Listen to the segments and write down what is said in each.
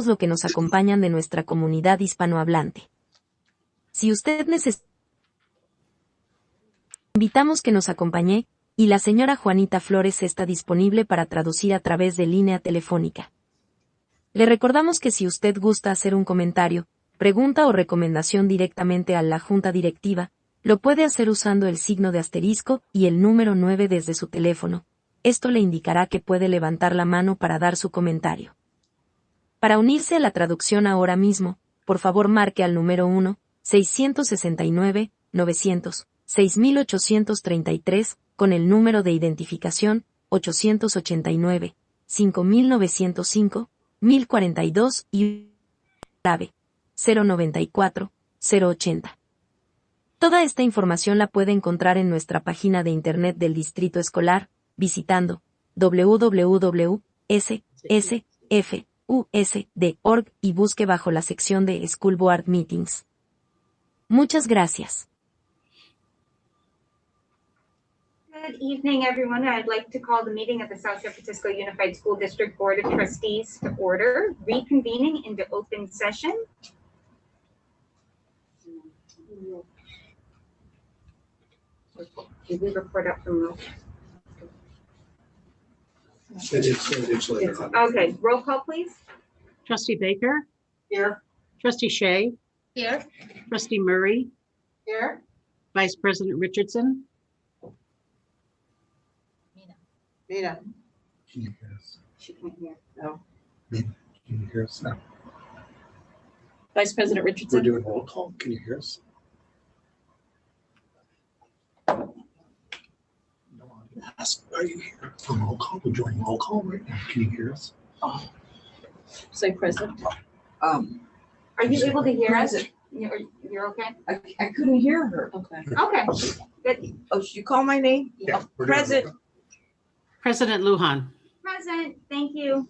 lo que nos acompañan de nuestra comunidad hispanohablante. Si usted necesita, invitamos que nos acompañe, y la señora Juanita Flores está disponible para traducir a través de línea telefónica. Le recordamos que si usted gusta hacer un comentario, pregunta o recomendación directamente a la Junta Directiva, lo puede hacer usando el signo de asterisco y el número 9 desde su teléfono. Esto le indicará que puede levantar la mano para dar su comentario. Para unirse a la traducción ahora mismo, por favor marque al número 1-669-900-6833, con el número de identificación 889-5905, 1042 clave 094-080. Toda esta información la puede encontrar en nuestra página de internet del Distrito Escolar, visitando www.ssfusd.org y busque bajo la sección de School Board Meetings. Muchas gracias. Good evening, everyone. I'd like to call the meeting of the South San Francisco Unified School District Board of Trustees to order, reconvening into open session. Did we report up from Lopez? It's later on. Okay, roll call, please. Trustee Baker, Here. Trustee Shea, Here. Trustee Murray, Here. Vice President Richardson, Mina. Can you hear us? She can't hear. No. Can you hear us now? Vice President We're Richardson. doing roll call. Can you hear us? No, I asked, are you here for roll call? We're doing roll call right now. Can you hear us? Say President. Are you able to hear us? You're okay? I couldn't hear her. Okay. Okay, good. Oh, she called my name? Yeah. we're doing Present. roll call. President Lujan. Present, thank you.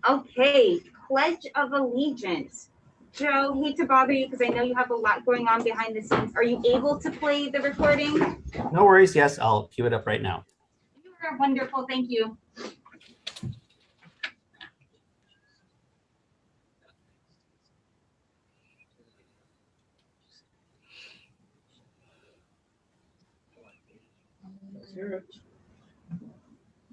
Okay, Pledge of Allegiance. Joe, hate to bother you because I know you have a lot going on behind the scenes. Are you able to play the recording? No worries. Yes, I'll cue it up right now. You are wonderful, thank you.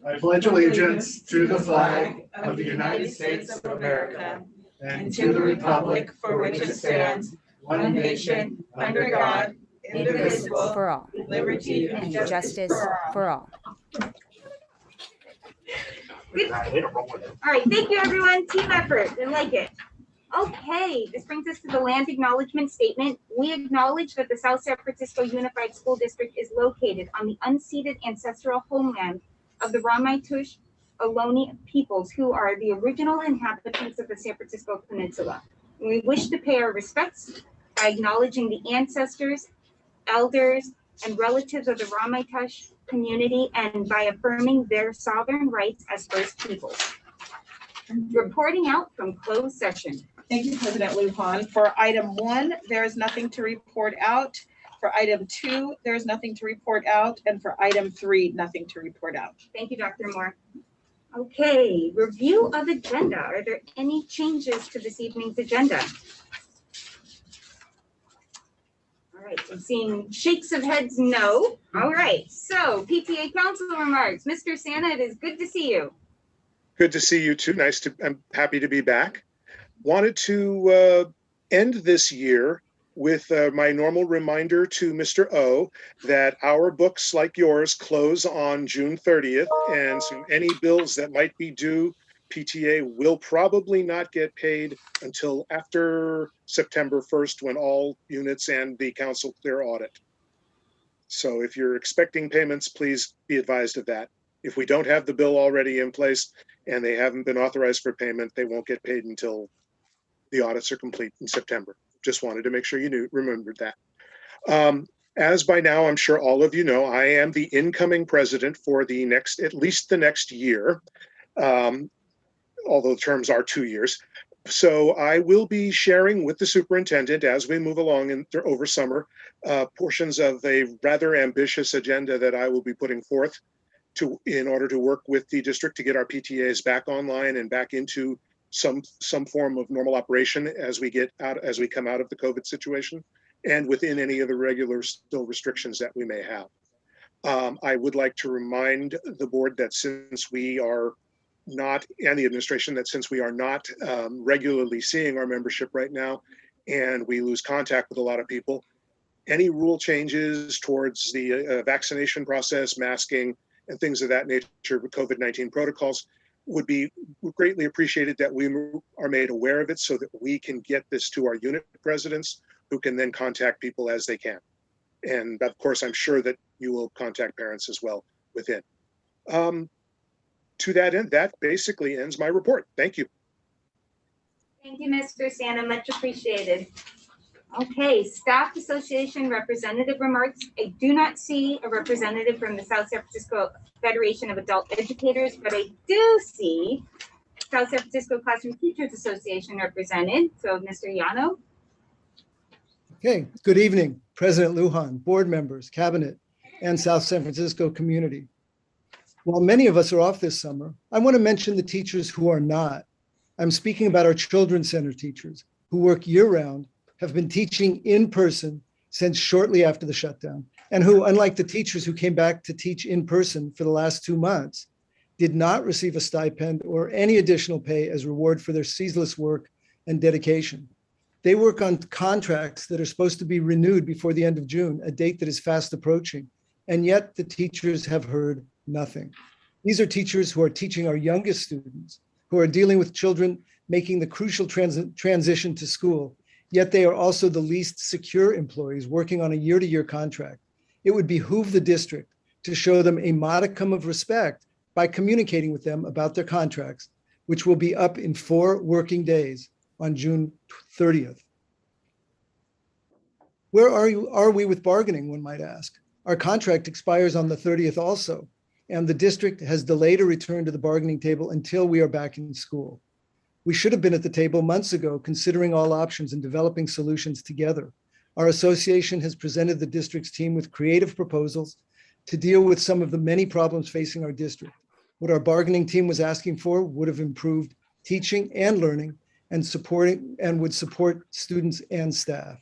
I pledge allegiance to the flag of the United States of America and to the republic for which it stands, one nation, under God, indivisible, for all, liberty and justice for all. Good. All right, thank you, everyone. Team effort, I like it. Okay, this brings us to the land acknowledgement statement. We acknowledge that the South San Francisco Unified School District is located on the unceded ancestral homeland of the Ramaytush Ohlone peoples, who are the original inhabitants of the San Francisco Peninsula. We wish to pay our respects by acknowledging the ancestors, elders, and relatives of the Ramaytush community and by affirming their sovereign rights as First Peoples. Reporting out from closed session. Thank you, President Lujan. For item 1, there is nothing to report out. For item 2, there is nothing to report out. And for item 3, nothing to report out. Thank you, Dr. Moore. Okay, review of agenda. Are there any changes to this evening's agenda? All right, I'm seeing shakes of heads, no. All right, so PTA Council Remarks. Mr. Santa, it is good to see you. Good to see you too. I'm happy to be back. Wanted to end this year with my normal reminder to Mr. O that our books, like yours, close on June 30th. And so any bills that might be due, PTA will probably not get paid until after September 1st, when all units and the council clear audit. So if you're expecting payments, please be advised of that. If we don't have the bill already in place and they haven't been authorized for payment, they won't get paid until the audits are complete in September. Just wanted to make sure you remembered that. As by now, I'm sure all of you know, I am the incoming president for the next, at least the next year, although the terms are 2 years. So I will be sharing with the superintendent as we move along over summer, portions of a rather ambitious agenda that I will be putting forth in order to work with the district to get our PTAs back online and back into some form of normal operation as we come out of the COVID situation, and within any of the regular still restrictions that we may have. I would like to remind the board that since we are not, and the administration, that since we are not regularly seeing our membership right now, and we lose contact with a lot of people, any rule changes towards the vaccination process, masking, and things of that nature with COVID-19 protocols would be greatly appreciated, that we are made aware of it so that we can get this to our unit presidents, who can then contact people as they can. And of course, I'm sure that you will contact parents as well within. To that end, that basically ends my report. Thank you. Thank you, Mr. Santa, much appreciated. Okay, Staff Association Representative Remarks. I do not see a representative from the South San Francisco Federation of Adult Educators, but I do see South San Francisco Classroom Teachers Association represented. So Mr. Yano. Okay, good evening, President Lujan, board members, cabinet, and South San Francisco community. While many of us are off this summer, I want to mention the teachers who are not. I'm speaking about our children's center teachers who work year-round, have been teaching in person since shortly after the shutdown, and who, unlike the teachers who came back to teach in person for the last 2 months, did not receive a stipend or any additional pay as reward for their ceaseless work and dedication. They work on contracts that are supposed to be renewed before the end of June, a date that is fast approaching, and yet the teachers have heard nothing. These are teachers who are teaching our youngest students, who are dealing with children making the crucial transition to school, yet they are also the least secure employees working on a year-to-year contract. It would behoove the district to show them a modicum of respect by communicating with them about their contracts, which will be up in 4 working days on June 30th. Where are we with bargaining, one might ask? Our contract expires on the 30th also, and the district has delayed a return to the bargaining table until we are back in school. We should have been at the table months ago, considering all options and developing solutions together. Our association has presented the district's team with creative proposals to deal with some of the many problems facing our district. What our bargaining team was asking for would have improved teaching and learning and would support students and staff.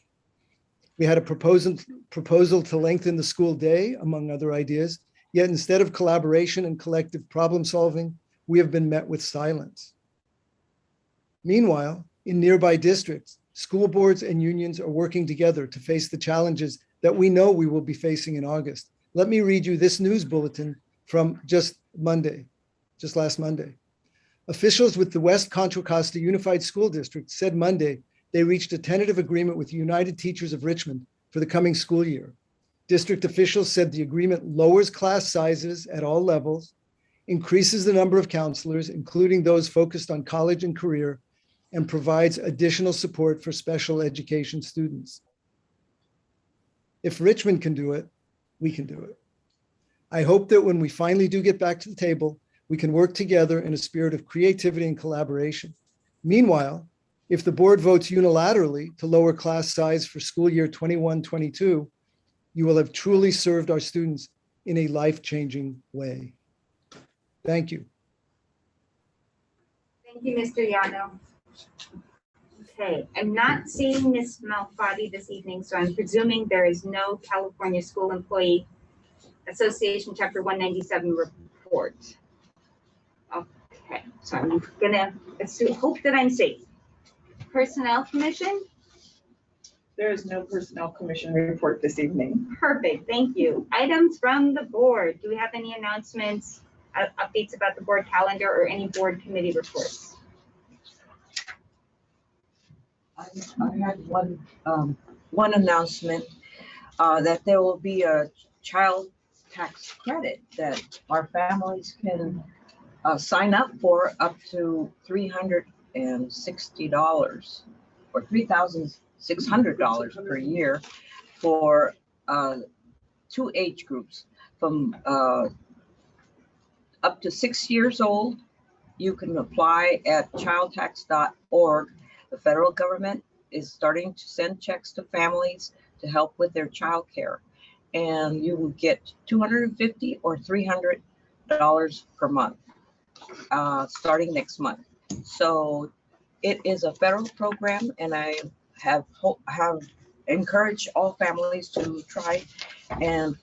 We had a proposal to lengthen the school day, among other ideas, yet instead of collaboration and collective problem solving, we have been met with silence. Meanwhile, in nearby districts, school boards and unions are working together to face the challenges that we know we will be facing in August. Let me read you this news bulletin from just last Monday. Officials with the West Contra Costa Unified School District said Monday they reached a tentative agreement with the United Teachers of Richmond for the coming school year. District officials said the agreement lowers class sizes at all levels, increases the number of counselors, including those focused on college and career, and provides additional support for special education students. If Richmond can do it, we can do it. I hope that when we finally do get back to the table, we can work together in a spirit of creativity and collaboration. Meanwhile, if the board votes unilaterally to lower class size for school year 21-22, you will have truly served our students in a life-changing way. Thank you. Thank you, Mr. Yano. Okay, I'm not seeing Ms. Malfatti this evening, so I'm presuming there is no California School Employee Association Chapter 197 report. Okay, so I'm gonna hope that I'm safe. Personnel Commission? There is no Personnel Commission report this evening. Perfect, thank you. Items from the board. Do we have any announcements, updates about the board calendar or any board committee reports? I had one announcement that there will be a child tax credit that our families can sign up for up to $360 or $3,600 per year for 2 age groups from up to 6 years old. You can apply at childtax.org. The federal government is starting to send checks to families to help with their child care. And you will get $250 or $300 per month, starting next month. So It is a federal program, and I have encouraged all families to try and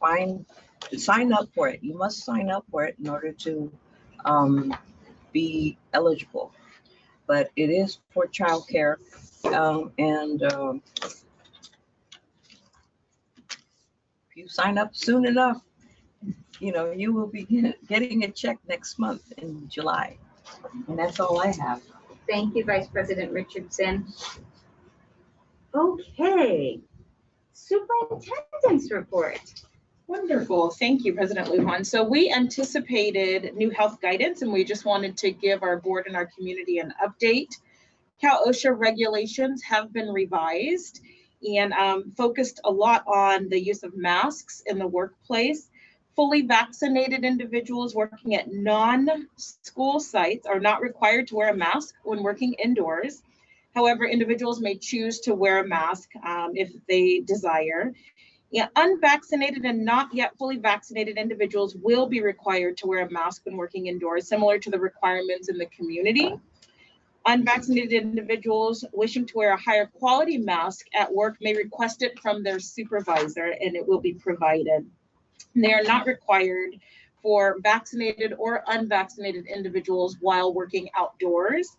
sign up for it. You must sign up for it in order to be eligible. But it is for childcare, if you sign up soon enough, you will be getting a check next month in July. And that's all I have. Thank you, Vice President Richardson. Okay, Superintendents Report. Wonderful. Thank you, President Lujan. So we anticipated new health guidance, and we just wanted to give our board and our community an update. Cal OSHA regulations have been revised and focused a lot on the use of masks in the workplace. Fully vaccinated individuals working at non-school sites are not required to wear a mask when working indoors. However, individuals may choose to wear a mask if they desire. Yeah, unvaccinated and not yet fully vaccinated individuals will be required to wear a mask when working indoors, similar to the requirements in the community. Unvaccinated individuals wishing to wear a higher quality mask at work may request it from their supervisor, and it will be provided. They are not required for vaccinated or unvaccinated individuals while working outdoors.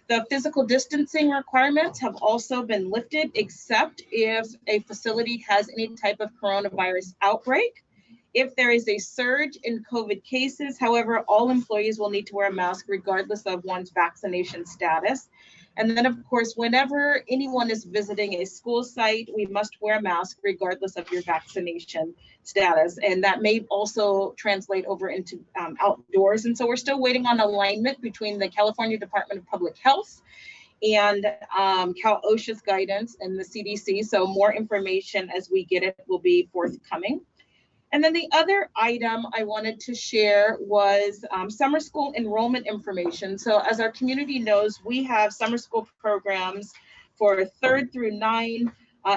The physical distancing requirements have also been lifted, except if a facility has any type of coronavirus outbreak. If there is a surge in COVID cases, however, all employees will need to wear a mask regardless of one's vaccination status. And then, of course, whenever anyone is visiting a school site, we must wear a mask regardless of your vaccination status. And that may also translate over into outdoors. And so we're still waiting on alignment between the California Department of Public Health and Cal OSHA's guidance and the CDC. So more information as we get it will be forthcoming. And then the other item I wanted to share was summer school enrollment information. So as our community knows, we have summer school programs for 3rd through 9,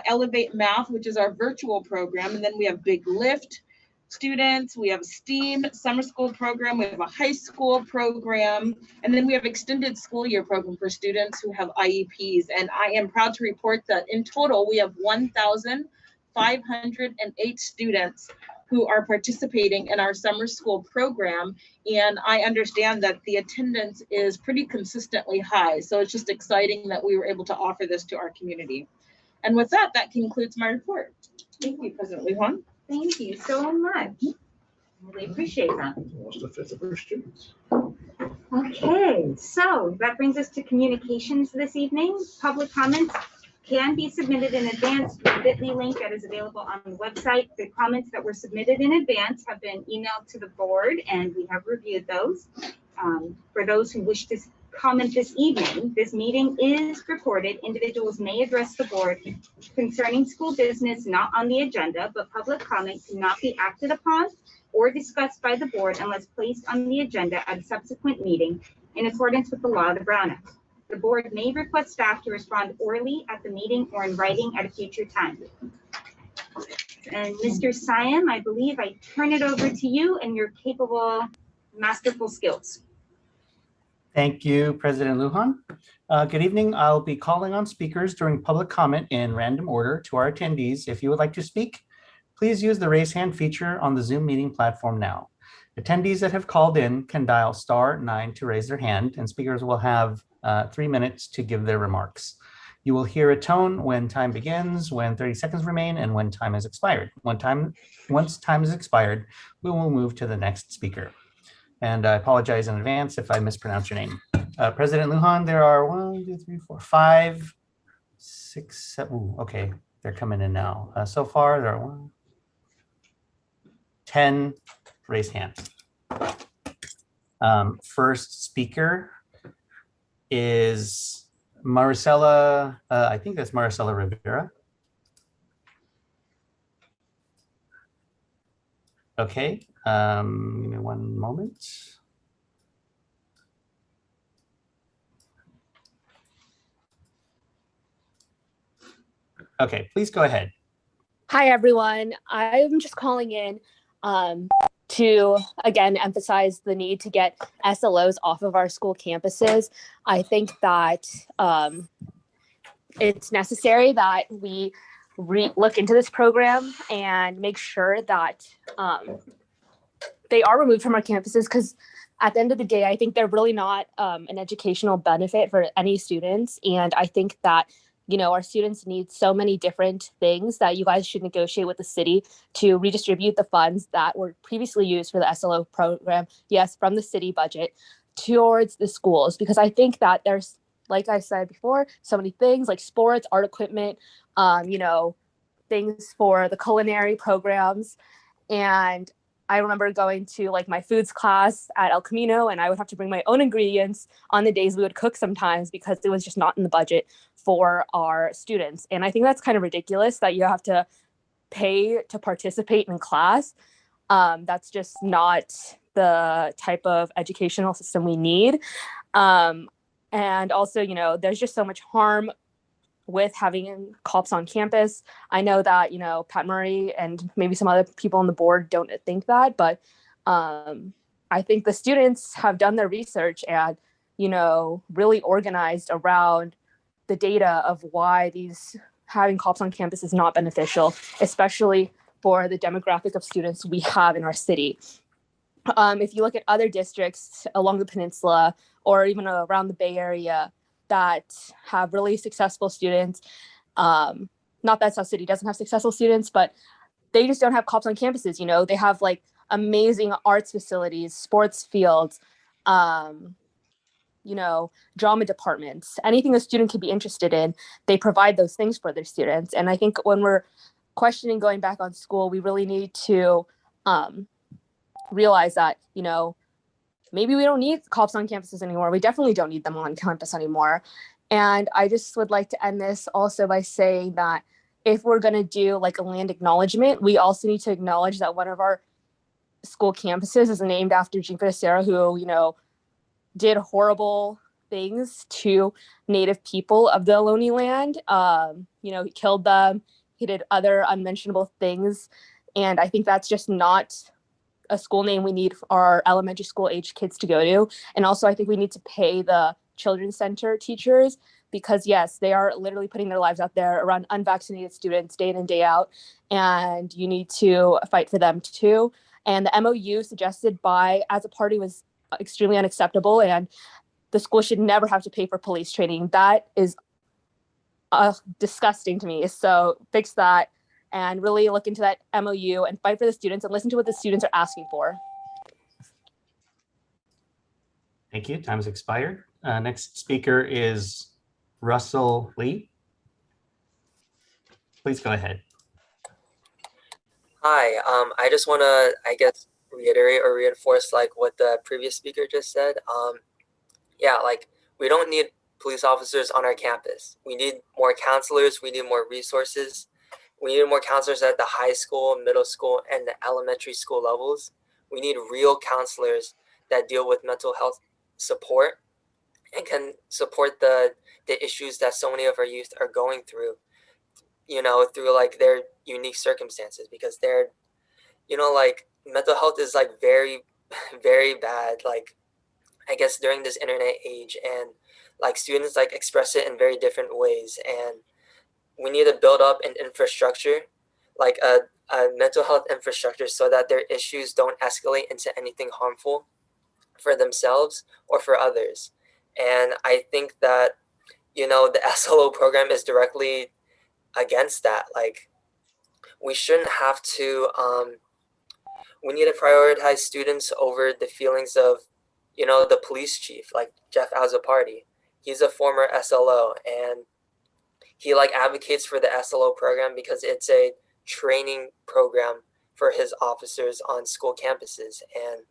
Elevate Math, which is our virtual program. And then we have Big Lift students, we have STEAM summer school program, we have a high school program, and then we have extended school year program for students who have IEPs. And I am proud to report that in total, we have 1,508 students who are participating in our summer school program. And I understand that the attendance is pretty consistently high. So it's just exciting that we were able to offer this to our community. And with that, that concludes my report. Thank you, President Lujan. Thank you so much. Really appreciate that. Almost a fifth of our students. Okay, so that brings us to communications this evening. Public comments can be submitted in advance through the bit.ly link that is available on the website. The comments that were submitted in advance have been emailed to the board, and we have reviewed those. For those who wish to comment this evening, this meeting is recorded. Individuals may address the board concerning school business not on the agenda, but public comment cannot be acted upon or discussed by the board unless placed on the agenda at a subsequent meeting in accordance with the law of the Brown Act. The board may request staff to respond orally at the meeting or in writing at a future time. And Mr. Siam, I believe I turn it over to you and your capable, masterful skills. Thank you, President Lujan. Good evening. I'll be calling on speakers during public comment in random order. To our attendees, if you would like to speak, please use the raise hand feature on the Zoom meeting platform now. Attendees that have called in can dial *9 to raise their hand, and speakers will have 3 minutes to give their remarks. You will hear a tone when time begins, when 30 seconds remain, and when time has expired. Once time is expired, we will move to the next speaker. And I apologize in advance if I mispronounce your name. President Lujan, there are 1, 2, 3, 4, 5, 6, 7. Ooh, okay, they're coming in now. So far, there are 10 raised hands. First speaker is Maricela, I think that's Maricela Rivera. Okay, give me one moment. Okay, please go ahead. Hi, everyone. I'm just calling in to, again, emphasize the need to get SLOs off of our school campuses. I think that it's necessary that we look into this program and make sure that they are removed from our campuses, because at the end of the day, I think they're really not an educational benefit for any students. And I think that, you know, our students need so many different things that you guys should negotiate with the city to redistribute the funds that were previously used for the SLO program, yes, from the city budget towards the schools. Because I think that there's, like I said before, so many things like sports, art equipment, you know, things for the culinary programs. And I remember going to like my foods class at El Camino, and I would have to bring my own ingredients on the days we would cook sometimes because it was just not in the budget for our students. And I think that's kind of ridiculous that you have to pay to participate in class. That's just not the type of educational system we need. And also, you know, there's just so much harm with having cops on campus. I know that, you know, Pat Murray and maybe some other people on the board don't think that, but I think the students have done their research and, you know, really organized around the data of why having cops on campus is not beneficial, especially for the demographic of students we have in our city. If you look at other districts along the peninsula or even around the Bay Area that have really successful students, not that South City doesn't have successful students, but they just don't have cops on campuses. You know, they have like amazing arts facilities, sports fields, you know, drama departments, anything a student could be interested in, they provide those things for their students. And I think when we're questioning going back on school, we really need to realize that, you know, maybe we don't need cops on campuses anymore. We definitely don't need them on campus anymore. And I just would like to end this also by saying that if we're going to do like a land acknowledgement, we also need to acknowledge that one of our school campuses is named after Jean Fedicero, who, you know, did horrible things to Native people of the Ohlone land. You know, he killed them. He did other unmentionable things. And I think that's just not a school name we need our elementary school age kids to go to. And also I think we need to pay the children's center teachers, because yes, they are literally putting their lives out there around unvaccinated students day in and day out. And you need to fight for them too. And the MOU suggested as a party was extremely unacceptable, and the school should never have to pay for police training. That is disgusting to me. So fix that and really look into that MOU and fight for the students and listen to what the students are asking for. Thank you. Time has expired. Next speaker is Russell Lee. Please go ahead. Hi, I just want to, I guess, reiterate or reinforce like what the previous speaker just said. Yeah, like we don't need police officers on our campus. We need more counselors. We need more resources. We need more counselors at the high school, middle school, and the elementary school levels. We need real counselors that deal with mental health support and can support the issues that so many of our youth are going through, you know, through like their unique circumstances, because they're, you know, like mental health is like very, very bad, like I guess during this internet age, and like students like express it in very different ways. And we need to build up an infrastructure, like a mental health infrastructure, so that their issues don't escalate into anything harmful for themselves or for others. And I think that, you know, the SLO program is directly against that. Like we shouldn't have to, we need to prioritize students over the feelings of, you know, the police chief, like Jeff Azzopardi. He's a former SLO, and he like advocates for the SLO program because it's a training program for his officers on school campuses. And,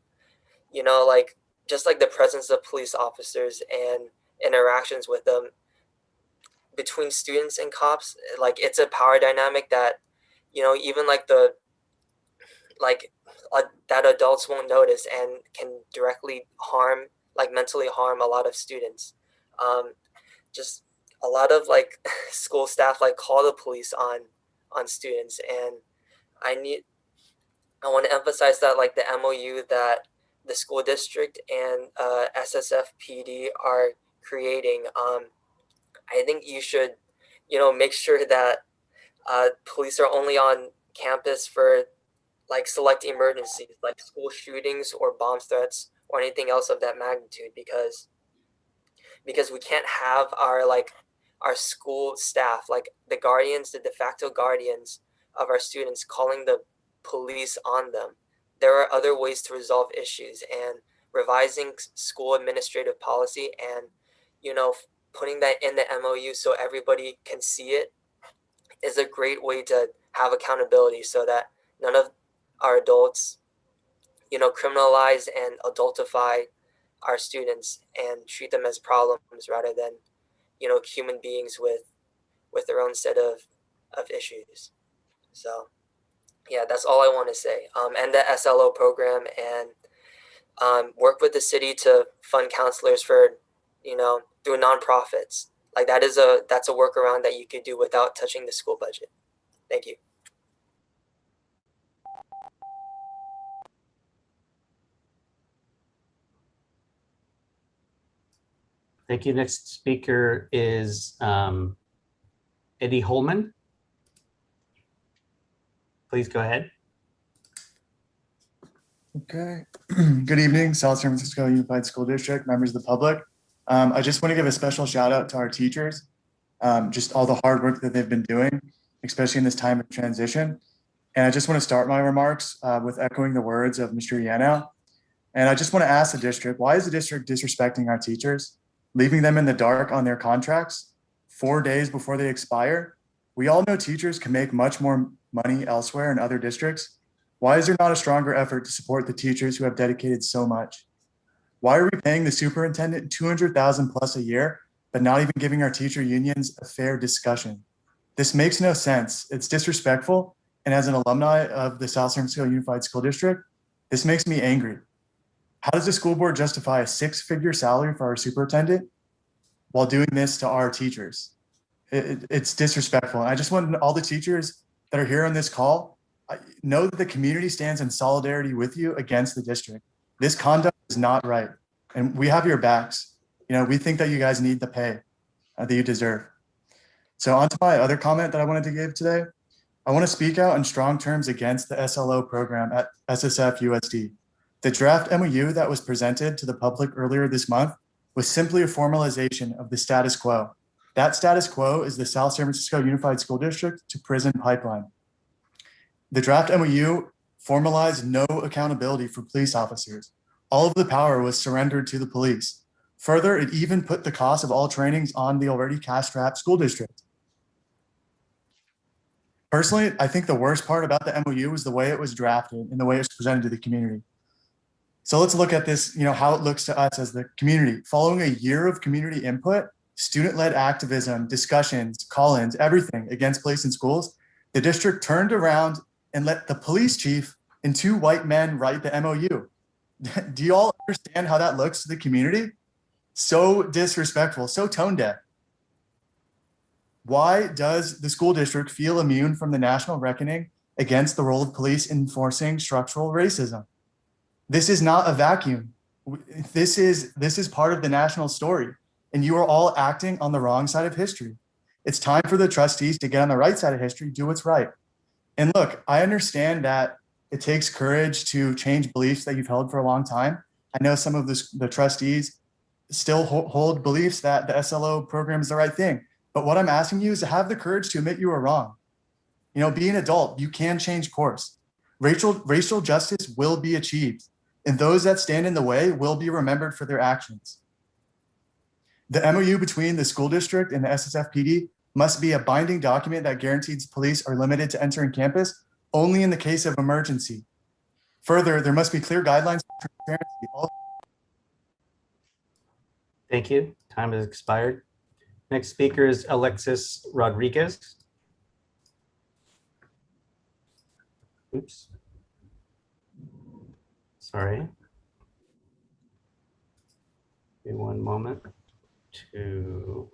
you know, like just like the presence of police officers and interactions with them between students and cops, like it's a power dynamic that, you know, even like that adults won't notice and can directly harm, like mentally harm a lot of students. Just a lot of like school staff like call the police on students, and I want to emphasize that like the MOU that the school district and SSFPD are creating, I think you should, make sure that police are only on campus for like select emergencies, like school shootings or bomb threats or anything else of that magnitude, because we can't have our school staff, like the guardians, the de facto guardians of our students, calling the police on them. There are other ways to resolve issues, and revising school administrative policy and putting that in the MOU so everybody can see it is a great way to have accountability, so that none of our adults criminalize and adultify our students and treat them as problems rather than human beings with their own set of issues. So yeah, that's all I want to say. And the SLO program, and work with the city to fund counselors for through nonprofits. Like that's a workaround that you could do without touching the school budget. Thank you. Thank you. Next speaker is Eddie Holman. Please go ahead. Okay. Good evening, South San Francisco Unified School District, members of the public. I just want to give a special shout out to our teachers, just all the hard work that they've been doing, especially in this time of transition. And I just want to start my remarks with echoing the words of Mr. Yano. And I just want to ask the district, why is the district disrespecting our teachers, leaving them in the dark on their contracts 4 days before they expire? We all know teachers can make much more money elsewhere in other districts. Why is there not a stronger effort to support the teachers who have dedicated so much? Why are we paying the superintendent $200,000 plus a year, but not even giving our teacher unions a fair discussion? This makes no sense. It's disrespectful. And as an alumni of the South San Francisco Unified School District, this makes me angry. How does the school board justify a 6-figure salary for our superintendent while doing this to our teachers? It's disrespectful. And I just want all the teachers that are here on this call, know that the community stands in solidarity with you against the district. This conduct is not right. And we have your backs. We think that you guys need the pay that you deserve. So on to my other comment that I wanted to give today. I want to speak out in strong terms against the SLO program at SSFUSD. The draft MOU that was presented to the public earlier this month was simply a formalization of the status quo. That status quo is the South San Francisco Unified School District to prison pipeline. The draft MOU formalized no accountability for police officers. All of the power was surrendered to the police. Further, it even put the cost of all trainings on the already cash-strapped school district. Personally, I think the worst part about the MOU was the way it was drafted and the way it was presented to the community. So let's look at this, how it looks to us as the community. Following a year of community input, student-led activism, discussions, call-ins, everything against police in schools, the district turned around and let the police chief and 2 white men write the MOU. Do you all understand how that looks to the community? So disrespectful, so tone deaf. Why does the school district feel immune from the national reckoning against the role of police in enforcing structural racism? This is not a vacuum. This is part of the national story, and you are all acting on the wrong side of history. It's time for the trustees to get on the right side of history, do what's right. And look, I understand that it takes courage to change beliefs that you've held for a long time. I know some of the trustees still hold beliefs that the SLO program is the right thing. But what I'm asking you is to have the courage to admit you were wrong. Be an adult, you can change course. Racial justice will be achieved, and those that stand in the way will be remembered for their actions. The MOU between the school district and the SSFPD must be a binding document that guarantees police are limited to entering campus only in the case of emergency. Further, there must be clear guidelines for transparency. Thank you. Time has expired. Next speaker is Alexis Rodriguez. Oops. Sorry. Give me one moment to.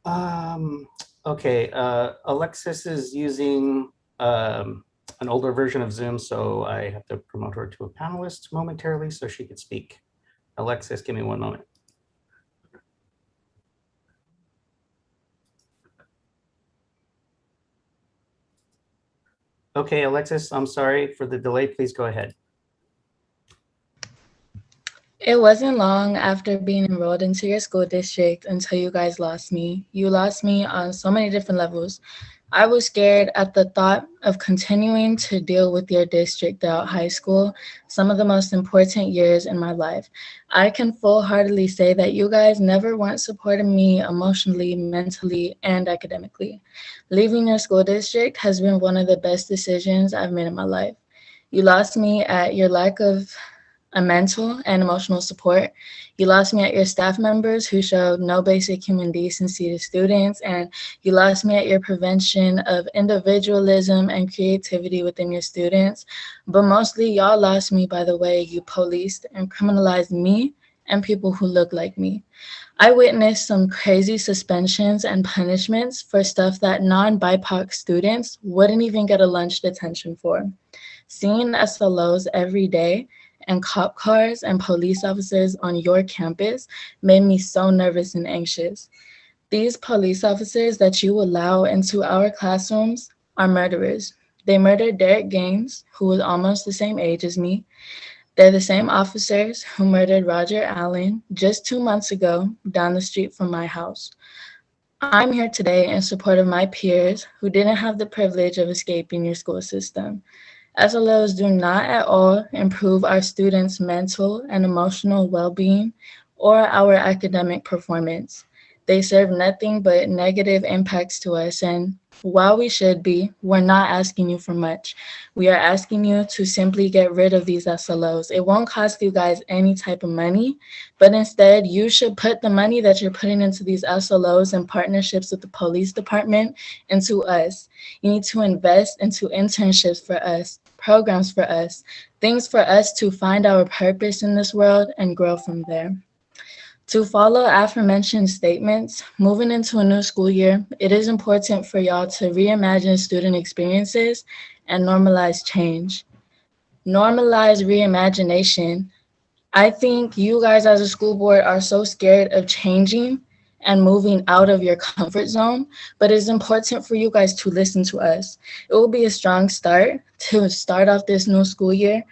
Okay, Alexis is using an older version of Zoom, so I have to promote her to a panelist momentarily so she could speak. Alexis, give me one moment. Okay, Alexis, I'm sorry for the delay. Please go ahead. It wasn't long after being enrolled into your school district until you guys lost me. You lost me on so many different levels. I was scared at the thought of continuing to deal with your district throughout high school, some of the most important years in my life. I can full-heartedly say that you guys never once supported me emotionally, mentally, and academically. Leaving your school district has been one of the best decisions I've made in my life. You lost me at your lack of a mental and emotional support. You lost me at your staff members who showed no basic human decency to students, and you lost me at your prevention of individualism and creativity within your students. But mostly, y'all lost me by the way you policed and criminalized me and people who look like me. I witnessed some crazy suspensions and punishments for stuff that non-BIPOC students wouldn't even get a lunch detention for. Seeing SLOs every day and cop cars and police officers on your campus made me so nervous and anxious. These police officers that you allow into our classrooms are murderers. They murdered Derek Gaines, who was almost the same age as me. They're the same officers who murdered Roger Allen just 2 months ago down the street from my house. I'm here today in support of my peers who didn't have the privilege of escaping your school system. SLOs do not at all improve our students' mental and emotional well-being or our academic performance. They serve nothing but negative impacts to us, and while we should be, we're not asking you for much. We are asking you to simply get rid of these SLOs. It won't cost you guys any type of money, but instead you should put the money that you're putting into these SLOs and partnerships with the police department into us. You need to invest into internships for us, programs for us, things for us to find our purpose in this world and grow from there. To follow aforementioned statements, moving into a new school year, it is important for y'all to reimagine student experiences and normalize change. Normalize reimagination. I think you guys as a school board are so scared of changing and moving out of your comfort zone, but it's important for you guys to listen to us. It will be a strong start to start off this new school year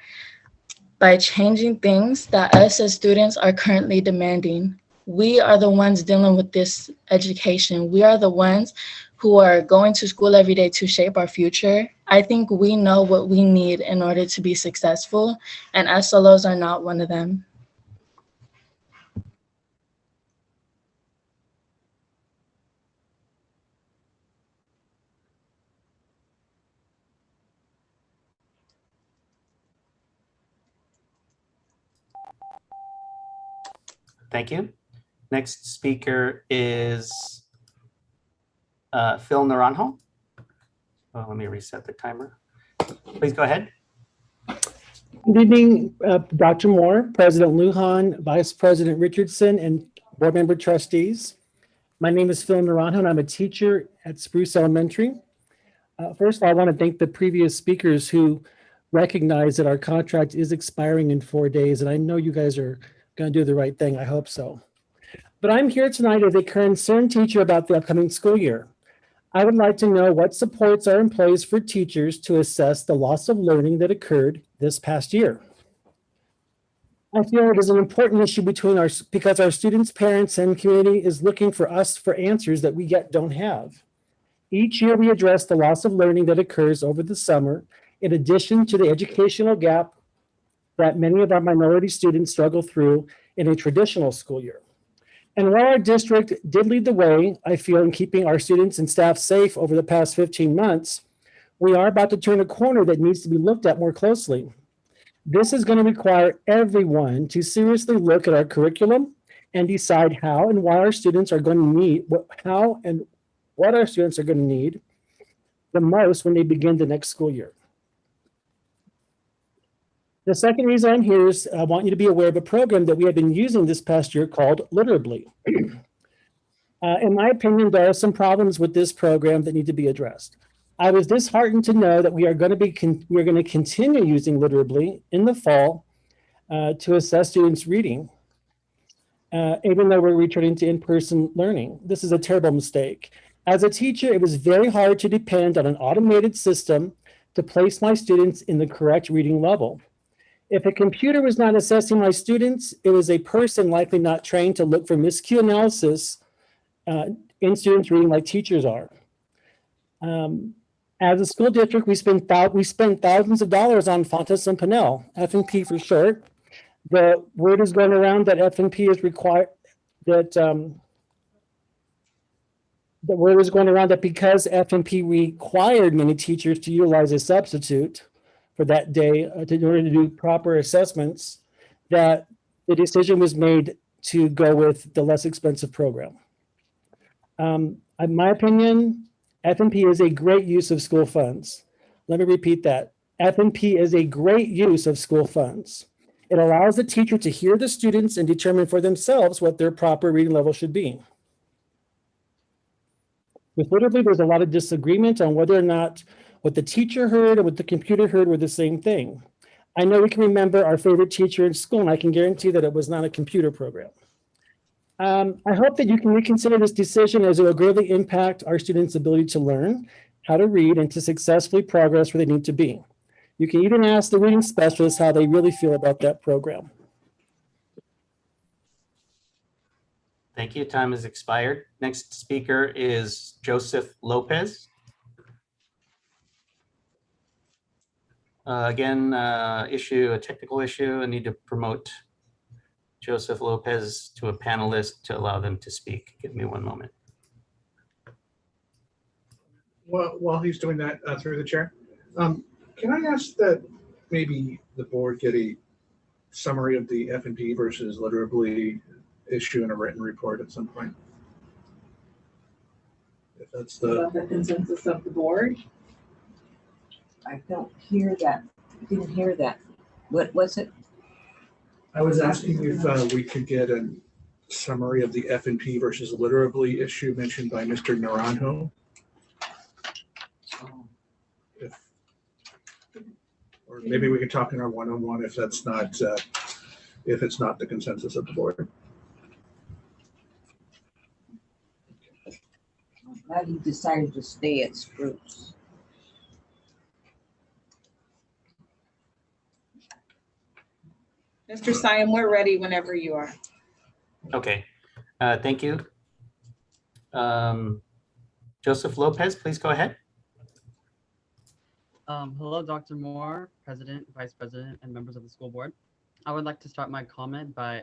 by changing things that us as students are currently demanding. We are the ones dealing with this education. We are the ones who are going to school every day to shape our future. I think we know what we need in order to be successful, and SLOs are not one of them. Thank you. Next speaker is Phil Naranjo. Oh, let me reset the timer. Please go ahead. Good evening, Dr. Moore, President Lujan, Vice President Richardson, and board member trustees. My name is Phil Naranjo, and I'm a teacher at Spruce Elementary. First of all, I want to thank the previous speakers who recognize that our contract is expiring in 4 days, and I know you guys are going to do the right thing. I hope so. But I'm here tonight as a concerned teacher about the upcoming school year. I would like to know what supports are in place for teachers to assess the loss of learning that occurred this past year. I feel it is an important issue because our students, parents, and community is looking for us for answers that we yet don't have. Each year we address the loss of learning that occurs over the summer, in addition to the educational gap that many of our minority students struggle through in a traditional school year. And while our district did lead the way, I feel, in keeping our students and staff safe over the past 15 months, we are about to turn a corner that needs to be looked at more closely. This is going to require everyone to seriously look at our curriculum and decide how and why our students are going to need, what our students are going to need the most when they begin the next school year. The second reason I'm here is I want you to be aware of a program that we have been using this past year called Literally. In my opinion, there are some problems with this program that need to be addressed. I was disheartened to know that we're going to continue using Literably in the fall to assess students' reading, even though we're returning to in-person learning. This is a terrible mistake. As a teacher, it was very hard to depend on an automated system to place my students in the correct reading level. If a computer was not assessing my students, it was a person likely not trained to look for miscue analysis in students reading like teachers are. As a school district, we spend thousands of dollars on Fontes and Pinnell, F&P for short. The word is going around that F&P is required, that the word is going around that because F&P required many teachers to utilize a substitute for that day in order to do proper assessments, that the decision was made to go with the less expensive program. In my opinion, F&P is a great use of school funds. Let me repeat that. F&P is a great use of school funds. It allows the teacher to hear the students and determine for themselves what their proper reading level should be. With Literally, there's a lot of disagreement on whether or not what the teacher heard and what the computer heard were the same thing. I know we can remember our favorite teacher in school, and I can guarantee that it was not a computer program. I hope that you can reconsider this decision, as it will greatly impact our students' ability to learn how to read and to successfully progress where they need to be. You can even ask the reading specialists how they really feel about that program. Thank you. Time has expired. Next speaker is Joseph Lopez. Again, a technical issue. I need to promote Joseph Lopez to a panelist to allow them to speak. Give me one moment. Well, while he's doing that through the chair, can I ask that maybe the board get a summary of the F&P versus Literably issue in a written report at some point? If that's the consensus of the board. I don't hear that. I didn't hear that. What was it? I was asking if we could get a summary of the F&P versus Literably issue mentioned by Mr. Naranjo. Or maybe we could talk in our one-on-one if that's not, if it's not the consensus of the board. I'm glad he decided to stay at Spruce. Mr. Siam, we're ready whenever you are. Okay, thank you. Joseph Lopez, please go ahead. Hello, Dr. Moore, President, Vice President, and members of the school board. I would like to start my comment by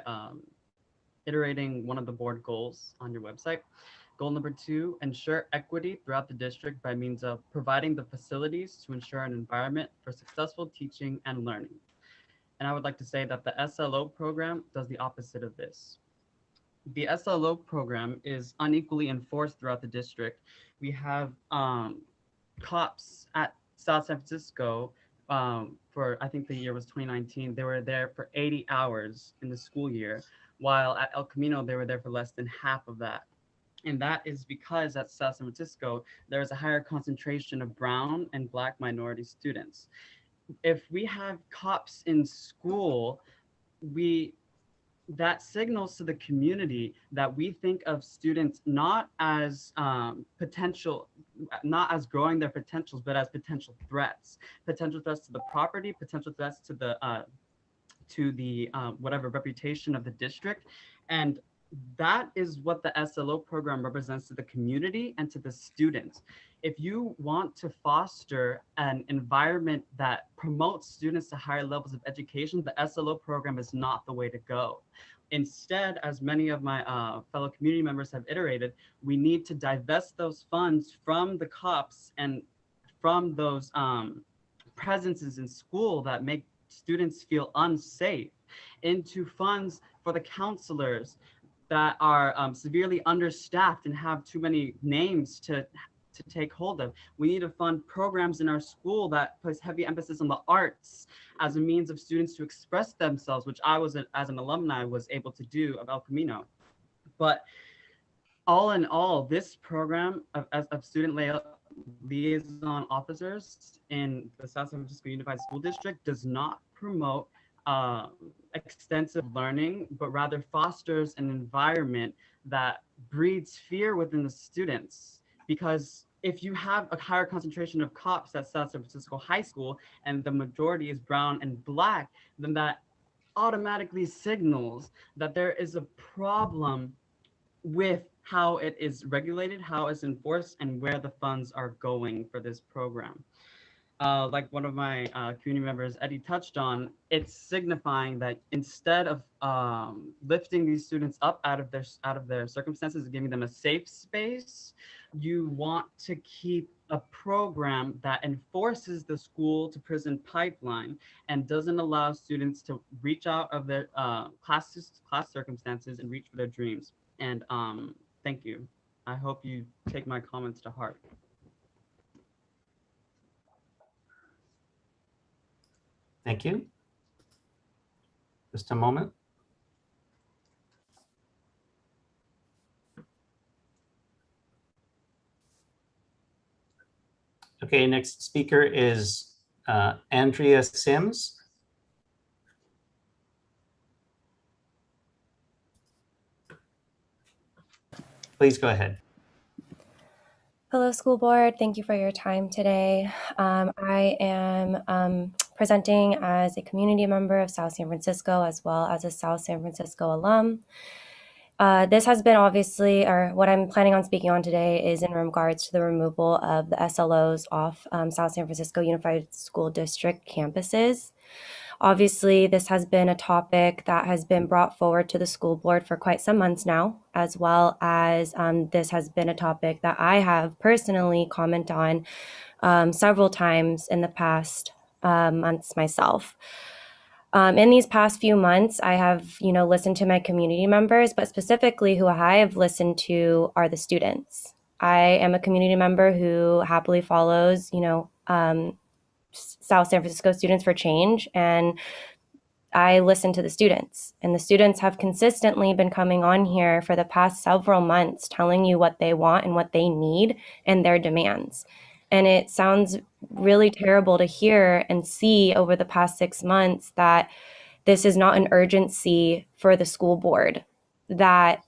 iterating one of the board goals on your website. Goal number 2, ensure equity throughout the district by means of providing the facilities to ensure an environment for successful teaching and learning. And I would like to say that the SLO program does the opposite of this. The SLO program is unequally enforced throughout the district. We have cops at South San Francisco for, I think the year was 2019, they were there for 80 hours in the school year, while at El Camino, they were there for less than half of that. And that is because at South San Francisco, there is a higher concentration of brown and Black minority students. If we have cops in school, that signals to the community that we think of students not as potential, not as growing their potentials, but as potential threats to the property, potential threats to the whatever reputation of the district. And that is what the SLO program represents to the community and to the students. If you want to foster an environment that promotes students to higher levels of education, the SLO program is not the way to go. Instead, as many of my fellow community members have iterated, we need to divest those funds from the cops and from those presences in school that make students feel unsafe into funds for the counselors that are severely understaffed and have too many names to take hold of. We need to fund programs in our school that place heavy emphasis on the arts as a means of students to express themselves, which I was, as an alumni, was able to do of El Camino. But all in all, this program of student liaison officers in the South San Francisco Unified School District does not promote extensive learning, but rather fosters an environment that breeds fear within the students. Because if you have a higher concentration of cops at South San Francisco High School and the majority is brown and black, then that automatically signals that there is a problem with how it is regulated, how it's enforced, and where the funds are going for this program. Like one of my community members, Eddie, touched on, it's signifying that instead of lifting these students up out of their circumstances and giving them a safe space, you want to keep a program that enforces the school to prison pipeline and doesn't allow students to reach out of their class circumstances and reach for their dreams. And thank you. I hope you take my comments to heart. Thank you. Just a moment. Okay, next speaker is Andrea Sims. Please go ahead. Hello, school board. Thank you for your time today. I am presenting as a community member of South San Francisco, as well as a South San Francisco alum. This has been obviously, or what I'm planning on speaking on today is in regards to the removal of the SLOs off South San Francisco Unified School District campuses. Obviously, this has been a topic that has been brought forward to the school board for quite some months now, as well as this has been a topic that I have personally commented on several times in the past months myself. In these past few months, I have, listened to my community members, but specifically who I have listened to are the students. I am a community member who happily follows, South San Francisco Students for Change, and I listen to the students. And the students have consistently been coming on here for the past several months, telling you what they want and what they need and their demands. And it sounds really terrible to hear and see over the past 6 months that this is not an urgency for the school board, that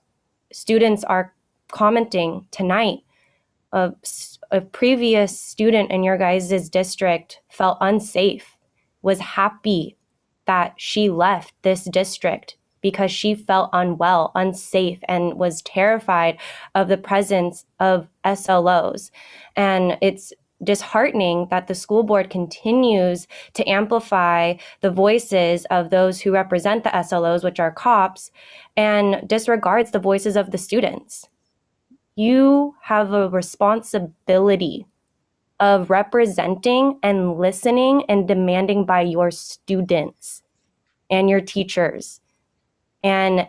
students are commenting tonight. A previous student in your guys' district felt unsafe, was happy that she left this district because she felt unwell, unsafe, and was terrified of the presence of SLOs. And it's disheartening that the school board continues to amplify the voices of those who represent the SLOs, which are cops, and disregards the voices of the students. You have a responsibility of representing and listening and demanding by your students and your teachers. And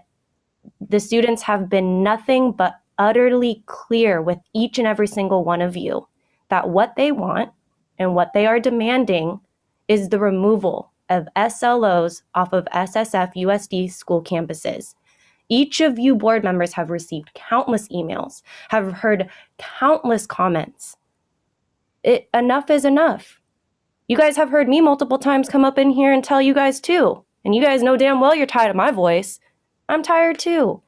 the students have been nothing but utterly clear with each and every single one of you that what they want and what they are demanding is the removal of SLOs off of SSFUSD school campuses. Each of you board members have received countless emails, have heard countless comments. Enough is enough. You guys have heard me multiple times come up in here and tell you guys too. And you guys know damn well you're tired of my voice. I'm tired too.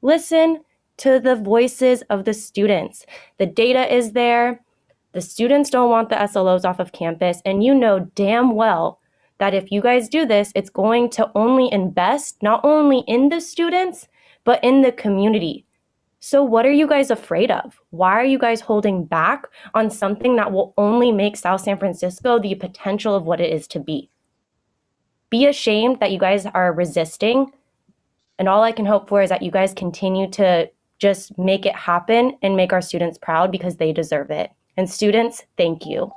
Listen to the voices of the students. The data is there. The students don't want the SLOs off of campus. And you know damn well that if you guys do this, it's going to only invest not only in the students, but in the community. So what are you guys afraid of? Why are you guys holding back on something that will only make South San Francisco the potential of what it is to be? Be ashamed that you guys are resisting. And all I can hope for is that you guys continue to just make it happen and make our students proud because they deserve it. And students, thank you.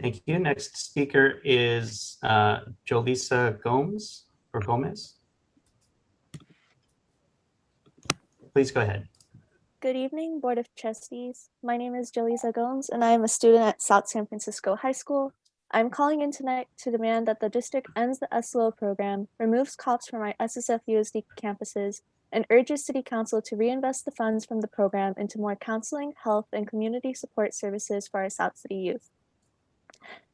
Thank you. Next speaker is Jolisa Gomez. Please go ahead. Good evening, Board of Trustees. My name is Jolisa Gomes, and I am a student at South San Francisco High School. I'm calling in tonight to demand that the district ends the SLO program, removes cops from our SSFUSD campuses, and urges City Council to reinvest the funds from the program into more counseling, health, and community support services for our South City youth.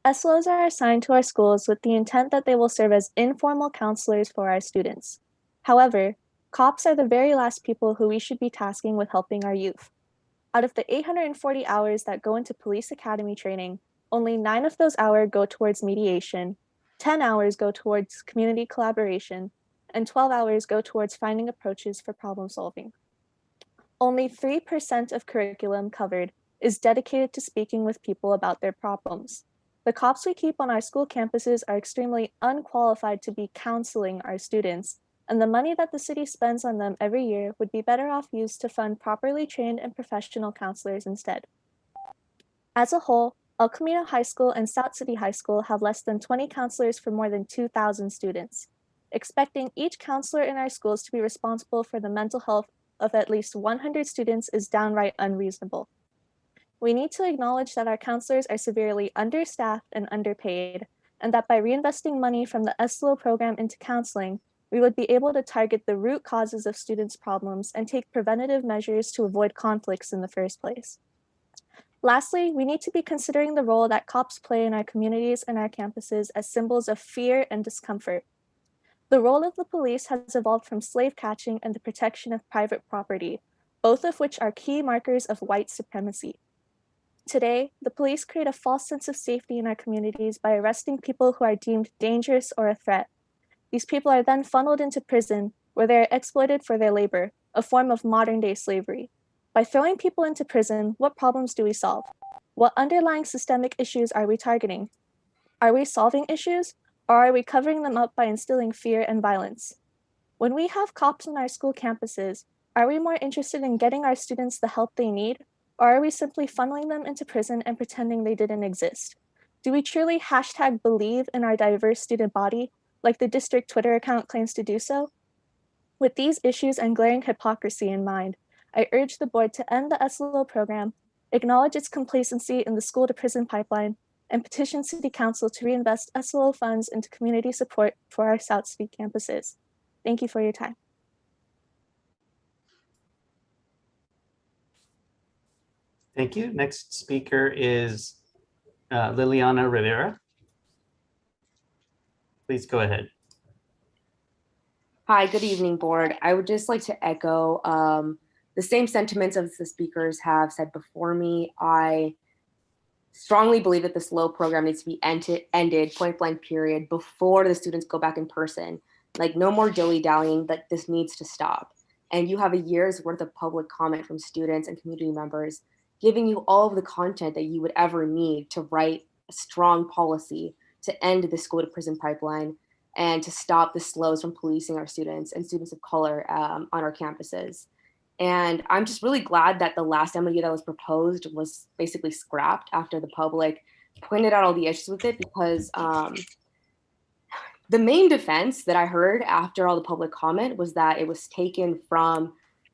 SLOs are assigned to our schools with the intent that they will serve as informal counselors for our students. However, cops are the very last people who we should be tasking with helping our youth. Out of the 840 hours that go into police academy training, only 9 of those hours go towards mediation, 10 hours go towards community collaboration, and 12 hours go towards finding approaches for problem solving. Only 3% of curriculum covered is dedicated to speaking with people about their problems. The cops we keep on our school campuses are extremely unqualified to be counseling our students, and the money that the city spends on them every year would be better off used to fund properly trained and professional counselors instead. As a whole, El Camino High School and South City High School have less than 20 counselors for more than 2,000 students. Expecting each counselor in our schools to be responsible for the mental health of at least 100 students is downright unreasonable. We need to acknowledge that our counselors are severely understaffed and underpaid, and that by reinvesting money from the SLO program into counseling, we would be able to target the root causes of students' problems and take preventative measures to avoid conflicts in the first place. Lastly, we need to be considering the role that cops play in our communities and our campuses as symbols of fear and discomfort. The role of the police has evolved from slave catching and the protection of private property, both of which are key markers of white supremacy. Today, the police create a false sense of safety in our communities by arresting people who are deemed dangerous or a threat. These people are then funneled into prison, where they are exploited for their labor, a form of modern-day slavery. By throwing people into prison, what problems do we solve? What underlying systemic issues are we targeting? Are we solving issues, or are we covering them up by instilling fear and violence? When we have cops on our school campuses, are we more interested in getting our students the help they need, or are we simply funneling them into prison and pretending they didn't exist? Do we truly #believe in our diverse student body, like the district Twitter account claims to do so? With these issues and glaring hypocrisy in mind, I urge the board to end the SLO program, acknowledge its complacency in the school to prison pipeline, and petition City Council to reinvest SLO funds into community support for our South City campuses. Thank you for your time. Thank you. Next speaker is Liliana Rivera. Please go ahead. Hi, good evening, board. I would just like to echo the same sentiments as the speakers have said before me. I strongly believe that the SLO program needs to be ended point blank period before the students go back in person. Like, no more dilly-dallying, that this needs to stop. And you have a year's worth of public comment from students and community members giving you all of the content that you would ever need to write a strong policy to end the school to prison pipeline and to stop the SLOs from policing our students and students of color on our campuses. And I'm just really glad that the last MOU that was proposed was basically scrapped after the public pointed out all the issues with it, because the main defense that I heard after all the public comment was that it was taken from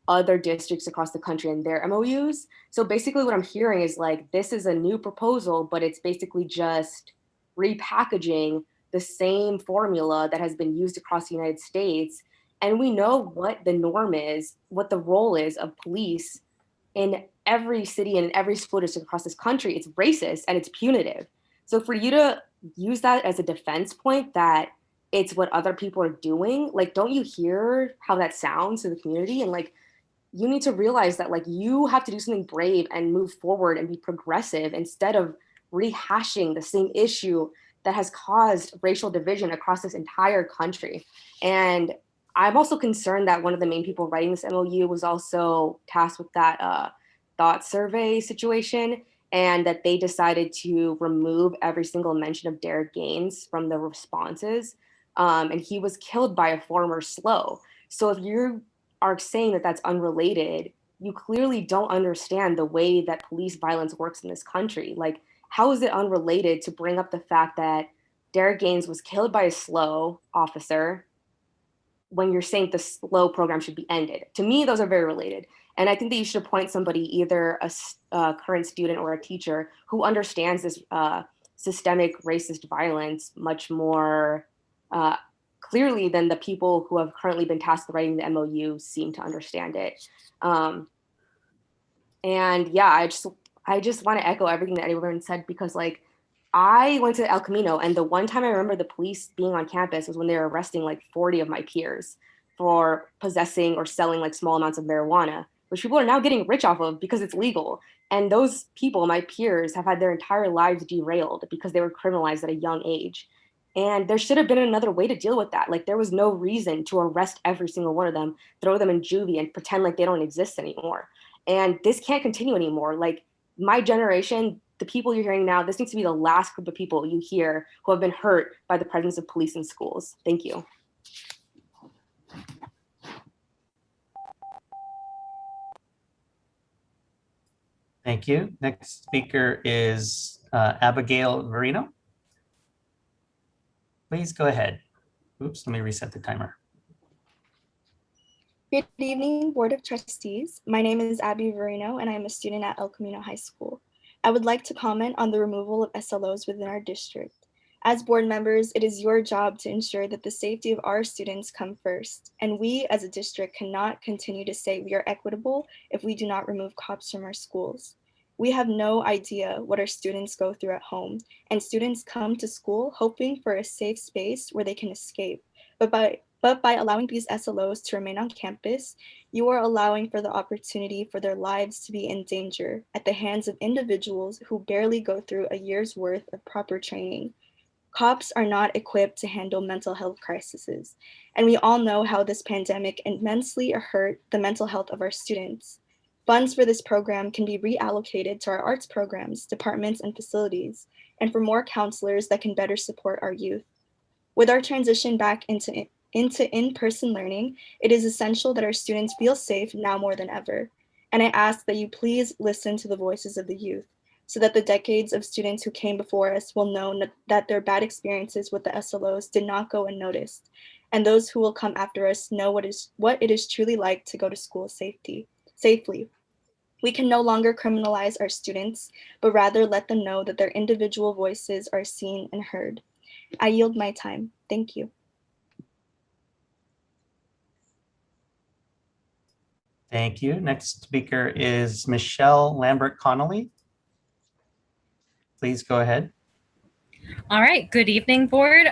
other districts across the country and their MOUs. So basically what I'm hearing is like, this is a new proposal, but it's basically just repackaging the same formula that has been used across the United States. And we know what the norm is, what the role is of police in every city and in every school district across this country. It's racist and it's punitive. So for you to use that as a defense point that it's what other people are doing, like, don't you hear how that sounds to the community? And like, you need to realize that like, you have to do something brave and move forward and be progressive instead of rehashing the same issue that has caused racial division across this entire country. And I'm also concerned that one of the main people writing this MOU was also tasked with that thought survey situation, and that they decided to remove every single mention of Derek Gaines from the responses. And he was killed by a former SLO. So if you are saying that that's unrelated, you clearly don't understand the way that police violence works in this country. Like, how is it unrelated to bring up the fact that Derek Gaines was killed by a SLO officer when you're saying the SLO program should be ended? To me, those are very related. And I think that you should appoint somebody, either a current student or a teacher, who understands this systemic racist violence much more clearly than the people who have currently been tasked with writing the MOU seem to understand it. And yeah, I just want to echo everything that everyone said, because like I went to El Camino, and the one time I remember the police being on campus was when they were arresting like 40 of my peers for possessing or selling like small amounts of marijuana, which people are now getting rich off of because it's legal. And those people, my peers, have had their entire lives derailed because they were criminalized at a young age. And there should have been another way to deal with that. Like there was no reason to arrest every single one of them, throw them in juvie, and pretend like they don't exist anymore. And this can't continue anymore. Like my generation, the people you're hearing now, this needs to be the last group of people you hear who have been hurt by the presence of police in schools. Thank you. Thank you. Next speaker is Abigail Verino. Please go ahead. Oops, let me reset the timer. Good evening, Board of Trustees. My name is Abby Verino, and I am a student at El Camino High School. I would like to comment on the removal of SLOs within our district. As board members, it is your job to ensure that the safety of our students come first, and we as a district cannot continue to say we are equitable if we do not remove cops from our schools. We have no idea what our students go through at home, and students come to school hoping for a safe space where they can escape. But by allowing these SLOs to remain on campus, you are allowing for the opportunity for their lives to be in danger at the hands of individuals who barely go through a year's worth of proper training. Cops are not equipped to handle mental health crises, and we all know how this pandemic immensely hurt the mental health of our students. Funds for this program can be reallocated to our arts programs, departments, and facilities, and for more counselors that can better support our youth. With our transition back into in-person learning, it is essential that our students feel safe now more than ever. And I ask that you please listen to the voices of the youth, so that the decades of students who came before us will know that their bad experiences with the SLOs did not go unnoticed, and those who will come after us know what it is truly like to go to school safely. We can no longer criminalize our students, but rather let them know that their individual voices are seen and heard. I yield my time. Thank you. Thank you. Next speaker is Michelle Lambert Connolly. Please go ahead. All right, good evening, board.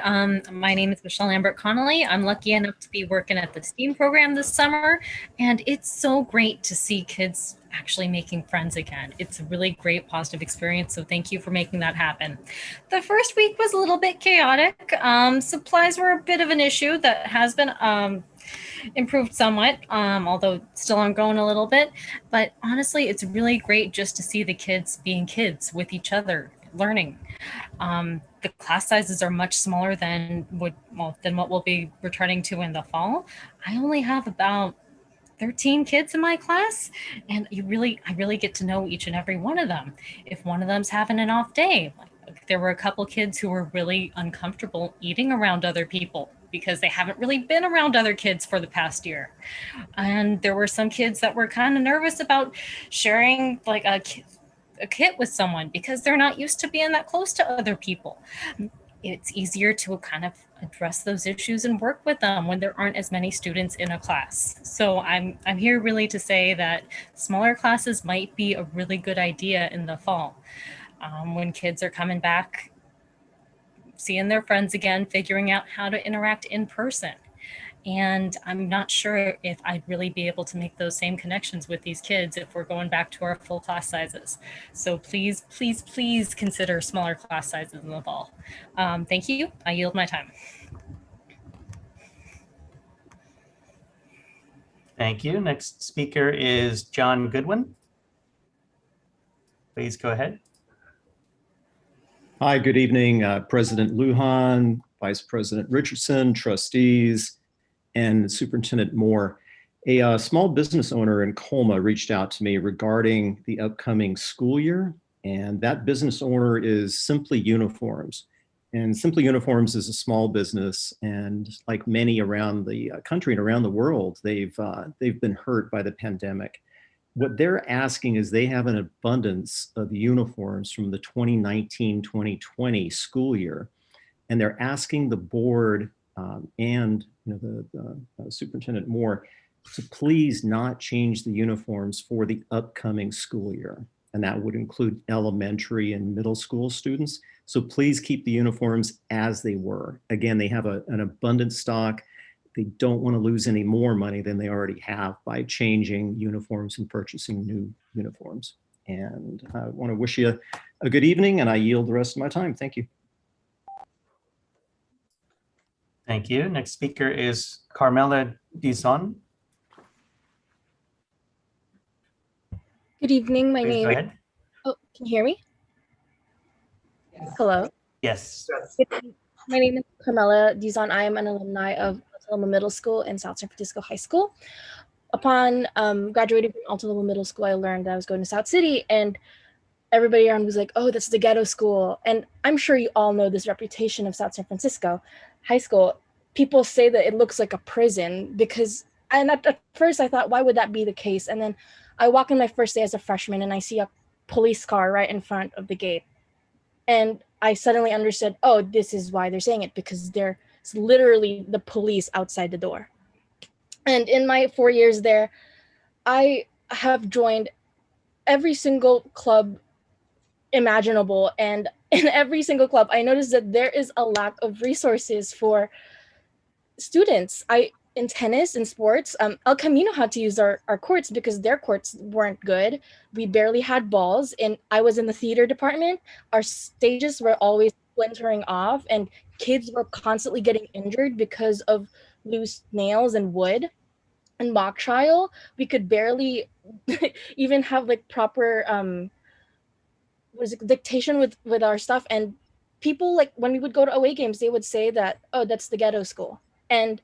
My name is Michelle Lambert Connolly. I'm lucky enough to be working at the STEAM program this summer, and it's so great to see kids actually making friends again. It's a really great positive experience, so thank you for making that happen. The first week was a little bit chaotic. Supplies were a bit of an issue that has been improved somewhat, although still ongoing a little bit. But honestly, it's really great just to see the kids being kids with each other, learning. The class sizes are much smaller than what we'll be returning to in the fall. I only have about 13 kids in my class, and I really get to know each and every one of them. If one of them's having an off day, there were a couple kids who were really uncomfortable eating around other people because they haven't really been around other kids for the past year. And there were some kids that were kind of nervous about sharing like a kit with someone because they're not used to being that close to other people. It's easier to kind of address those issues and work with them when there aren't as many students in a class. So I'm here really to say that smaller classes might be a really good idea in the fall. When kids are coming back, seeing their friends again, figuring out how to interact in person. And I'm not sure if I'd really be able to make those same connections with these kids if we're going back to our full class sizes. So please, please, please consider smaller class sizes in the fall. Thank you. I yield my time. Thank you. Next speaker is John Goodwin. Please go ahead. Hi, good evening, President Lujan, Vice President Richardson, trustees, and Superintendent Moore. A small business owner in Colma reached out to me regarding the upcoming school year, and that business owner is Simply Uniforms. And Simply Uniforms is a small business, and like many around the country and around the world, they've been hurt by the pandemic. what they're asking is they have an abundance of uniforms from the 2019-2020 school year, and they're asking the board and the Superintendent Moore to please not change the uniforms for the upcoming school year. And that would include elementary and middle school students. So please keep the uniforms as they were. Again, they have an abundant stock. They don't want to lose any more money than they already have by changing uniforms and purchasing new uniforms. And I want to wish you a good evening, and I yield the rest of my time. Thank you. Thank you. Next speaker is Carmella Dizon. Good evening. My Please name go is. ahead. Oh, can you hear me? Hello. Yes. My name is Carmella Dizon. I am an alumni of Altaloma Middle School and South San Francisco High School. Upon graduating from Altaloma Middle School, I learned that I was going to South City, and everybody around was like, "Oh, that's the ghetto school." And I'm sure you all know this reputation of South San Francisco High School. People say that it looks like a prison because, and at first I thought, why would that be the case? And then I walk in my first day as a freshman and I see a police car right in front of the gate. And I suddenly understood, oh, this is why they're saying it, because there's literally the police outside the door. And in my 4 years there, I have joined every single club imaginable. And in every single club, I noticed that there is a lack of resources for students. In tennis and sports, El Camino had to use our courts because their courts weren't good. We barely had balls, and I was in the theater department. Our stages were always splintering off, and kids were constantly getting injured because of loose nails and wood. In mock trial, we could barely even have like proper dictation with our stuff. And people, like, when we would go to away games, they would say that, oh, that's the ghetto school. And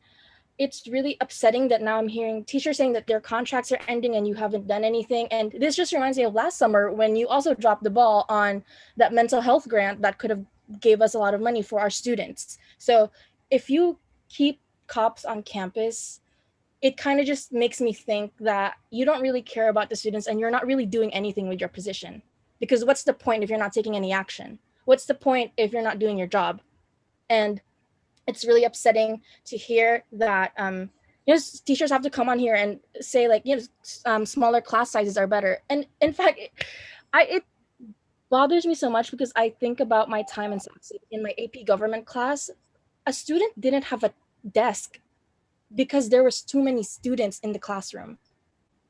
it's really upsetting that now I'm hearing teachers saying that their contracts are ending and you haven't done anything. And this just reminds me of last summer when you also dropped the ball on that mental health grant that could have gave us a lot of money for our students. So if you keep cops on campus, it kind of just makes me think that you don't really care about the students and you're not really doing anything with your position. Because what's the point if you're not taking any action? What's the point if you're not doing your job? And it's really upsetting to hear that teachers have to come on here and say, like, smaller class sizes are better. And in fact, it bothers me so much because I think about my time in South City. In my AP government class, a student didn't have a desk because there was too many students in the classroom.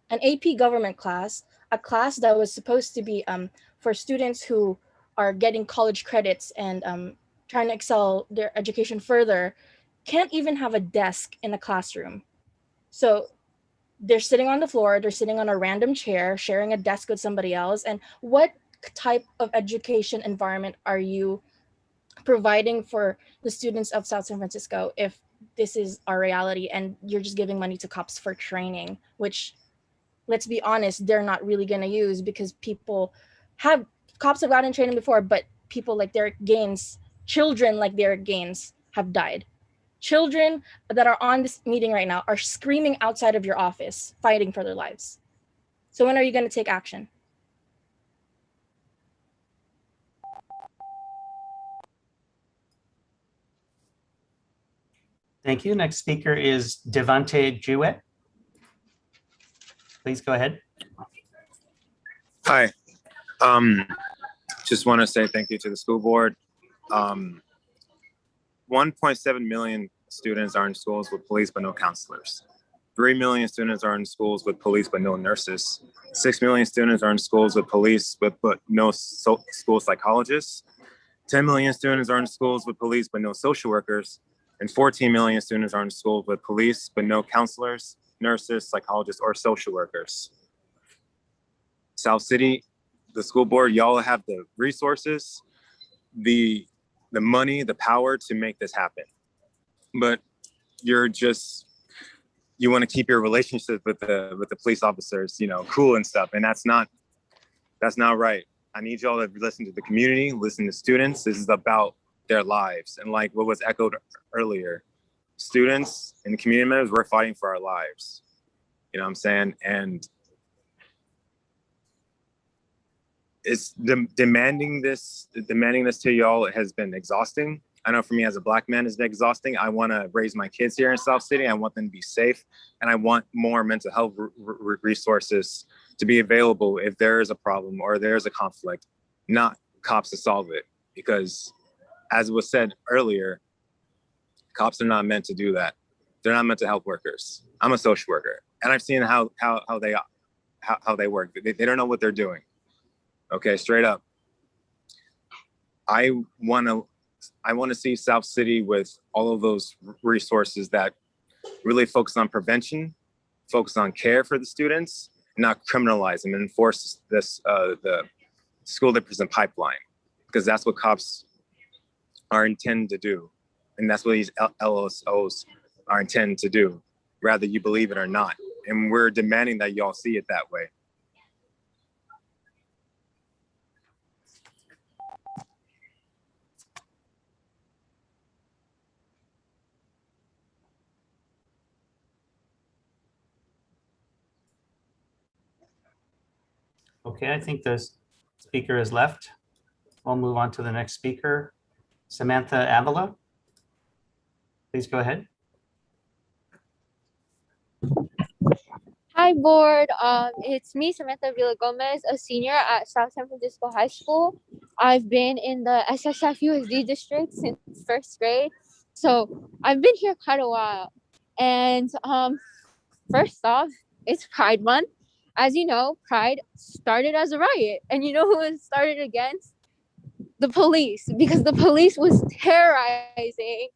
An AP government class, a class that was supposed to be for students who are getting college credits and trying to excel their education further, can't even have a desk in a classroom. So they're sitting on the floor, they're sitting on a random chair, sharing a desk with somebody else. And what type of education environment are you providing for the students of South San Francisco if this is our reality and you're just giving money to cops for training, which, let's be honest, they're not really going to use because cops have gotten training before, but people like Derek Gaines, children like Derek Gaines have died. Children that are on this meeting right now are screaming outside of your office, fighting for their lives. So when are you going to take action? Thank you. Next speaker is Devante Jewett. Please go ahead. Hi. Just want to say thank you to the school board. 1.7 million students are in schools with police but no counselors. 3 million students are in schools with police but no nurses. 6 million students are in schools with police but no school psychologists. 10 million students are in schools with police but no social workers. And 14 million students are in schools with police but no counselors, nurses, psychologists, or social workers. South City, the school board, y'all have the resources, the money, the power to make this happen. But you want to keep your relationship with the police officers, cool and stuff. And that's not right. I need y'all to listen to the community, listen to students. This is about their lives. And like what was echoed earlier, students and community members, we're fighting for our lives. You know what I'm saying? And demanding this to y'all has been exhausting. I know for me as a Black man, it's been exhausting. I want to raise my kids here in South City. I want them to be safe, and I want more mental health resources to be available if there is a problem or there's a conflict, not cops to solve it. Because as was said earlier, cops are not meant to do that. They're not mental health workers. I'm a social worker, and I've seen how they work. They don't know what they're doing. Okay, straight up. I want to see South City with all of those resources that really focus on prevention, focus on care for the students, and not criminalize them and enforce the school to prison pipeline, because that's what cops are intended to do. And that's what these LSOs are intended to do, whether you believe it or not. And we're demanding that y'all see it that way. Okay, I think the speaker is left. We'll move on to the next speaker, Samantha Avila. Please go ahead. Hi, board. It's me, Samantha Villa Gomez, a senior at South San Francisco High School. I've been in the SSFUSD district since first grade, so I've been here quite a while. And first off, it's Pride Month. As you know, Pride started as a riot, and you know who it started against? The police, because the police was terrorizing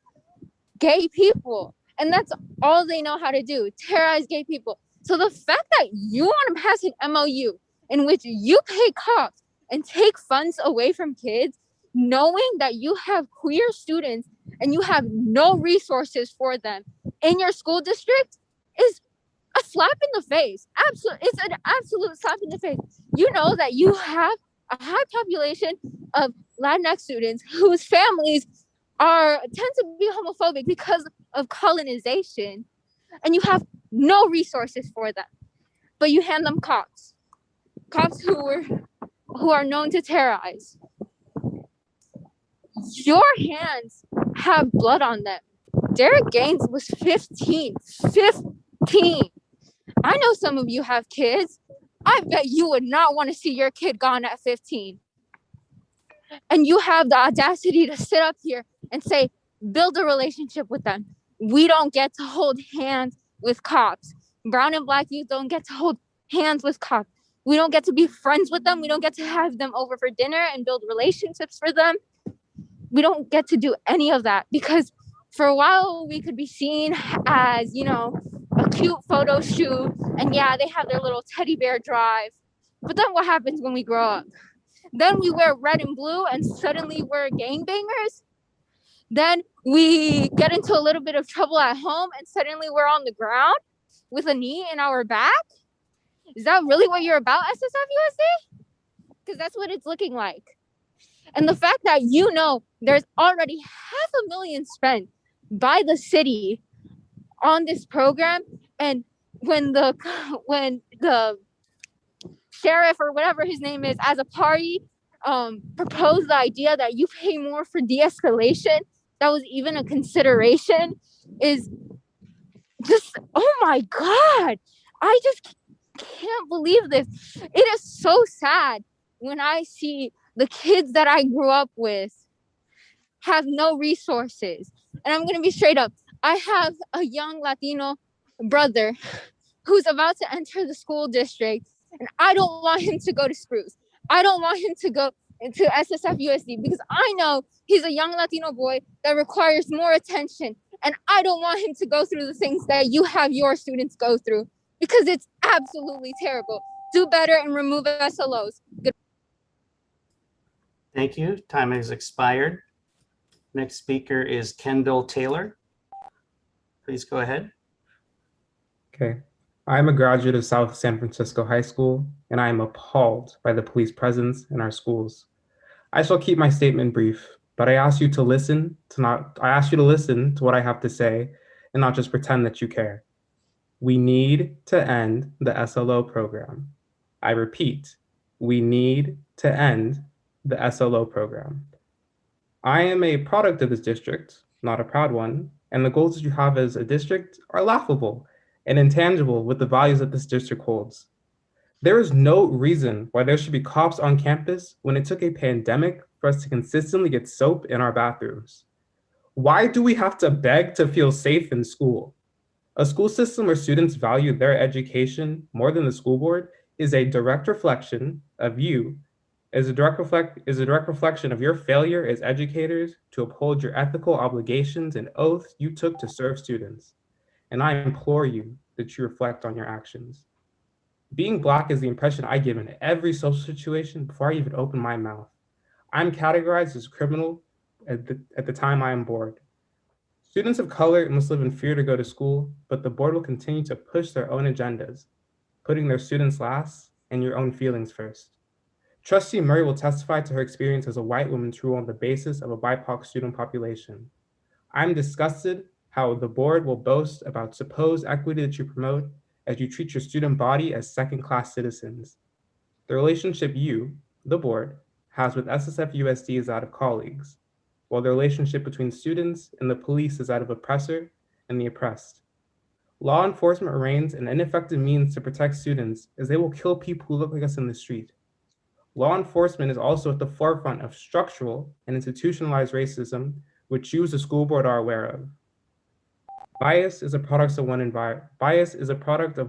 gay people, and that's all they know how to do, terrorize gay people. So the fact that you want to pass an MOU in which you pay cops and take funds away from kids, knowing that you have queer students and you have no resources for them in your school district, is a slap in the face. It's an absolute slap in the face. You know that you have a high population of Latinx students whose families tend to be homophobic because of colonization, and you have no resources for them, but you hand them cops who are known to terrorize. Your hands have blood on them. Derek Gaines was 15. I know some of you have kids. I bet you would not want to see your kid gone at 15. And you have the audacity to sit up here and say, build a relationship with them. We don't get to hold hands with cops. Brown and Black youth don't get to hold hands with cops. We don't get to be friends with them. We don't get to have them over for dinner and build relationships for them. We don't get to do any of that, because for a while we could be seen as, you know, a cute photo shoot, and yeah, they have their little teddy bear drive. But then what happens when we grow up? Then we wear red and blue and suddenly we're gangbangers. Then we get into a little bit of trouble at home and suddenly we're on the ground with a knee in our back. Is that really what you're about, SSFUSD? Because that's what it's looking like. And the fact that you know there's already $500,000 spent by the city on this program, and when the sheriff or whatever his name is as a party proposed the idea that you pay more for de-escalation, that was even a consideration, is just, oh my God, I just can't believe this. It is so sad when I see the kids that I grew up with have no resources. And I'm going to be straight up. I have a young Latino brother who's about to enter the school district, and I don't want him to go to Spruce. I don't want him to go into SSFUSD, because I know he's a young Latino boy that requires more attention. And I don't want him to go through the things that you have your students go through, because it's absolutely terrible. Do better and remove SLOs. Good. Thank you. Time has expired. Next speaker is Kendall Taylor. Please go ahead. Okay. I'm a graduate of South San Francisco High School, and I am appalled by the police presence in our schools. I shall keep my statement brief, but I ask you to listen to what I have to say and not just pretend that you care. We need to end the SLO program. I repeat, we need to end the SLO program. I am a product of this district, not a proud one, and the goals that you have as a district are laughable and intangible with the values that this district holds. There is no reason why there should be cops on campus when it took a pandemic for us to consistently get soap in our bathrooms. Why do we have to beg to feel safe in school? A school system where students value their education more than the school board is a direct reflection of you, is a direct reflection of your failure as educators to uphold your ethical obligations and oaths you took to serve students. And I implore you that you reflect on your actions. Being Black is the impression I give in every social situation before I even open my mouth. I'm categorized as criminal at the time I am bored. Students of color must live in fear to go to school, but the board will continue to push their own agendas, putting their students last and your own feelings first. Trustee Murray will testify to her experience as a white woman to rule on the basis of a BIPOC student population. I'm disgusted how the board will boast about supposed equity that you promote as you treat your student body as second-class citizens. The relationship you, the board, has with SSFUSD is that of colleagues, while the relationship between students and the police is that of oppressor and the oppressed. Law enforcement remains an ineffective means to protect students as they will kill people who look like us in the street. Law enforcement is also at the forefront of structural and institutionalized racism, which you as a school board are aware of. Bias is a product of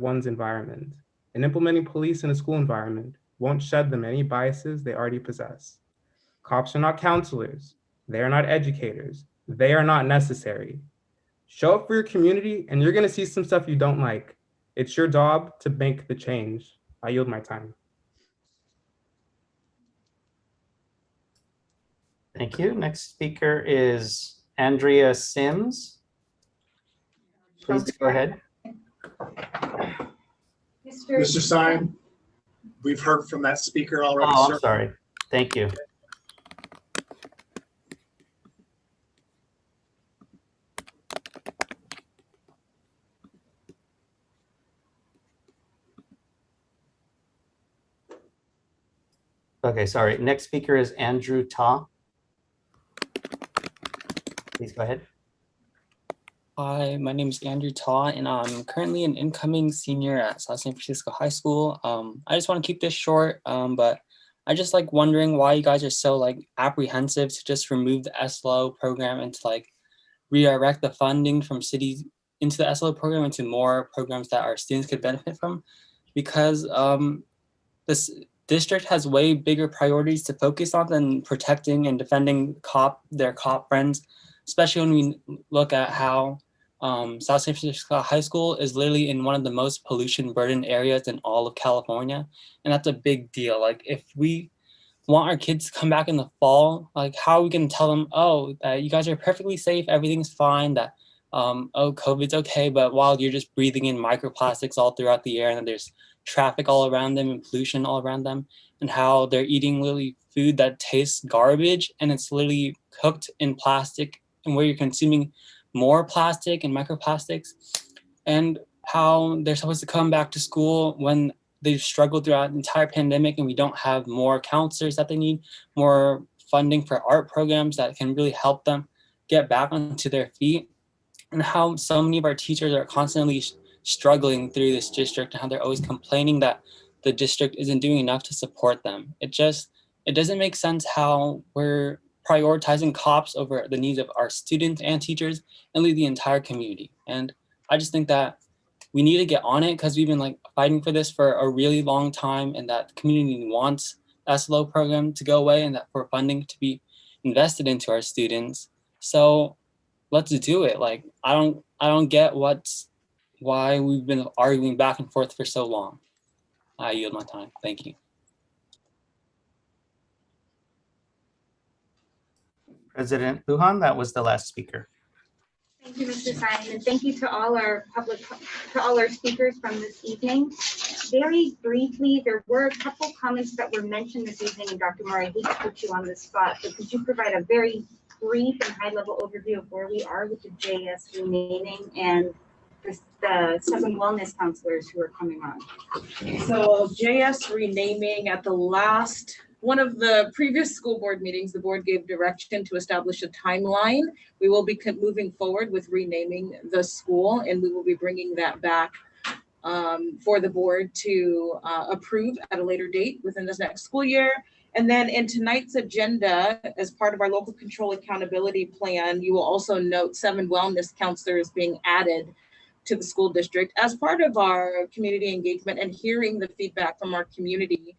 one's environment, and implementing police in a school environment won't shed them any biases they already possess. Cops are not counselors. They are not educators. They are not necessary. Show up for your community and you're gonna see some stuff you don't like. It's your job to make the change. I yield my time. Thank you. Next speaker is Andrea Sims. Please go ahead. Mr. Stein, we've heard from that speaker already. Oh, sir. I'm sorry. Thank you. Okay, sorry. Next speaker is Andrew Ta. Please go ahead. Hi, my name is Andrew Ta, and I'm currently an incoming senior at South San Francisco High School. I just want to keep this short, but I just like wondering why you guys are so like apprehensive to just remove the SLO program and to like redirect the funding from cities into the SLO program into more programs that our students could benefit from, because this district has way bigger priorities to focus on than protecting and defending their cop friends, especially when we look at how South San Francisco High School is literally in one of the most pollution burdened areas in all of California. And that's a big deal. Like if we want our kids to come back in the fall, like how are we gonna tell them, oh, you guys are perfectly safe, everything's fine, that oh, COVID's okay, but while you're just breathing in microplastics all throughout the air and there's traffic all around them and pollution all around them, and how they're eating literally food that tastes garbage and it's literally cooked in plastic, and where you're consuming more plastic and microplastics, and how they're supposed to come back to school when they've struggled throughout the entire pandemic and we don't have more counselors that they need, more funding for art programs that can really help them get back onto their feet, and how so many of our teachers are constantly struggling through this district and how they're always complaining that the district isn't doing enough to support them. It doesn't make sense how we're prioritizing cops over the needs of our students and teachers and leave the entire community. And I just think that we need to get on it because we've been like fighting for this for a really long time, and that the community wants the SLO program to go away and that for funding to be invested into our students. So let's do it. Like I don't get why we've been arguing back and forth for so long. I yield my time. Thank you. President Lujan, that was the last speaker. Thank you, Mr. Stein, and thank you to all our speakers from this evening. Very briefly, there were a couple comments that were mentioned this evening, and Dr. Murray, I hate to put you on the spot, but could you provide a very brief and high-level overview of where we are with the JS renaming and the 7 wellness counselors who are coming on? So JS renaming at the last one of the previous school board meetings, the board gave direction to establish a timeline. We will be moving forward with renaming the school, and we will be bringing that back for the board to approve at a later date within this next school year. And then in tonight's agenda, as part of our local control accountability plan, you will also note 7 wellness counselors being added to the school district as part of our community engagement and hearing the feedback from our community,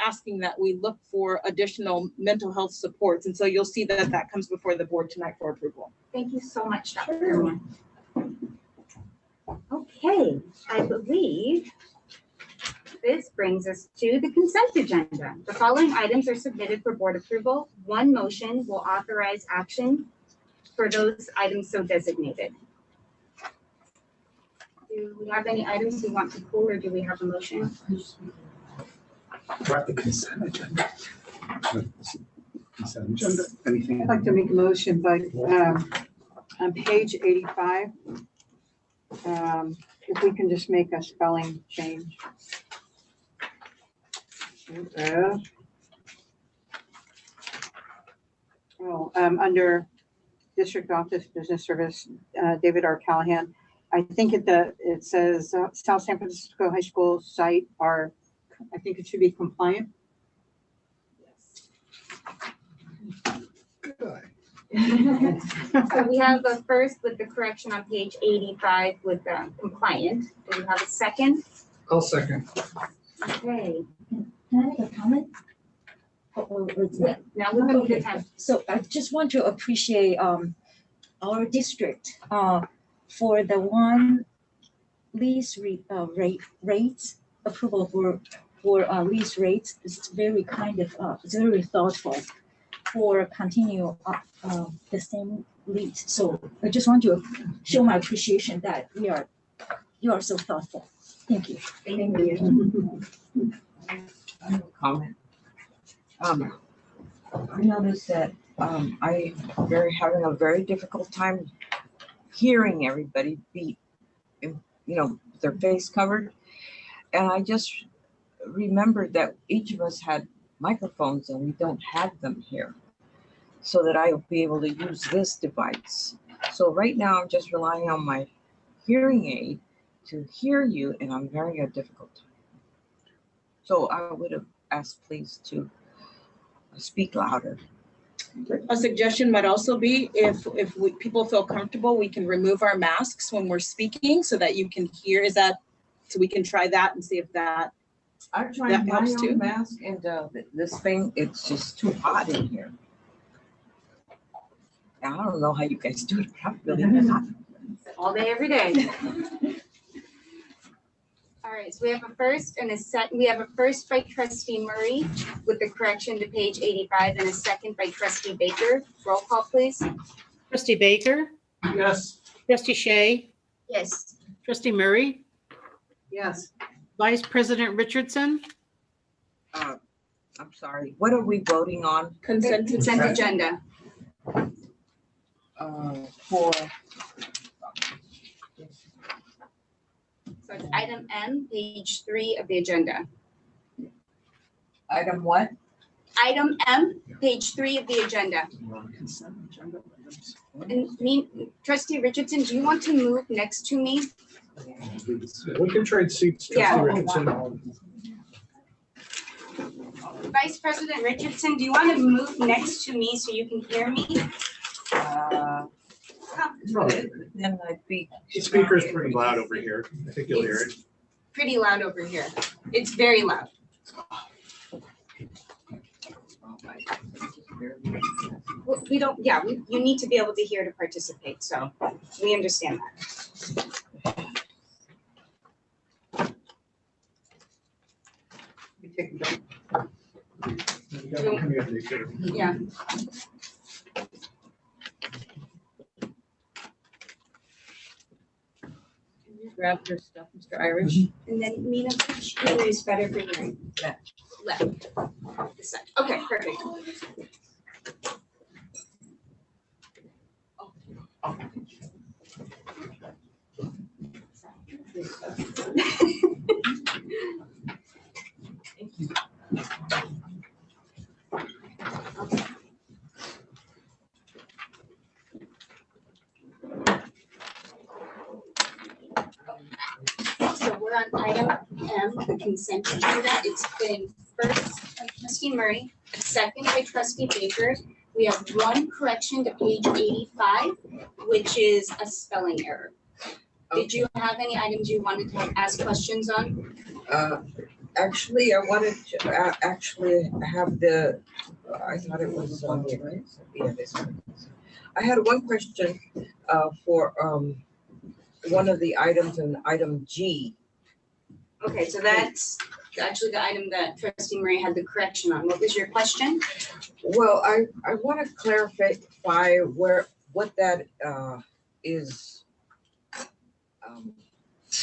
asking that we look for additional mental health supports. And so you'll see that that comes before the board tonight for approval. Thank you so much, Dr. Okay, I believe this brings us to the consent agenda. The following items are submitted for board approval. One motion will authorize action for those items so designated. Do we have any items we want to pull, or do we have a motion? What the consent agenda? Consent agenda, anything? I'd like to make a motion by, on page 85, if we can just make a spelling change. Under District Office Business Service, David R. Callahan, I think it says South San Francisco High School site are, I think it should be compliant. So we have the first with the correction on page 85 with compliant. Do we have a second? I'll second. Okay. Can I have a comment? Now we're going to have. So I just want to appreciate our district for the one lease rates approval for lease rates. It's very kind of it's very thoughtful for continue the same lease. So I just want to show my appreciation that you are so thoughtful. Thank you. Thank you. I have a comment. I noticed that I'm having a very difficult time hearing everybody be, their face covered. And I just remembered that each of us had microphones and we don't have them here, so that I will be able to use this device. So right now I'm just relying on my hearing aid to hear you, and I'm having a difficult time. So I would have asked please to speak louder. A suggestion might also be if people feel comfortable, we can remove our masks when we're speaking so that you can hear. So we can try that and see if that I'm trying my own mask, and this thing, it's just too hot in here. I don't know how you guys do it properly. All day, every day. All right, so we have a first and a second. We have a first by Trustee Murray with the correction to page 85 and a second by Trustee Baker. Roll call, please. Trustee Baker? Yes. Trustee Shea? Yes. Trustee Murray? Yes. Vice President Richardson? I'm sorry, what are we voting on? Consent agenda. For So it's item M, page 3 of the agenda. Item what? Item M, page 3 of the agenda. And Trustee Richardson, do you want to move next to me? We can trade seats, Trustee Yeah. Richardson. Vice President Richardson, do you want to move next to me so you can hear me? Then I'd be. The speaker's pretty loud over here. I think you'll hear it. Pretty loud over here. It's very loud. Well, we don't, yeah, you need to be able to hear to participate, so we understand that. Yeah. Grab your stuff, Mr. Irish. And then Mina, which ear is better for hearing? Left. This side. Okay, perfect. on item M, the consent agenda. It's been first by trustee Murray, second by trustee Baker. We have one correction to page 85, which is a spelling error. Did you have any items you wanted to ask questions on? Actually, I wanted to actually have the, I thought it was on here. Yeah, this one. I had one question for one of the items in item G. Okay, so that's actually the item that trustee Murray had the correction on. What was your question? Well, I want to clarify what that is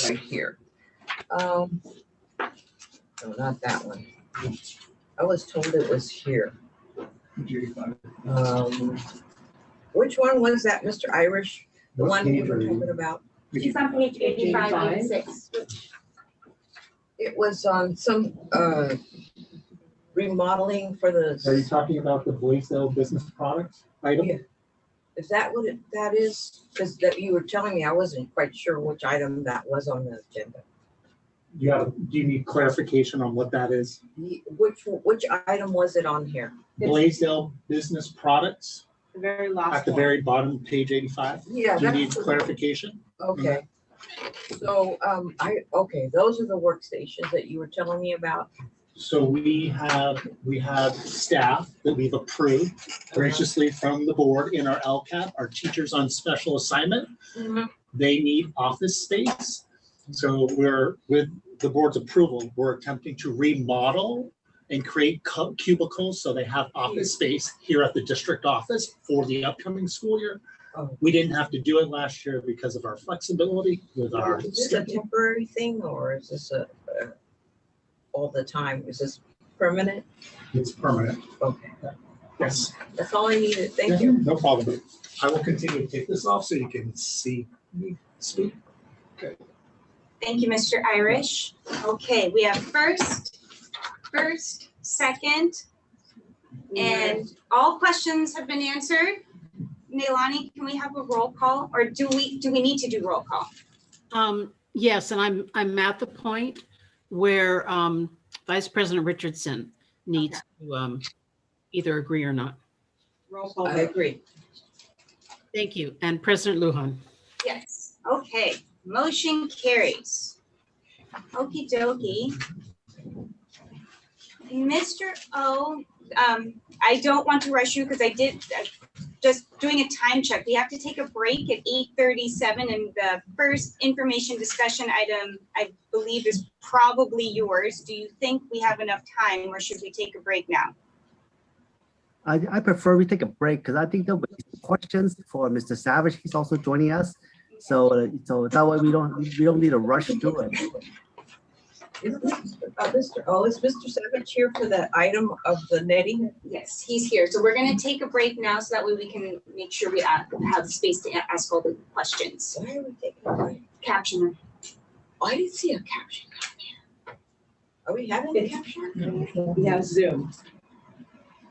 right here. No, not that one. I was told it was here. Which one was that, Mr. Irish? The one we were talking about? It's on page 85, 86. It was on some remodeling for the. Are you talking about the Blaisdell business products item? Yeah. Is that what that is? Because that you were telling me, I wasn't quite sure which item that was on the agenda. Do you need clarification on what that is? Which item was it on here? Blaisdell business products The very last at the one. very bottom, page 85. Yeah. Do you need clarification? Okay. So okay, those are the workstations that you were telling me about. So we have staff that we've approved graciously from the board in our LCAP, our teachers on special assignment. They need office space. So we're, with the board's approval, we're attempting to remodel and create cubicles so they have office space here at the district office for the upcoming school year. We didn't have to do it last year because of our flexibility with our. Is this a temporary thing or is this a all the time? Is this permanent? It's permanent. Okay. Yes. That's all I needed. Thank you. No problem. I will continue to take this off so you can see me speak. Okay. Thank you, Mr. Irish. Okay, we have first, second, and all questions have been answered. Neilani, can we have a roll call, or do we need to do roll call? Yes, and I'm at the point where Vice President Richardson needs to either agree or not. Roll call. I agree. Thank you. And President Lujan. Yes. Okay. Motion carries. Okie dokie. Mr. O, I don't want to rush you because I did just doing a time check. We have to take a break at 8:37, and the first information discussion item, I believe, is probably yours. Do you think we have enough time, or should we take a break now? I prefer we take a break because I think there'll be questions for Mr. Savage. He's also joining us. So that way we don't need to rush through it. Is Mr. Savage here for the item of the netting? Yes, he's here. So we're going to take a break now so that way we can make sure we have the space to ask all the questions. Why are we taking a break? Captioner. Oh, I didn't see a caption on there. Are we having a caption? We have Zoom.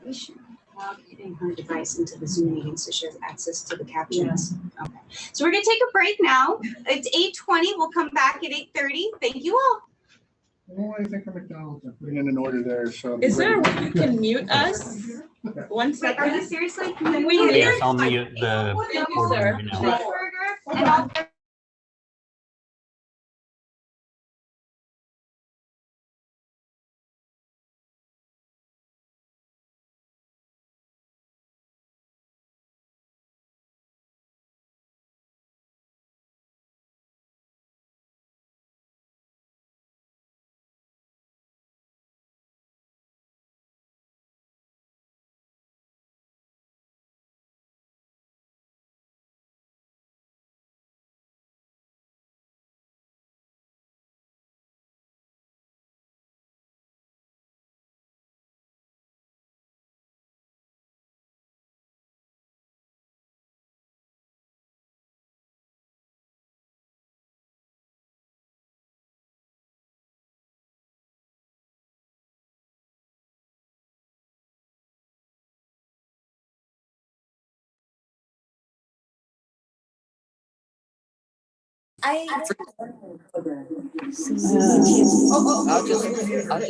We should log in her device into the Zoom meeting so she has access to the captions. Okay. So we're going to take a break now. It's 8:20. We'll come back at 8:30. Thank you all. Oh, I think I'm McDonald's. I'm putting in an order there, so. Is there a way you can mute us? 1 second. Are you seriously? Yes, I'll mute the Thank you, board sir. right now. And I'll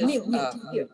Mute.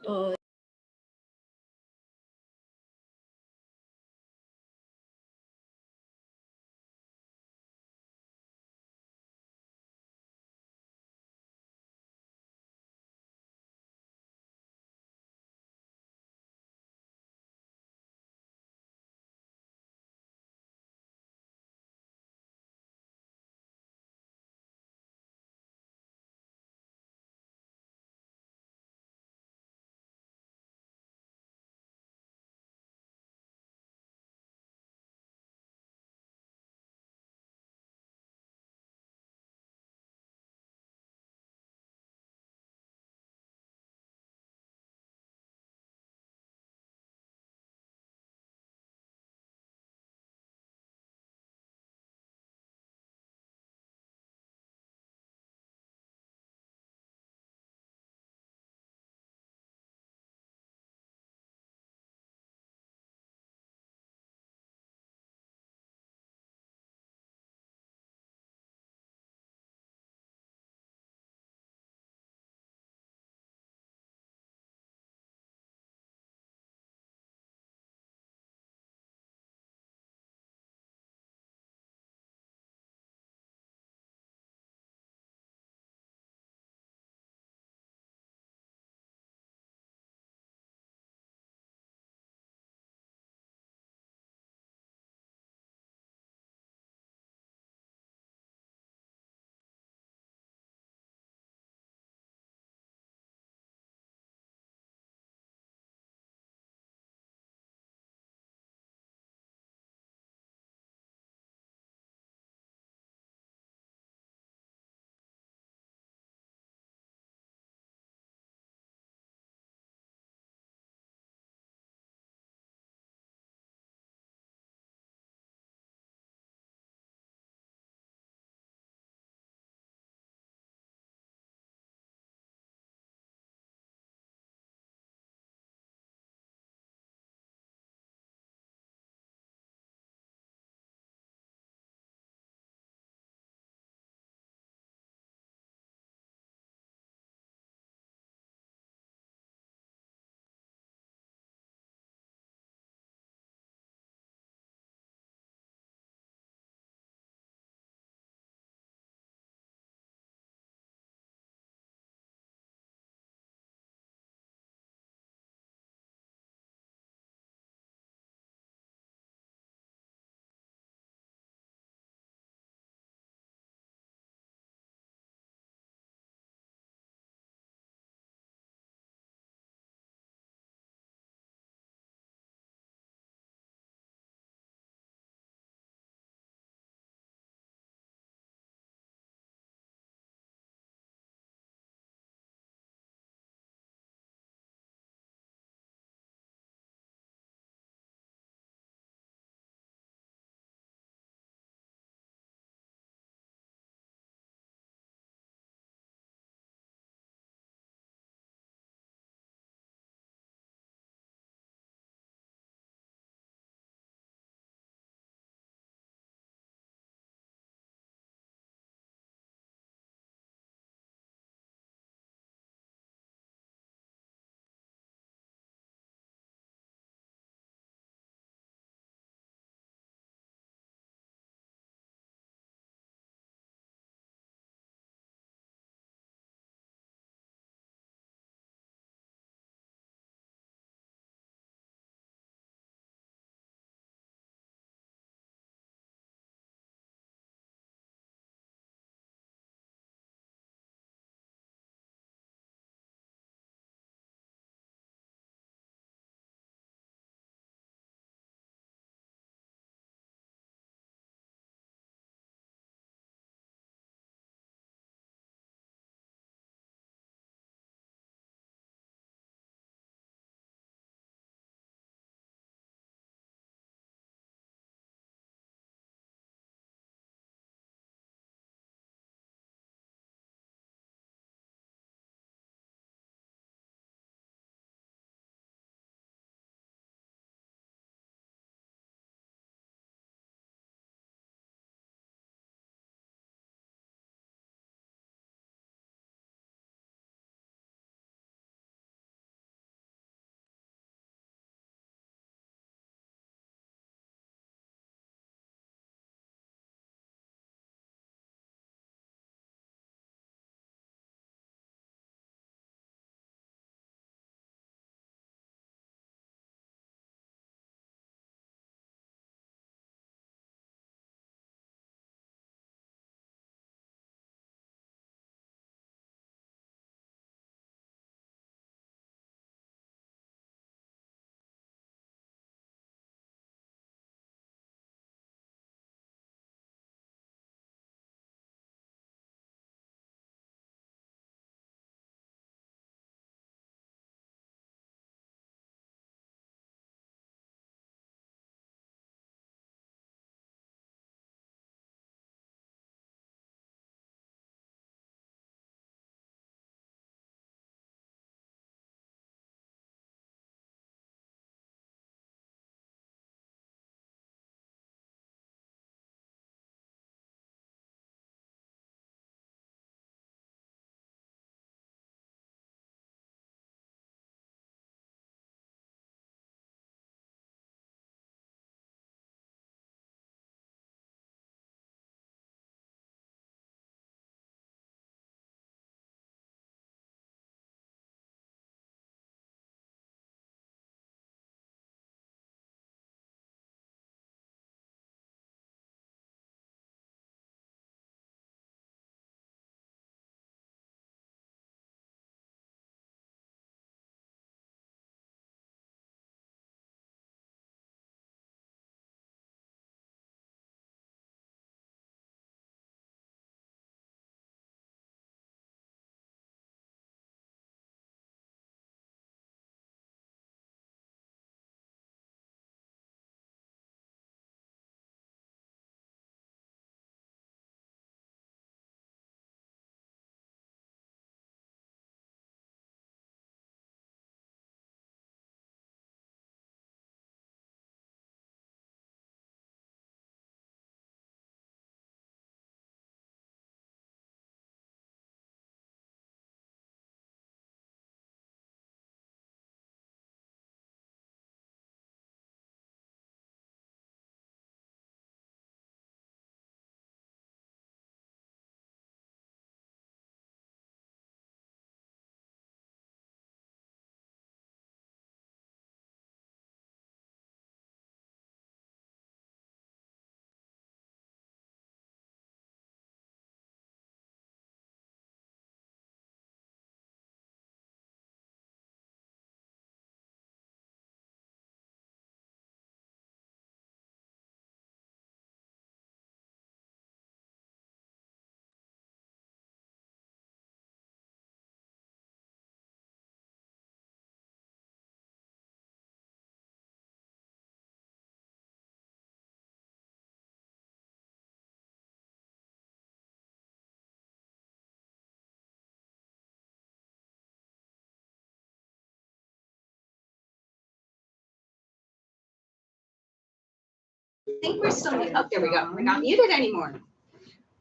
think we're still, oh, there we go. We're not muted anymore.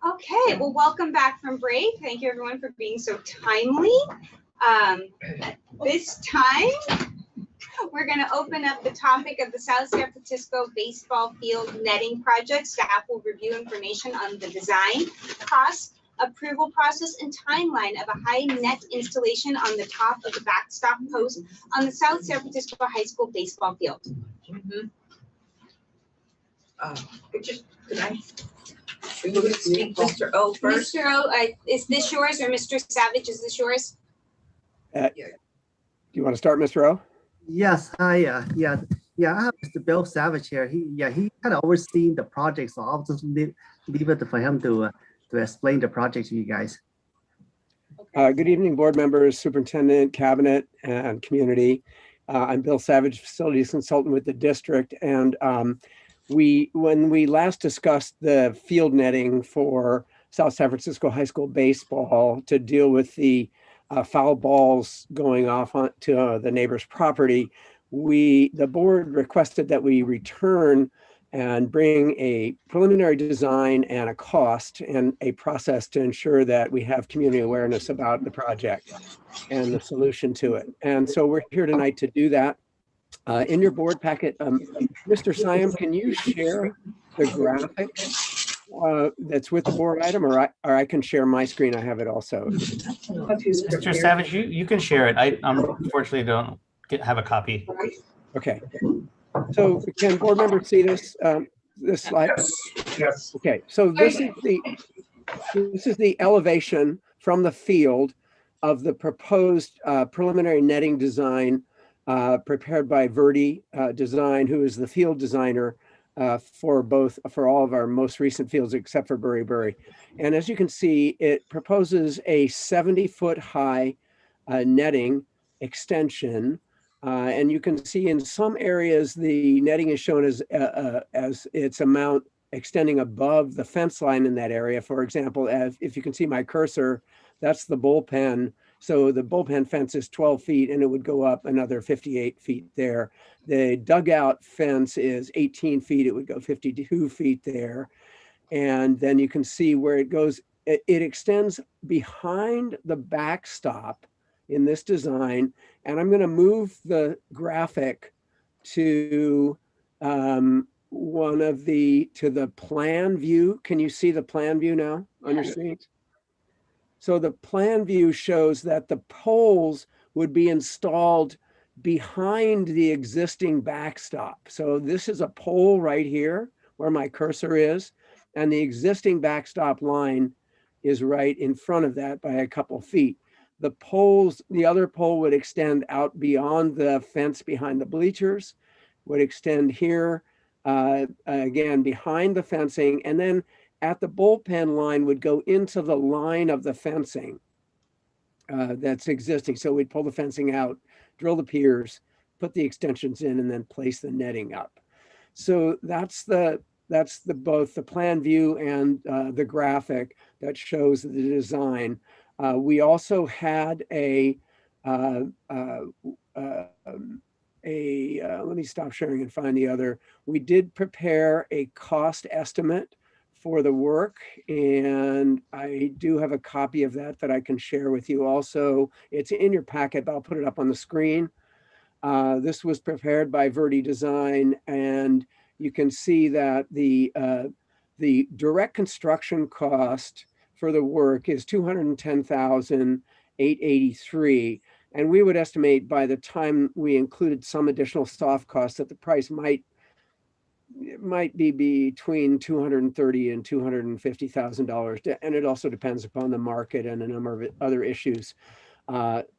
Okay, well, welcome back from break. Thank you everyone for being so timely. This time, we're going to open up the topic of the South San Francisco baseball field netting project. Staff will review information on the design, cost, approval process, and timeline of a high net installation on the top of the backstop post on the South San Francisco High School baseball field. Could I? We will speak Mr. O first. Mr. O, is this yours, or Mr. Savage, is this yours? Do you want to start, Mr. O? Yes, hi, yeah, I have Mr. Bill Savage here. He kind of overseeing the project, so I'll just leave it for him to explain the project to you guys. Good evening, board members, superintendent, cabinet, and community. I'm Bill Savage, facilities consultant with the district, and when we last discussed the field netting for South San Francisco High School baseball to deal with the foul balls going off onto the neighbor's property, the board requested that we return and bring a preliminary design and a cost and a process to ensure that we have community awareness about the project and the solution to it. And so we're here tonight to do that. In your board packet, Mr. Siam, can you share the graphic that's with the board item, or I can share my screen? I have it also. Mr. Savage, you can share it. I unfortunately don't have a copy. Okay. So can board members see this this slide? Yes. Okay. So this is the elevation from the field of the proposed preliminary netting design prepared by Verdi Design, who is the field designer for all of our most recent fields except for Bury. And as you can see, it proposes a 70-foot high netting extension. And you can see in some areas the netting is shown as its amount extending above the fence line in that area. For example, if you can see my cursor, that's the bullpen. So the bullpen fence is 12 feet and it would go up another 58 feet there. The dugout fence is 18 feet. It would go 52 feet there. And then you can see where it goes. It extends behind the backstop in this design. And I'm going to move the graphic to the plan view. Can you see the plan view now on your screen? So the plan view shows that the poles would be installed behind the existing backstop. So this is a pole right here where my cursor is, and the existing backstop line is right in front of that by a couple feet. The other pole would extend out beyond the fence behind the bleachers, would extend here, again, behind the fencing, and then at the bullpen line would go into the line of the fencing that's existing. So we'd pull the fencing out, drill the piers, put the extensions in, and then place the netting up. So that's both the plan view and the graphic that shows the design. We also had let me stop sharing and find the other. We did prepare a cost estimate for the work, and I do have a copy of that I can share with you also. It's in your packet, but I'll put it up on the screen. This was prepared by Verdi Design, and you can see that the direct construction cost for the work is $210,883. And we would estimate by the time we included some additional soft costs that the price might be between $230,000 and $250,000. And it also depends upon the market and a number of other issues.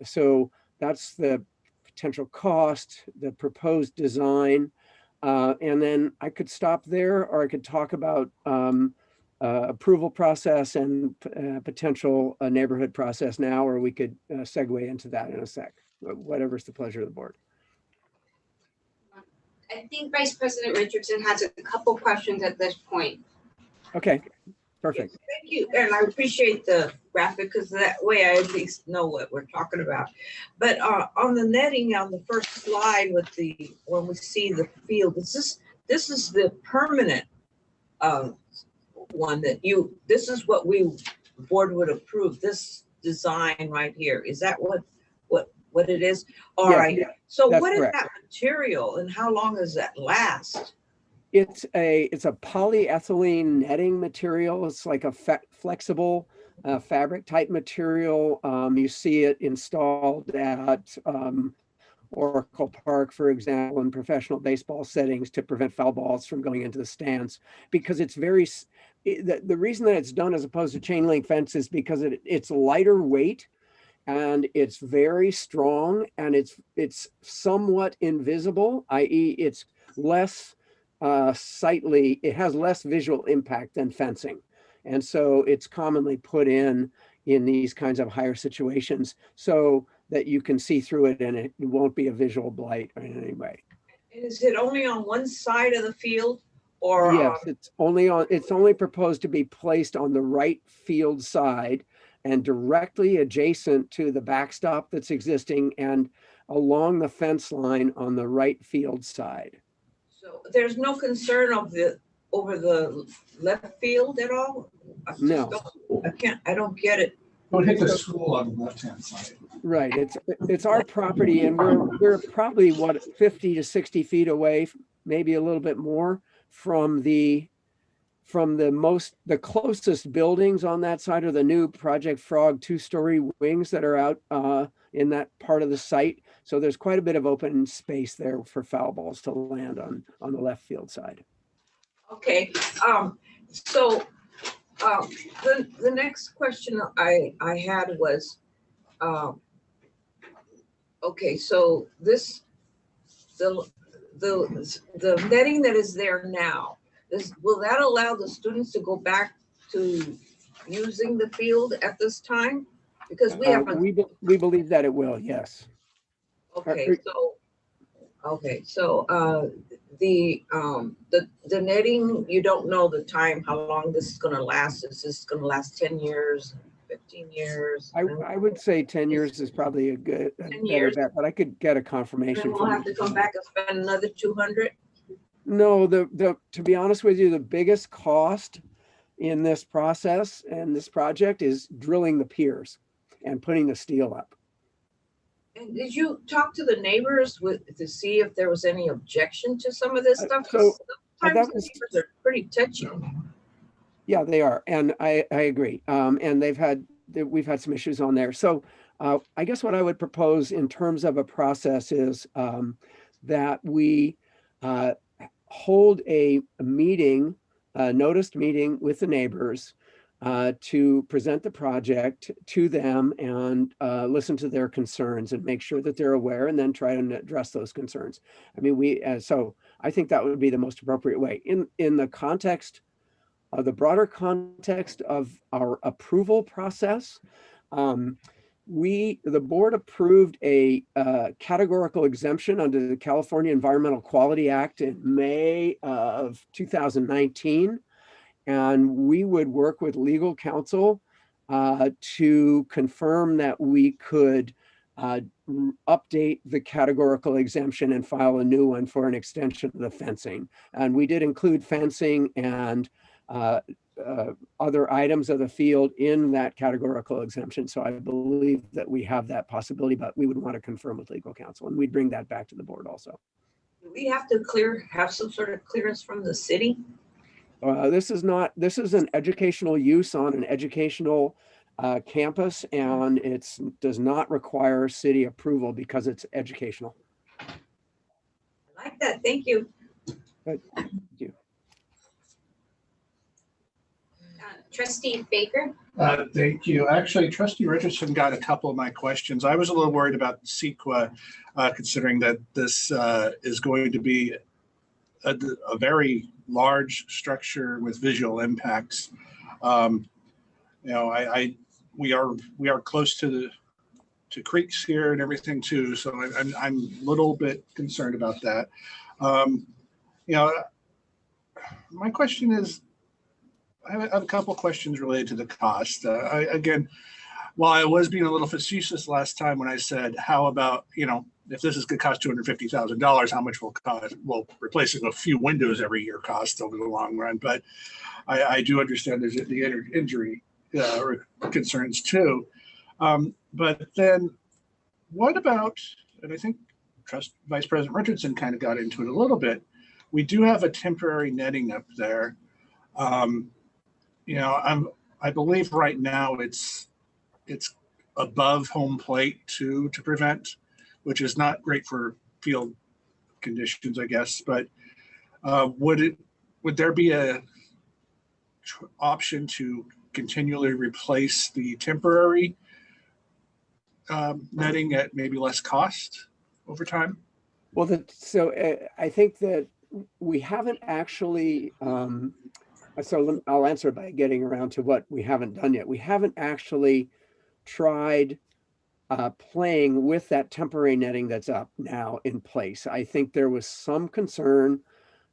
So that's the potential cost, the proposed design. And then I could stop there, or I could talk about approval process and potential neighborhood process now, or we could segue into that in a sec. Whatever's the pleasure of the board. I think Vice President Richardson has a couple questions at this point. Okay, perfect. Thank you, and I appreciate the graphic because that way I at least know what we're talking about. But on the netting on the first slide with when we see the field, this is the permanent one that this is what the board would approve, this design right here. Is that what it is? All Yes, right. So that's what is correct. that material and how long does that last? It's a polyethylene netting material. It's like a flexible fabric type material. You see it installed at Oracle Park, for example, in professional baseball settings to prevent foul balls from going into the stands, because it's the reason that it's done as opposed to chain link fence is because it's lighter weight and it's very strong and it's somewhat invisible, i.e. it's less sightly, it has less visual impact than fencing. And so it's commonly put in these kinds of higher situations so that you can see through it and it won't be a visual blight in any way. Is it only on one side of the field or? Yes, it's only proposed to be placed on the right field side and directly adjacent to the backstop that's existing and along the fence line on the right field side. So there's no concern over the left field at all? No. I don't get it. Don't hit the school on the left-hand side. Right, it's our property and we're probably 50 to 60 feet away, maybe a little bit more from the closest buildings on that side are the new Project Frog 2-story wings that are out in that part of the site. So there's quite a bit of open space there for foul balls to land on the left field side. Okay, so the next question I had was, okay, so the netting that is there now, will that allow the students to go back to using the field at this time? Because we haven't. We believe that it will, yes. Okay, so the netting, you don't know the time, how long this is going to last. Is this going to last 10 years, 15 years? I would say 10 years is probably a better bet, but I could get a confirmation. Then we'll have to come back and spend another 200. No, to be honest with you, the biggest cost in this process and this project is drilling the piers and putting the steel up. And did you talk to the neighbors to see if there was any objection to some of this stuff? So sometimes the neighbors are pretty touchy. Yeah, they are, and I agree. And we've had some issues on there. So I guess what I would propose in terms of a process is that we hold a meeting, a noticed meeting with the neighbors to present the project to them and listen to their concerns and make sure that they're aware and then try to address those concerns. I mean, so I think that would be the most appropriate way. In the context, the broader context of our approval process, the board approved a categorical exemption under the California Environmental Quality Act in May of 2019. And we would work with legal counsel to confirm that we could update the categorical exemption and file a new one for an extension of the fencing. And we did include fencing and other items of the field in that categorical exemption. So I believe that we have that possibility, but we would want to confirm with legal counsel and we'd bring that back to the board also. Do we have to have some sort of clearance from the city? This is an educational use on an educational campus, and it does not require city approval because it's educational. I like that. Thank you. Good. Thank you. Trustee Baker. Thank you. Actually, Trustee Richardson got a couple of my questions. I was a little worried about CEQA, considering that this is going to be a very large structure with visual impacts. We are close to creeks here and everything too, so I'm a little bit concerned about that. My question is, I have a couple questions related to the cost. Again, while I was being a little facetious last time when I said, how about, if this is going to cost $250,000, how much will cost? Well, replacing a few windows every year costs over the long run. But I do understand there's the injury concerns too. But then what about, and I think Vice President Richardson kind of got into it a little bit. We do have a temporary netting up there. You know, I believe right now it's above home plate to prevent, which is not great for field conditions, I guess. But would there be a option to continually replace the temporary netting at maybe less cost over time? Well, I think that we haven't actually, I'll answer it by getting around to what we haven't done yet. We haven't actually tried playing with that temporary netting that's up now in place. I think there was some concern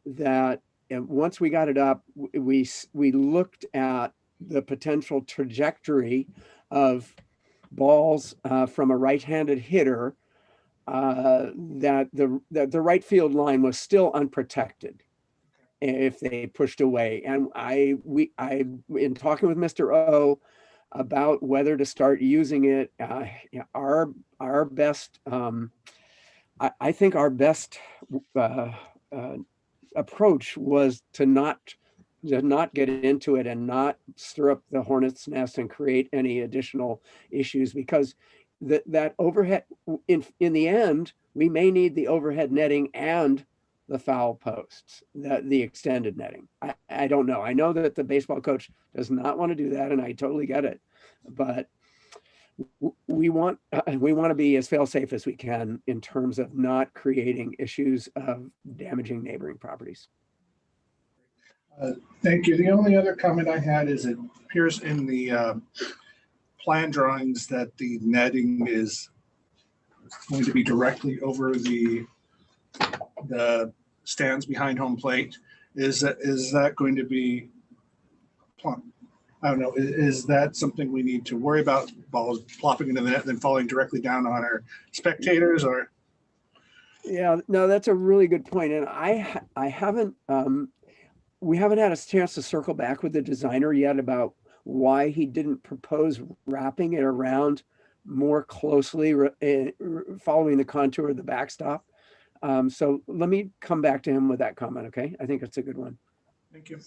that once we got it up, we looked at the potential trajectory of balls from a right-handed hitter, that the right field line was still unprotected if they pushed away. And I in talking with Mr. O about whether to start using it, our best, I think our best approach was to not get into it and not stir up the hornet's nest and create any additional issues, because that overhead, in the end, we may need the overhead netting and the foul posts, the extended netting. I don't know. I know that the baseball coach does not want to do that, and I totally get it. But we want to be as fail-safe as we can in terms of not creating issues of damaging neighboring properties. Thank you. The only other comment I had is it appears in the plan drawings that the netting is going to be directly over the stands behind home plate. Is that going to be, I don't know, is that something we need to worry about, balls plopping into the net and then falling directly down on our spectators? Or yeah, no, that's a really good point. And I haven't, we haven't had a chance to circle back with the designer yet about why he didn't propose wrapping it around more closely, following the contour of the backstop. So let me come back to him with that comment, okay? I think it's a good one. Thank you.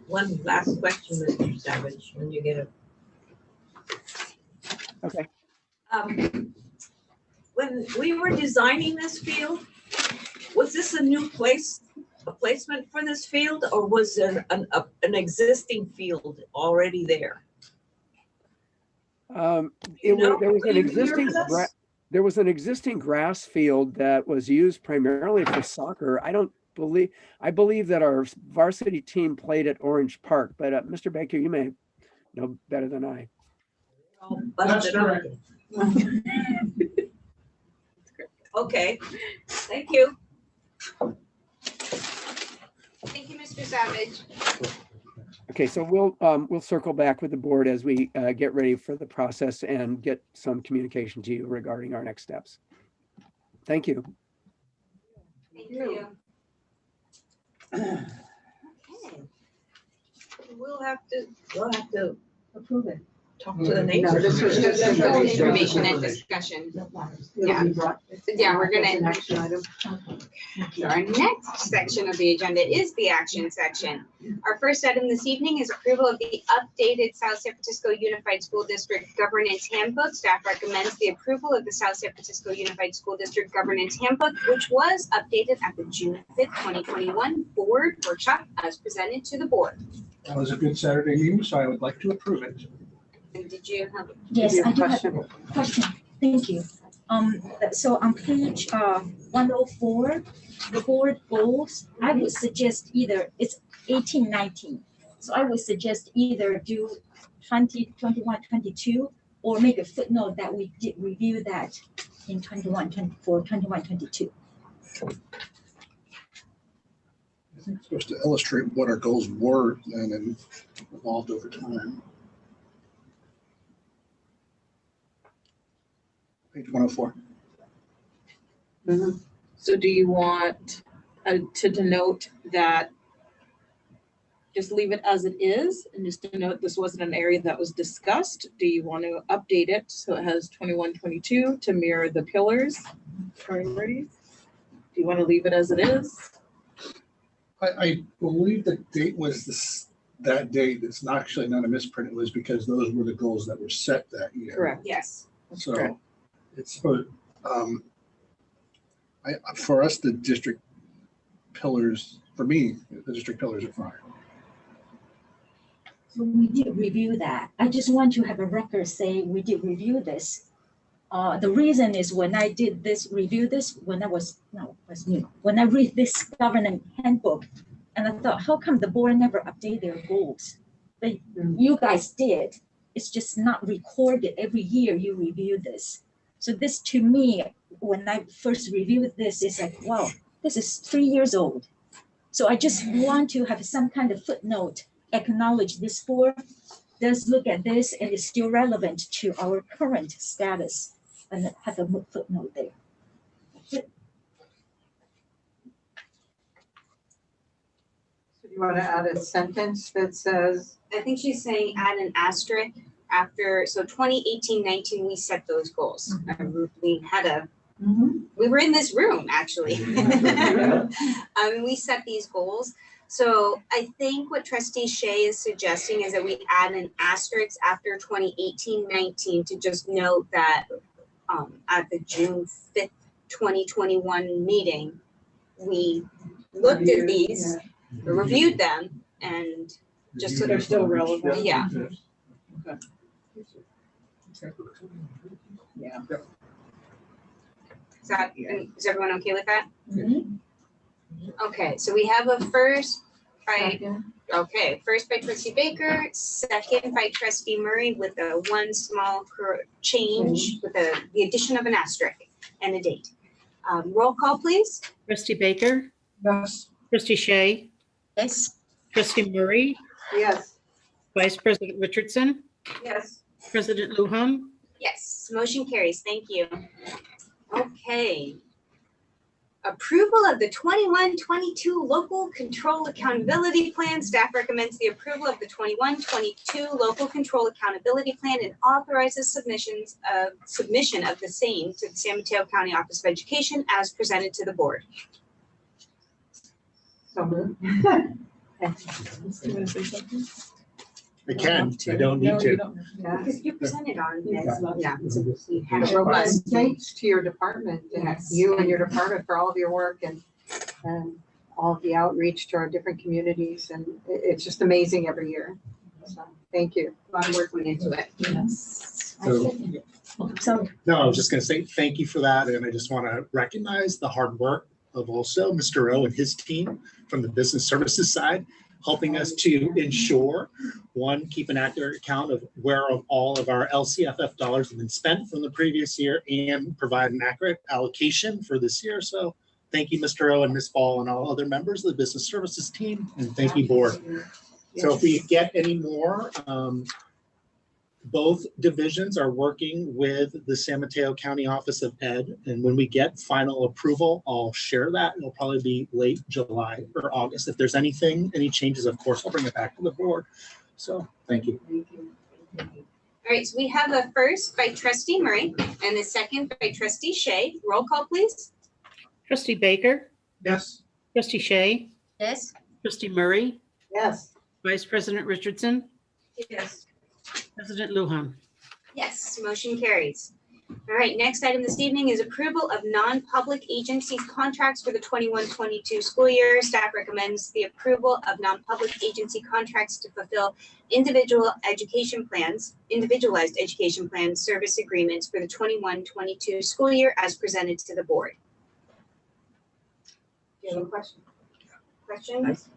One last question, Mr. Savage, when you get it. Okay. When we were designing this field, was this a new placement for this field, or was there an existing field already there? There was an existing grass field that was used primarily for soccer. I believe that our varsity team played at Orange Park, but Mr. Baker, you may know better than I. That's correct. Okay, thank you. Thank you, Mr. Savage. Okay, so we'll circle back with the board as we get ready for the process and get some communication to you regarding our next steps. Thank you. Thank you. Okay. We'll have to approve it. Talk to the neighbors. No, this was just Information and discussion. Yeah. Yeah, we're gonna. Action item. So our next section of the agenda is the action section. Our first item this evening is approval of the updated South San Francisco Unified School District Governance Handbook. Staff recommends the approval of the South San Francisco Unified School District Governance Handbook, which was updated at the June 5th, 2021 board workshop as presented to the board. That was a good Saturday meeting, so I would like to approve it. And did you have? Yes, I do have a question. Thank you. So on page 104, the board goals, I would suggest either it's 18, 19. So I would suggest either do 20, 21, 22, or make a footnote that we did review that in 21, 24, 21, 22. I think it's supposed to illustrate what our goals were and then evolved over time. Page 104. So do you want to denote that, just leave it as it is and just denote this wasn't an area that was discussed? Do you want to update it so it has 21, 22 to mirror the pillars priorities? Do you want to leave it as it is? I believe the date was that date. It's not actually not a misprint. It was because those were the goals that were set that year. Correct. Yes. So correct. it's for for us, the district pillars, for me, the district pillars are fine. So we did review that. I just want to have a record saying we did review this. The reason is when I did review this, when I read this government handbook, and I thought, how come the board never update their goals? But you guys did. It's just not recorded. Every year you review this. So this to me, when I first reviewed this, it's like, wow, this is 3 years old. So I just want to have some kind of footnote, acknowledge this board does look at this and is still relevant to our current status, and have a footnote there. So do you want to add a sentence that says? I think she's saying add an asterisk after, so 2018-19, we set those goals. We had we were in this room actually. We set these goals. So I think what Trustee Shea is suggesting is that we add an asterisk after 2018-19 to just note that at the June 5th, 2021 meeting, we looked at these, reviewed them, and just so they're still relevant. Yeah. Yeah. Is everyone okay with that? Okay, so we have a first by Trustee Baker, second by Trustee Murray with a one small change with the addition of an asterisk and a date. Roll call, please. Trustee Baker? Yes. Trustee Shea? Yes. Trustee Murray? Yes. Vice President Richardson? Yes. President Lujan? Yes, motion carries. Thank you. Okay. Approval of the 21-22 Local Control Accountability Plan. Staff recommends the approval of the 21-22 Local Control Accountability Plan and authorizes submission of the same to the San Mateo County Office of Education as presented to the board. So moved. I can, I don't need to. Because you presented on this, yeah. You had a And robust. thanks to your department, and Yes. you and your department for all of your work and all of the outreach to our different communities. And it's just amazing every year. So thank you. A lot of work went into it. Yes. So, no, I was just going to say thank you for that. And I just want to recognize the hard work of also Mr. O and his team from the business services side, helping us to ensure, one, keep an accurate account of where all of our LCFF dollars have been spent from the previous year and provide an accurate allocation for this year. So thank you, Mr. O and Ms. Ball and all other members of the business services team, and thank you, board. So if we get any more, both divisions are working with the San Mateo County Office of Ed. And when we get final approval, I'll share that. It'll probably be late July or August. If there's any changes, of course, I'll bring it back to the board. So thank you. All right, so we have a first by Trustee Murray and a second by Trustee Shea. Roll call, please. Trustee Baker? Yes. Trustee Shea? Yes. Trustee Murray? Yes. Vice President Richardson? Yes. President Lujan? Yes, motion carries. All right, next item this evening is approval of non-public agency contracts for the 21-22 school year. Staff recommends the approval of non-public agency contracts to fulfill individualized education plans service agreements for the 21-22 school year as presented to the board. Do you have a question? Questions?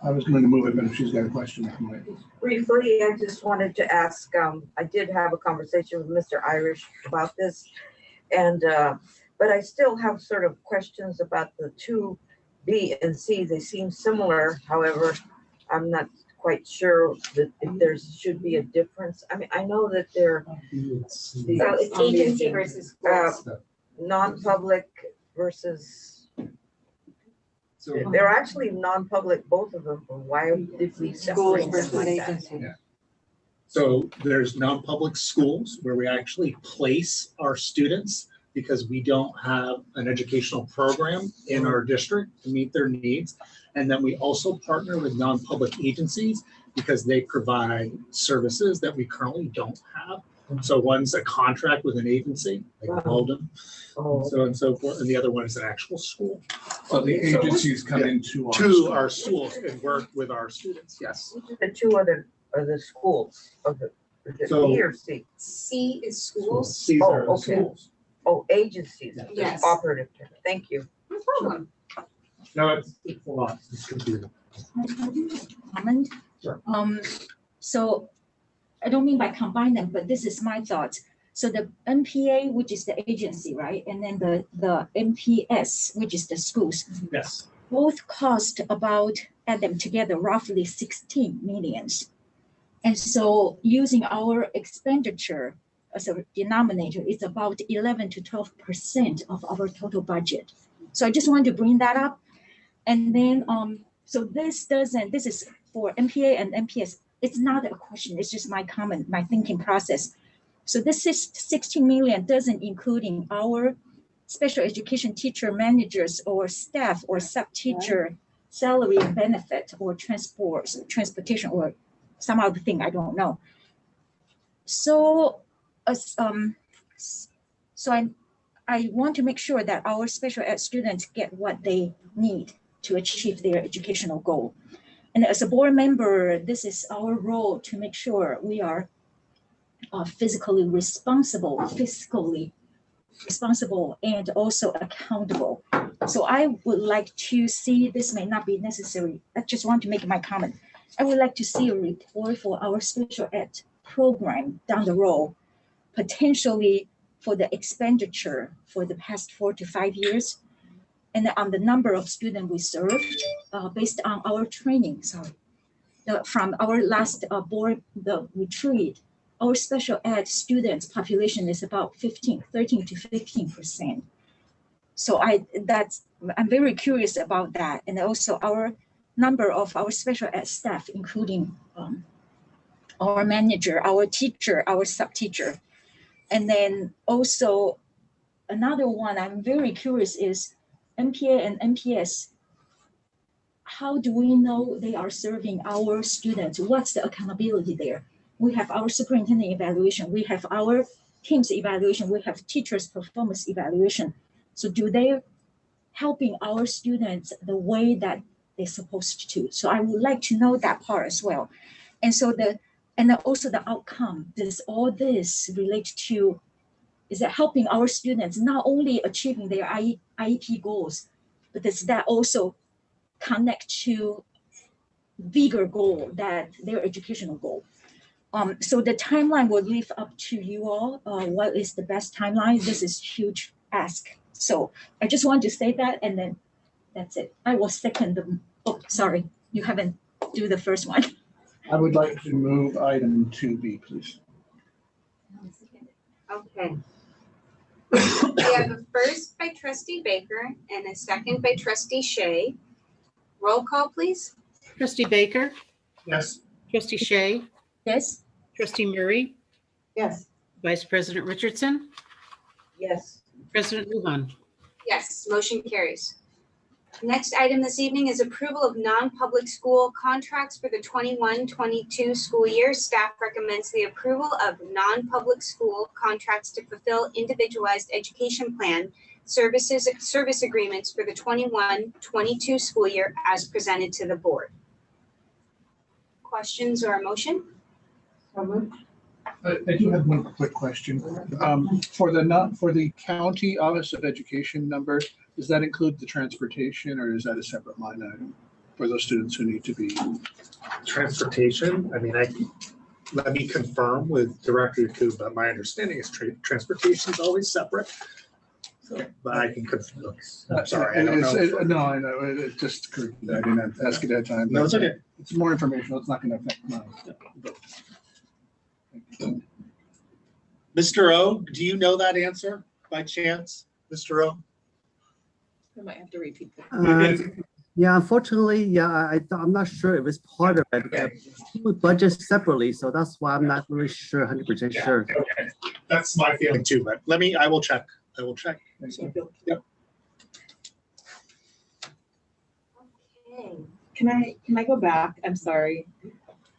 I was going to move it, but if she's got a question, I can wait. Briefly, I just wanted to ask, I did have a conversation with Mr. Irish about this, and but I still have sort of questions about the 2B and C. They seem similar, however, I'm not quite quite sure that if there should be a difference. I mean, I know that they're So it's agency versus schools. non-public versus, they're actually non-public, both of them. Why did we Schools separate them versus like that? agency. So there's non-public schools where we actually place our students because we don't have an educational program in our district to meet their needs. And then we also partner with non-public agencies because they provide services that we currently don't have. So one's a contract with an agency, like Walden, so and so forth, and the other one is an actual school. So the agencies come into our schools and work with our students, yes. The two other are the schools, of the, is it So- B or C? C is schools. C's are the okay. schools. Oh, agencies, Yes. operative term, thank you. No problem. No, it's a lot, it's confusing. Comment? Sure. So I don't mean by combine them, but this is my thoughts. So the MPA, which is the agency, right? And then the MPS, which is the schools, Yes. both cost about, add them together, roughly 16 millions. And so using our expenditure as a denominator, it's about 11 to 12% of our total budget. So I just wanted to bring that up. And then, so this is for MPA and MPS. It's not a question, it's just my comment, my thinking process. So this is 16 million doesn't including our special education teacher, managers, or staff, or sub-teacher salary and benefit, or transportation, or some other thing, I don't know. So, I want to make sure that our special ed students get what they need to achieve their educational goal. And as a board member, this is our role to make sure we are fiscally responsible, and also accountable. So I would like to see, this may not be necessary, I just want to make my comment. I would like to see a report for our special ed program down the road, potentially for the expenditure for the past 4 to 5 years, and on the number of students we served based on our training. From our last board retreat, our special ed students population is about 13 to 15%. So I'm very curious about that, and also our number of our special ed staff, including our manager, our teacher, our sub-teacher. And then also another one I'm very curious is MPA and MPS. How do we know they are serving our students? What's the accountability there? We have our superintendent evaluation, we have our team's evaluation, we have teachers' performance evaluation. So do they helping our students the way that they're supposed to? So I would like to know that part as well. And so also the outcome, does all this relate to, is that helping our students not only achieving their IEP goals, but does that also connect to bigger goal, that their educational goal? So the timeline will leave up to you all. What is the best timeline? This is huge ask. So I just want to say that, and then that's it. I will second the, oh, sorry, you haven't do the first one. I would like to move item 2B, please. Okay. We have a first by trustee Baker and a second by trustee Shea. Roll call, please. Trustee Baker, Yes. trustee Shea, Yes. trustee Murray, Yes. Vice President Richardson, Yes. President Lujan. Yes, motion carries. Next item this evening is approval of non-public school contracts for the 21-22 school year. Staff recommends the approval of non-public school contracts to fulfill individualized education plan service agreements for the 21-22 school year as presented to the board. Questions or a motion? I do have one quick question. For the county Office of Education number, does that include the transportation, or is that a separate line item for those students who need to be? Transportation, I mean, let me confirm with Director Yacoub, but my understanding is transportation is always separate But I can confirm. I'm sorry, I don't know. No, I know, it just occurred to me. I didn't ask it at time. No, it's okay. It's more informational, it's not gonna affect mine. Mr. O, do you know that answer by chance, Mr. O? I might have to repeat that. Yeah, unfortunately, yeah, I'm not sure if it's part of it. We budget separately, so that's why I'm not really sure, 100% sure. Okay. That's my feeling too, but I will check. I will check. Yep. Okay. Can I go back? I'm sorry.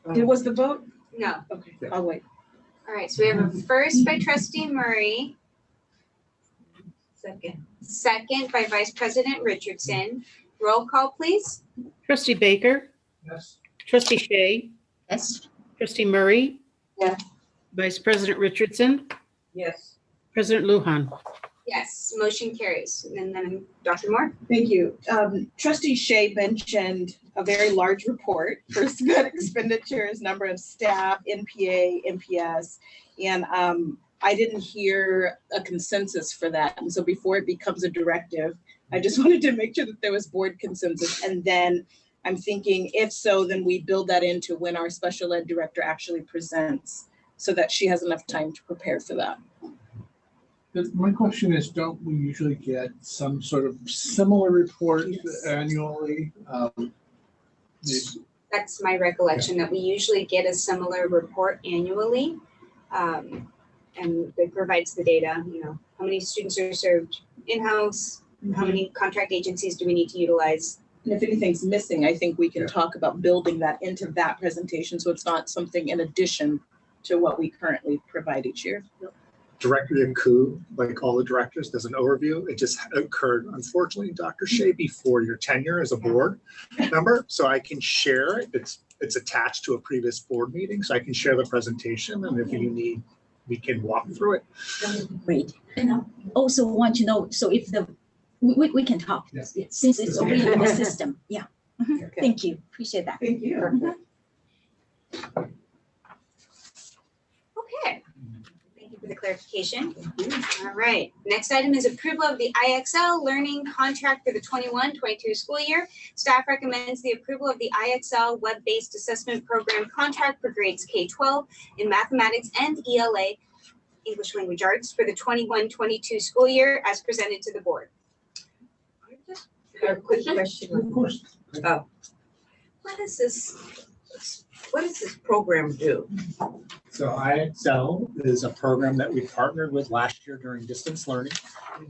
Was the vote? No. Okay, I'll wait. All right, so we have a first by Trustee Murray, second by Vice President Richardson. Roll call, please. Trustee Baker. Yes. Trustee Shea. Yes. Trustee Murray. Yes. Vice President Richardson. Yes. President Lujan. Yes, motion carries. And then Dr. Moore. Thank you. Trustee Shea mentioned a very large report for sped expenditures, number of staff, NPA, NPS, and I didn't hear a consensus for that. And so before it becomes a directive, I just wanted to make sure that there was board consensus. And then I'm thinking, if so, then we build that into when our special ed director actually presents so that she has enough time to prepare for that. My question is, don't we usually get some sort of similar report annually? That's my recollection, that we usually get a similar report annually. And it provides the data, how many students are served in-house, how many contract agencies do we need to utilize? And if anything's missing, I think we can talk about building that into that presentation so it's not something in addition to what we currently provide each year. Director Yaku, like all the directors, does an overview. It just occurred, unfortunately, Dr. Shea, before your tenure as a board member. So I can share it. It's attached to a previous board meeting, so I can share the presentation. And if you need, we can walk through it. Great. And I also want to know, so if we can talk, since it's already in the system. Yeah. Okay. Thank you. Appreciate that. Thank you. Okay. Thank you for the clarification. All right. Next item is approval of the IXL learning contract for the 21-22 school year. Staff recommends the approval of the IXL web-based assessment program contract for grades K-12 in mathematics and ELA, English language arts, for the 21-22 school year as presented to the board. A quick question. Of course. What does this program do? So IXL is a program that we partnered with last year during distance learning.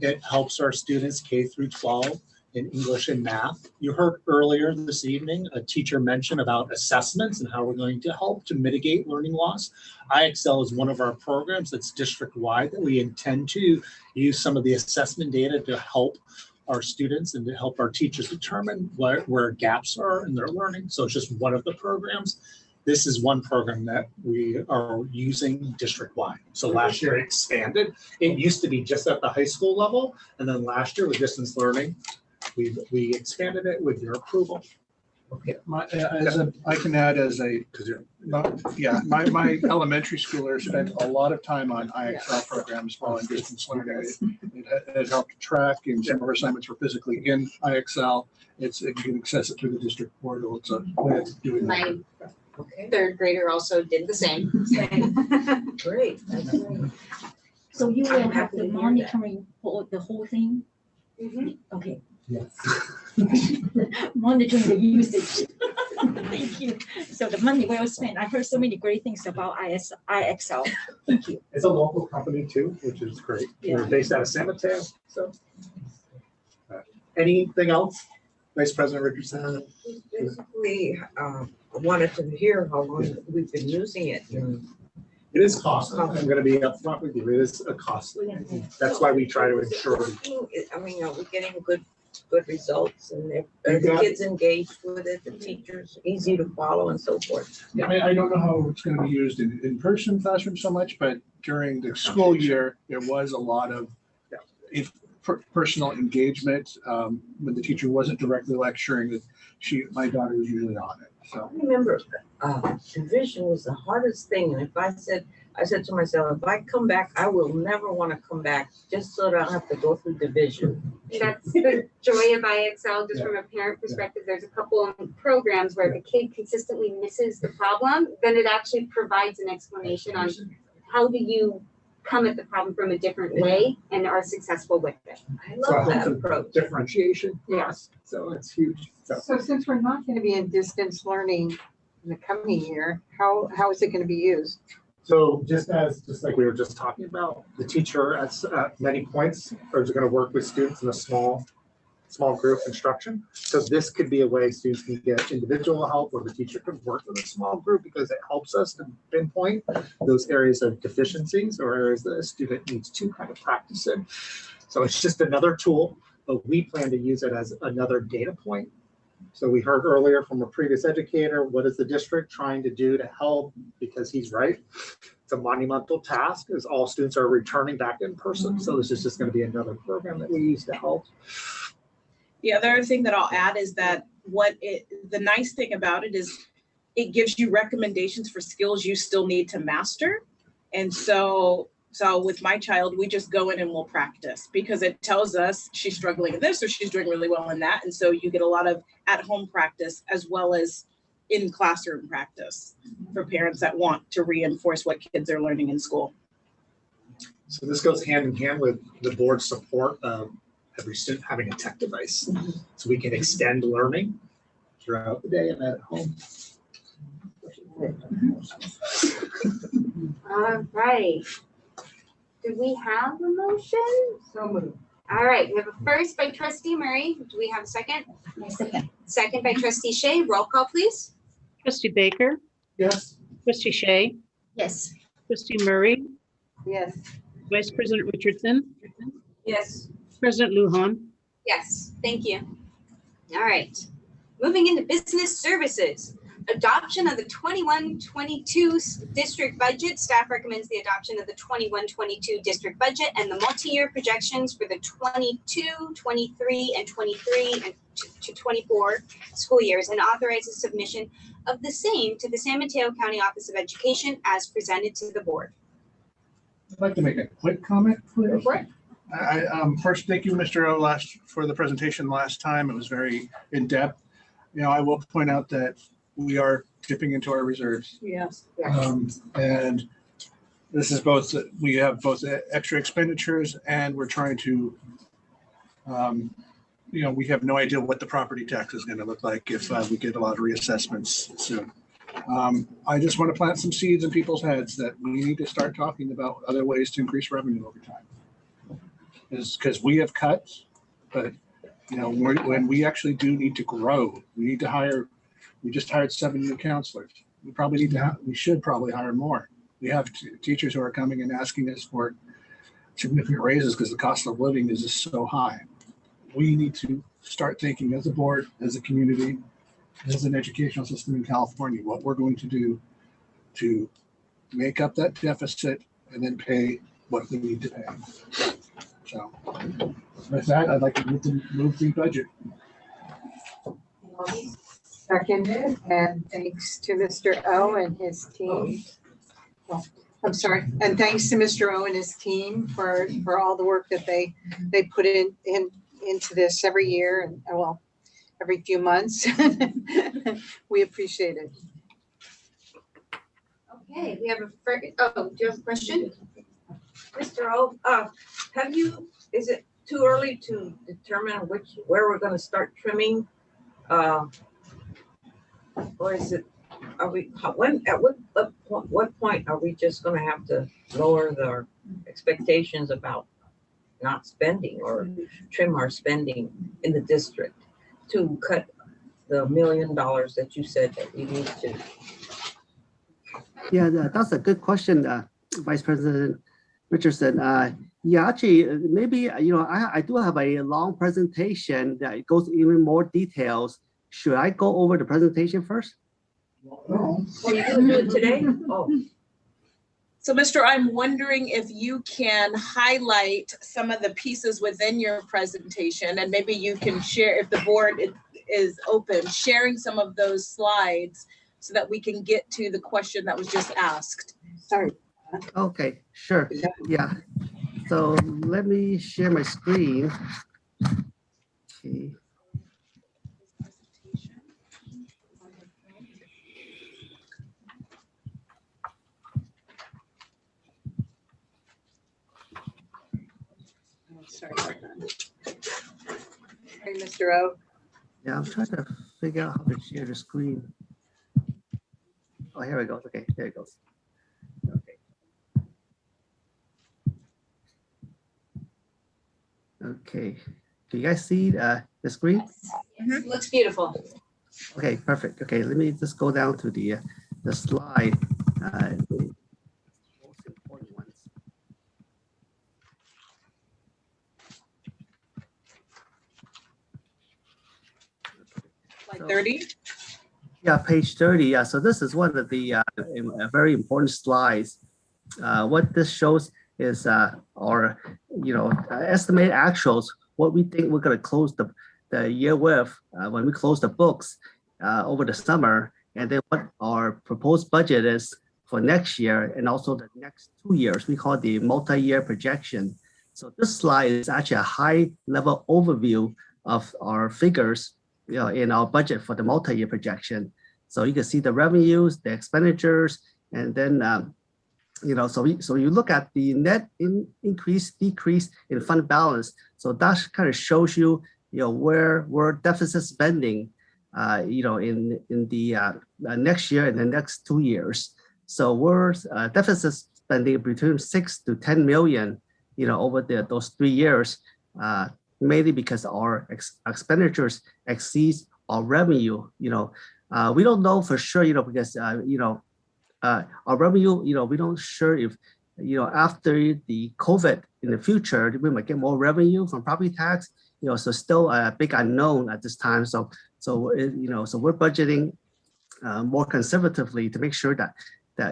It helps our students K through 12 in English and math. You heard earlier this evening a teacher mention about assessments and how we're going to help to mitigate learning loss. IXL is one of our programs that's district-wide that we intend to use some of the assessment data to help our students and to help our teachers determine where gaps are in their learning. So it's just one of the programs. This is one program that we are using district-wide. So last year it expanded. It used to be just at the high school level. And then last year with distance learning, we expanded it with your approval. Okay. I can add as a, my elementary schooler spent a lot of time on IXL programs while in distance learning. It helped track, and some of our assignments were physically in IXL. You can access it through the district portal. It's a way of doing that. My third grader also did the same. Great. So you will have the monitoring for the whole thing? Mm-hmm. Okay. Yes. Monitoring the usage. Thank you. So the money well spent. I heard so many great things about IXL. Thank you. It's a local company too, which is great. We're based out of San Mateo. So anything else, Vice President Richardson? Basically, I wanted to hear how long we've been using it. It is costly. I'm going to be upfront with you. It is a costly. That's why we try to ensure. I mean, are we getting good results, and are the kids engaged with it, the teachers easy to follow and so forth? Yeah, I don't know how it's going to be used in person classrooms so much, but during the school year, there was a lot of personal engagement when the teacher wasn't directly lecturing. My daughter was usually on it. So. I remember division was the hardest thing. And I said to myself, if I come back, I will never want to come back just so that I don't have to go through division. That's the joy of IXL, just from a parent perspective. There's a couple of programs where the kid consistently misses the problem, then it actually provides an explanation on how do you come at the problem from a different way and are successful with it. I love that approach. Differentiation. Yes. So it's huge. So since we're not going to be in distance learning in the coming year, how is it going to be used? So just like we were just talking about, the teacher at many points is going to work with students in a small group instruction. So this could be a way students can get individual help, or the teacher could work with a small group, because it helps us to pinpoint those areas of deficiencies or areas that a student needs to kind of practice in. So it's just another tool, but we plan to use it as another data point. So we heard earlier from a previous educator, what is the district trying to do to help? Because he's right. It's a monumental task, as all students are returning back in person. So this is just going to be another program that we use to help. The other thing that I'll add is that the nice thing about it is it gives you recommendations for skills you still need to master. And so with my child, we just go in and we'll practice, because it tells us she's struggling in this or she's doing really well in that. And so you get a lot of at-home practice as well as in classroom practice for parents that want to reinforce what kids are learning in school. So this goes hand in hand with the board's support of every student having a tech device. So we can extend learning throughout the day and at home. All right. Do we have a motion? So moved. All right, we have a first by trustee Murray. Do we have a second? Second. Second by trustee Shea. Roll call, please. Trustee Baker, Yes. trustee Shea, Yes. trustee Murray, Yes. Vice President Richardson, Yes. President Lujan. Yes, thank you. All right, moving into business services. Adoption of the 21-22 district budget. Staff recommends the adoption of the 21-22 district budget and the multi-year projections for the 22, 23, and 23 to 24 school years, and authorizes submission of the same to the San Mateo County Office of Education as presented to the board. I'd like to make a quick comment, please. Go for it. First, thank you, Mr. O, for the presentation last time. It was very in-depth. I will point out that we are dipping into our reserves. Yes. And this is we have both extra expenditures, and we're trying to, we have no idea what the property tax is going to look like if we get a lot of reassessments soon. I just want to plant some seeds in people's heads that we need to start talking about other ways to increase revenue over time. Because we have cuts, but when we actually do need to grow, we need to hire. We just hired 7 new counselors. We should probably hire more. We have teachers who are coming and asking us for significant raises because the cost of living is just so high. We need to start thinking as a board, as a community, as an educational system in California, what we're going to do to make up that deficit and then pay what we need to pay. So with that, I'd like to move the budget. Seconded, and thanks to Mr. O and his team. Oh, I'm sorry, and thanks to Mr. O and his team for all the work that they put into this every year and every few months. We appreciate it. Okay, we have do you have a question? Mr. O, is it too early to determine where we're going to start trimming? Or is it, at what point are we just going to have to lower our expectations about not spending or trim our spending in the district to cut the $1 million that you said that we need to? Yeah, that's a good question, Vice President Richardson. Yeah, actually, maybe, I do have a long presentation that goes even more details. Should I go over the presentation first? Oh, you can do it today? Oh. So, Mr. I'm wondering if you can highlight some of the pieces within your presentation, and maybe you can share if the board is open, sharing some of those slides so that we can get to the question that was just asked. Sorry. Okay, sure. Yeah. So let me share my screen. Okay. Sorry about that. Hey, Mr. O. Yeah, I'm trying to figure out how to share the screen. Oh, here it goes. Okay, there it goes. Okay. Okay. Can you guys see the screen? Looks beautiful. Okay, perfect. Okay, let me just go down to the slide. The most important ones. Slide 30. Yeah, page 30. Yeah, so this is one of the very important slides. What this shows is our, estimated actuals, what we think we're going to close the year with when we close the books over the summer, and then what our proposed budget is for next year and also the next 2 years. We call it the multi-year projection. So this slide is actually a high-level overview of our figures, in our budget for the multi-year projection. So you can see the revenues, the expenditures, and then so you look at the net increase, decrease in fund balance. So that kind of shows you, where we're deficit spending, in the next year and the next 2 years. So we're deficit spending between 6 to 10 million, over those 3 years, mainly because our expenditures exceeds our revenue. We don't know for sure, because our revenue, we don't sure if, after the COVID in the future, we might get more revenue from property tax. So still a big unknown at this time. So we're budgeting more conservatively to make sure that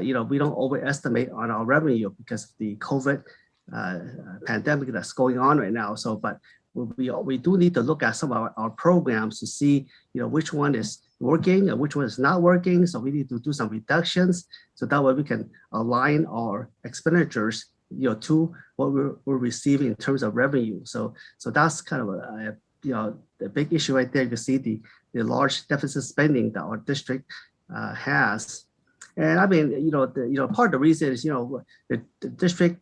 we don't overestimate on our revenue because of the COVID pandemic that's going on right now. So, but we do need to look at some of our programs to see, which one is working and which one is not working. So we need to do some reductions so that way we can align our expenditures, to what we're receiving in terms of revenue. So that's kind of the big issue right there. You see the large deficit spending that our district has. And I mean, part of the reason is, the district,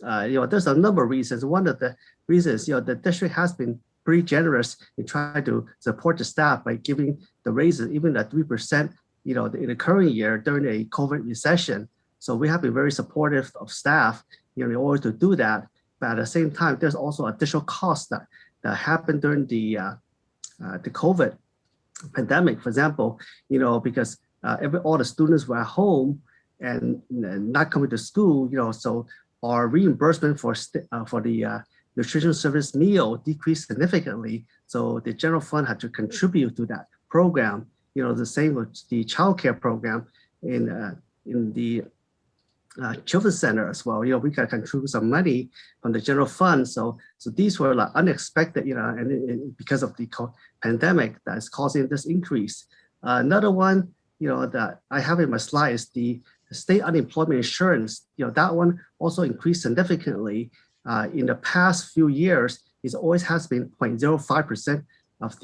there's a number of reasons. One of the reasons, the district has been pretty generous in trying to support the staff by giving the raises, even at 3%, in the current year during a COVID recession. So we have been very supportive of staff, in order to do that. But at the same time, there's also additional costs that happened during the COVID pandemic. For example, because all the students were at home and not coming to school, so our reimbursement for the nutrition service meal decreased significantly. So the general fund had to contribute to that program. The same with the childcare program in the children's center as well. We got to contribute some money from the general fund. So these were like unexpected, and because of the pandemic that is causing this increase. Another one, that I have in my slide is the state unemployment insurance. That one also increased significantly. In the past few years, it always has been 0.05% of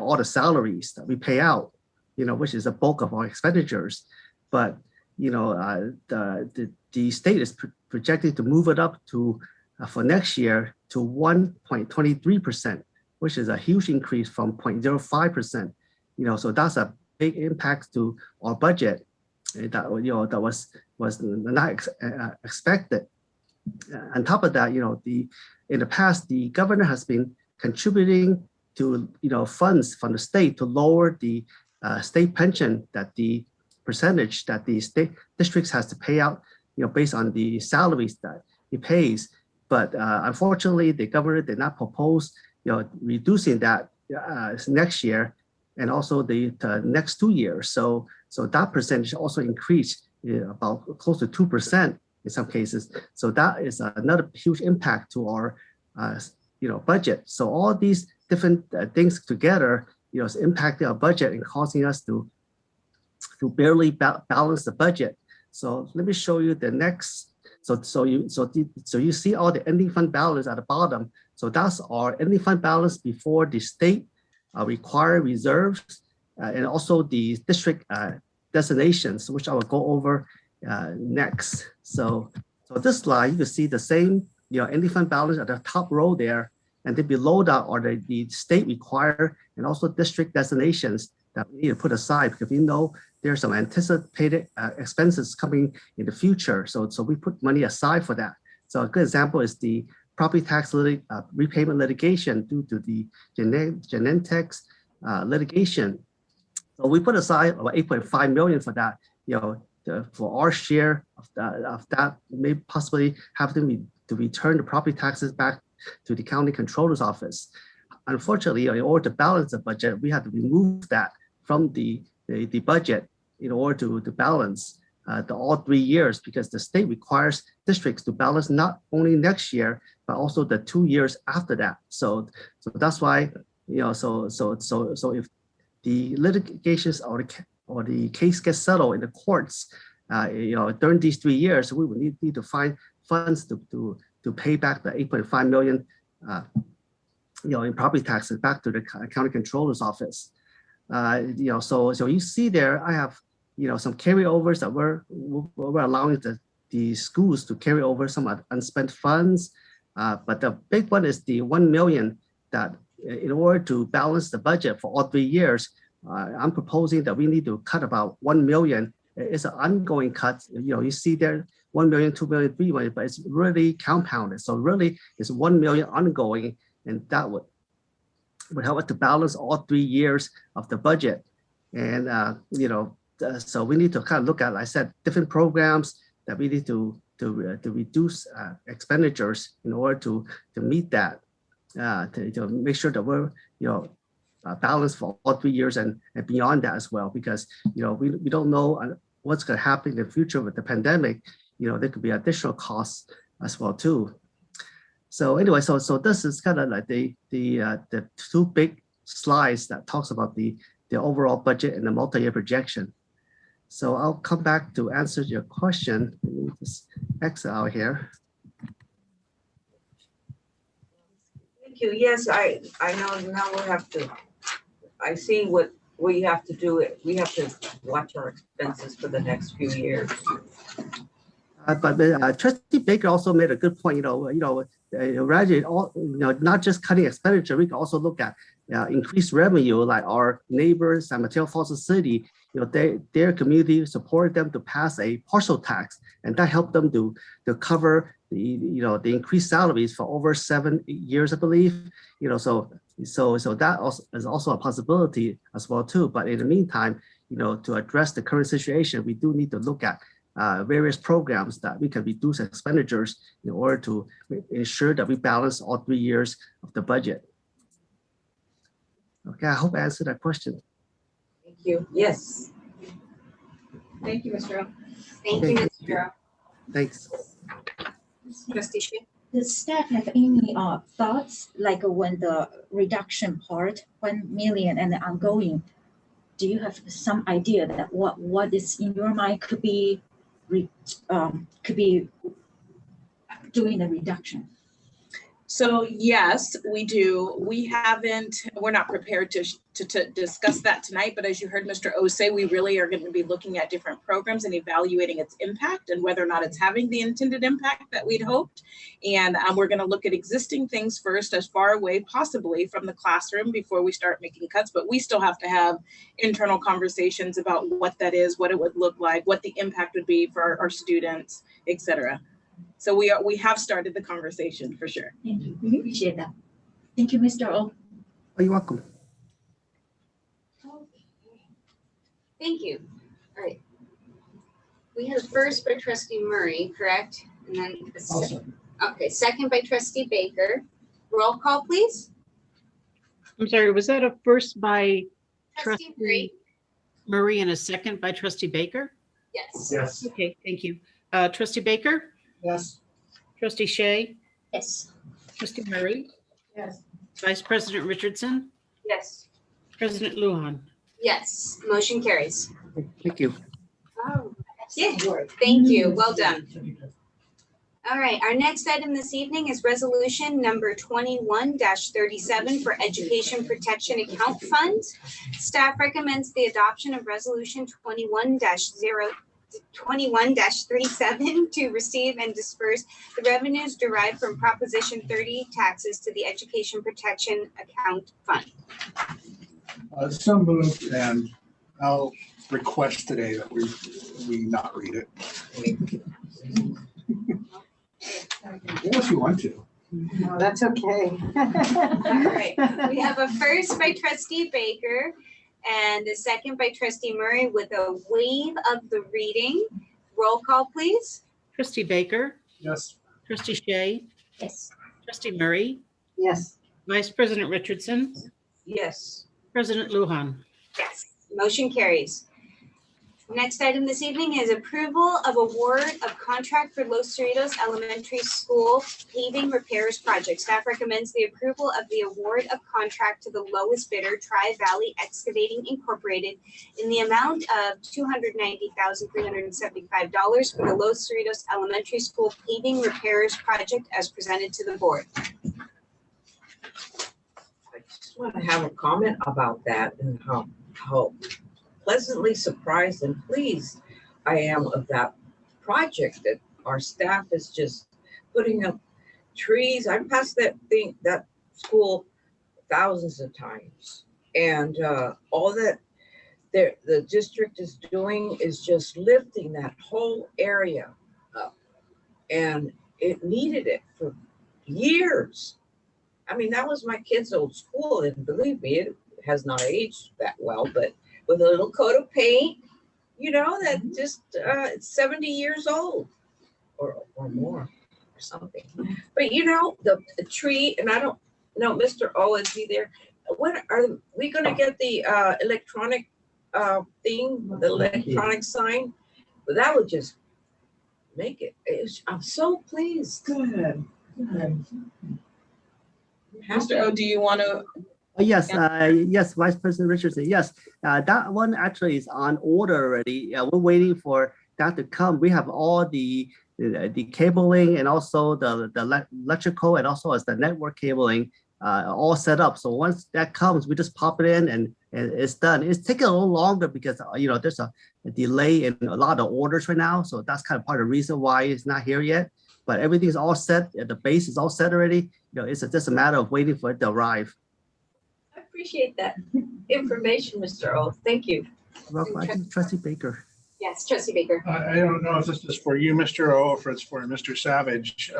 all the salaries that we pay out, which is the bulk of our expenditures. But the state is projected to move it up to for next year to 1.23%, which is a huge increase from 0.05%. So that's a big impact to our budget that was not expected. On top of that, in the past, the governor has been contributing to funds from the state to lower the state pension, that the percentage that the state districts has to pay out, based on the salaries that he pays. But unfortunately, the governor did not propose, reducing that next year and also the next 2 years. So that percentage also increased about close to 2% in some cases. So that is another huge impact to our budget. So all these different things together, it's impacting our budget and causing us to barely balance the budget. So let me show you the next. So you see all the ending fund balance at the bottom. So that's our ending fund balance before the state required reserves and also the district designations, which I will go over next. So this slide, you can see the same ending fund balance at the top row there, and then below that are the state required and also district designations that we need to put aside because we know there's some anticipated expenses coming in the future. So we put money aside for that. So a good example is the property tax repayment litigation due to the Genentech's litigation. So we put aside about 8.5 million for that. For our share of that may possibly have to return the property taxes back to the county controller's office. Unfortunately, in order to balance the budget, we had to remove that from the budget in order to balance all 3 years because the state requires districts to balance not only next year but also the 2 years after that. So that's why so if the litigations or the case gets settled in the courts, during these 3 years, we will need to find funds to pay back the 8.5 million, in property taxes back to the county controller's office. So you see there, I have, some carryovers that we're allowing the schools to carry over some unspent funds. But the big one is the 1 million that in order to balance the budget for all 3 years, I'm proposing that we need to cut about 1 million. It's an ongoing cut. You see there 1 million, 2 million, 3 million, but it's really compounded. So really it's 1 million ongoing, and that would help us to balance all 3 years of the budget. And so we need to kind of look at, like I said, different programs that we need to reduce expenditures in order to meet that, to make sure that we're balanced for all 3 years and beyond that as well, because we don't know what's going to happen in the future with the pandemic. There could be additional costs as well too. So anyway, so this is kind of like the two big slides that talks about the overall budget and the multi-year projection. So I'll come back to answer your question. Let me just exit out here. Thank you. Yes, I know now we have to, I see what we have to do. We have to watch our expenses for the next few years. But Trustee Baker also made a good point. Rather not just cutting expenditure, we can also look at increased revenue, like our neighbors at Mateo Falls City. Their community supported them to pass a partial tax, and that helped them to cover the increased salaries for over 7 years, I believe. So that also is also a possibility as well too. But in the meantime, to address the current situation, we do need to look at various programs that we can reduce expenditures in order to ensure that we balance all 3 years of the budget. Okay, I hope I answered that question. Thank you. Yes. Thank you, Mr. O. Thank you, Mr. O. Thanks. Trustee Shi. Does staff have any thoughts, like when the reduction part, 1 million and the ongoing, do you have some idea that what is in your mind could be doing the reduction? So yes, we do. We're not prepared to discuss that tonight, but as you heard Mr. O say, we really are going to be looking at different programs and evaluating its impact and whether or not it's having the intended impact that we'd hoped. And we're going to look at existing things first, as far away possibly from the classroom before we start making cuts, but we still have to have internal conversations about what that is, what it would look like, what the impact would be for our students, et cetera. So we have started the conversation for sure. Thank you. We appreciate that. Thank you, Mr. O. Oh, you're welcome. Thank you. All right. We have first by Trustee Murray, correct? And then second by Trustee Baker. Roll call, please. I'm sorry, was that a first by Trustee Murray and a second by Trustee Baker? Yes. Yes. Okay, thank you. Trustee Baker? Yes. Trustee Shea? Yes. Trustee Murray? Yes. Vice President Richardson? Yes. President Lujan. Yes, motion carries. Thank you. Oh, yeah, thank you. Well done. All right, our next item this evening is resolution number 21-37 for Education Protection Account Fund. Staff recommends the adoption of resolution 21-37 to receive and disperse the revenues derived from Proposition 30 taxes to the Education Protection Account Fund. So moved, and I'll request today that we not read it. Unless you want to. No, that's okay. All right, we have a first by Trustee Baker and a second by Trustee Murray with a waive of the reading. Roll call, please. Trustee Baker. Yes. Trustee Shea. Yes. Trustee Murray. Yes. Vice President Richardson. Yes. President Lujan. Yes, motion carries. Next item this evening is approval of award of contract for Los Cerritos Elementary School paving repairs project. Staff recommends the approval of the award of contract to the lowest bidder, Tri-Valley Excavating Incorporated, in the amount of $290,375 for the Los Cerritos Elementary School paving repairs project as presented to the board. I just want to have a comment about that and how pleasantly surprised and pleased I am of that project that our staff is just putting up trees. I passed that school thousands of times, and all that the district is doing is just lifting that whole area up, and it needed it for years. I mean, that was my kid's old school, and believe me, it has not aged that well, but with a little coat of paint, you know, that just it's 70 years old or more or something. But you know, the tree, and I don't know, Mr. O, is he there? When are we going to get the electronic thing, the electronic sign? But that would just make it. I'm so pleased. Good. Mr. O, do you want to? Yes, yes, Vice President Richardson. Yes, that one actually is on order already. We're waiting for that to come. We have all the cabling and also the electrical and also as the network cabling all set up. So once that comes, we just pop it in and it's done. It's taking a little longer because you know there's a delay in a lot of orders right now. So that's kind of part of the reason why it's not here yet. But everything's all set. The base is all set already. You know, it's just a matter of waiting for it to arrive. Appreciate that information, Mr. O. Thank you. Welcome, Trustee Baker. Yes, Trustee Baker. I don't know if this is for you, Mr. O, or if it's for Mr. Savage.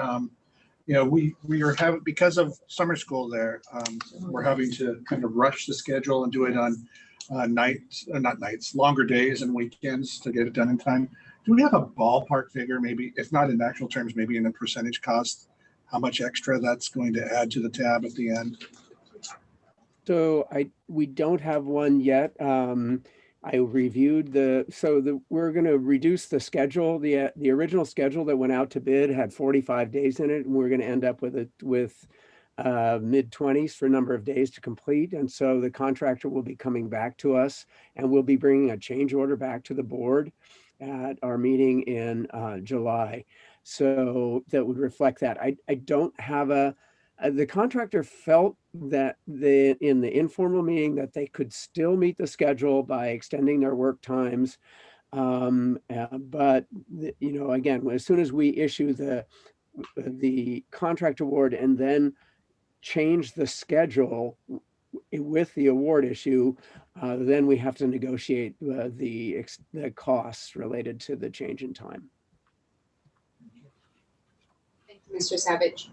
You know, we are having, because of summer school there, we're having to kind of rush the schedule and do it on longer days and weekends to get it done in time. Do we have a ballpark figure, maybe, if not in actual terms, maybe in a percentage cost, how much extra that's going to add to the tab at the end? So we don't have one yet. I reviewed we're going to reduce the schedule. The original schedule that went out to bid had 45 days in it, and we're going to end up with mid-20s for number of days to complete. And so the contractor will be coming back to us, and we'll be bringing a change order back to the board at our meeting in July. So that would reflect that. I don't have the contractor felt that in the informal meeting that they could still meet the schedule by extending their work times. But you know, again, as soon as we issue the contract award and then change the schedule with the award issue, then we have to negotiate the costs related to the change in time. Thank you, Mr. Savage.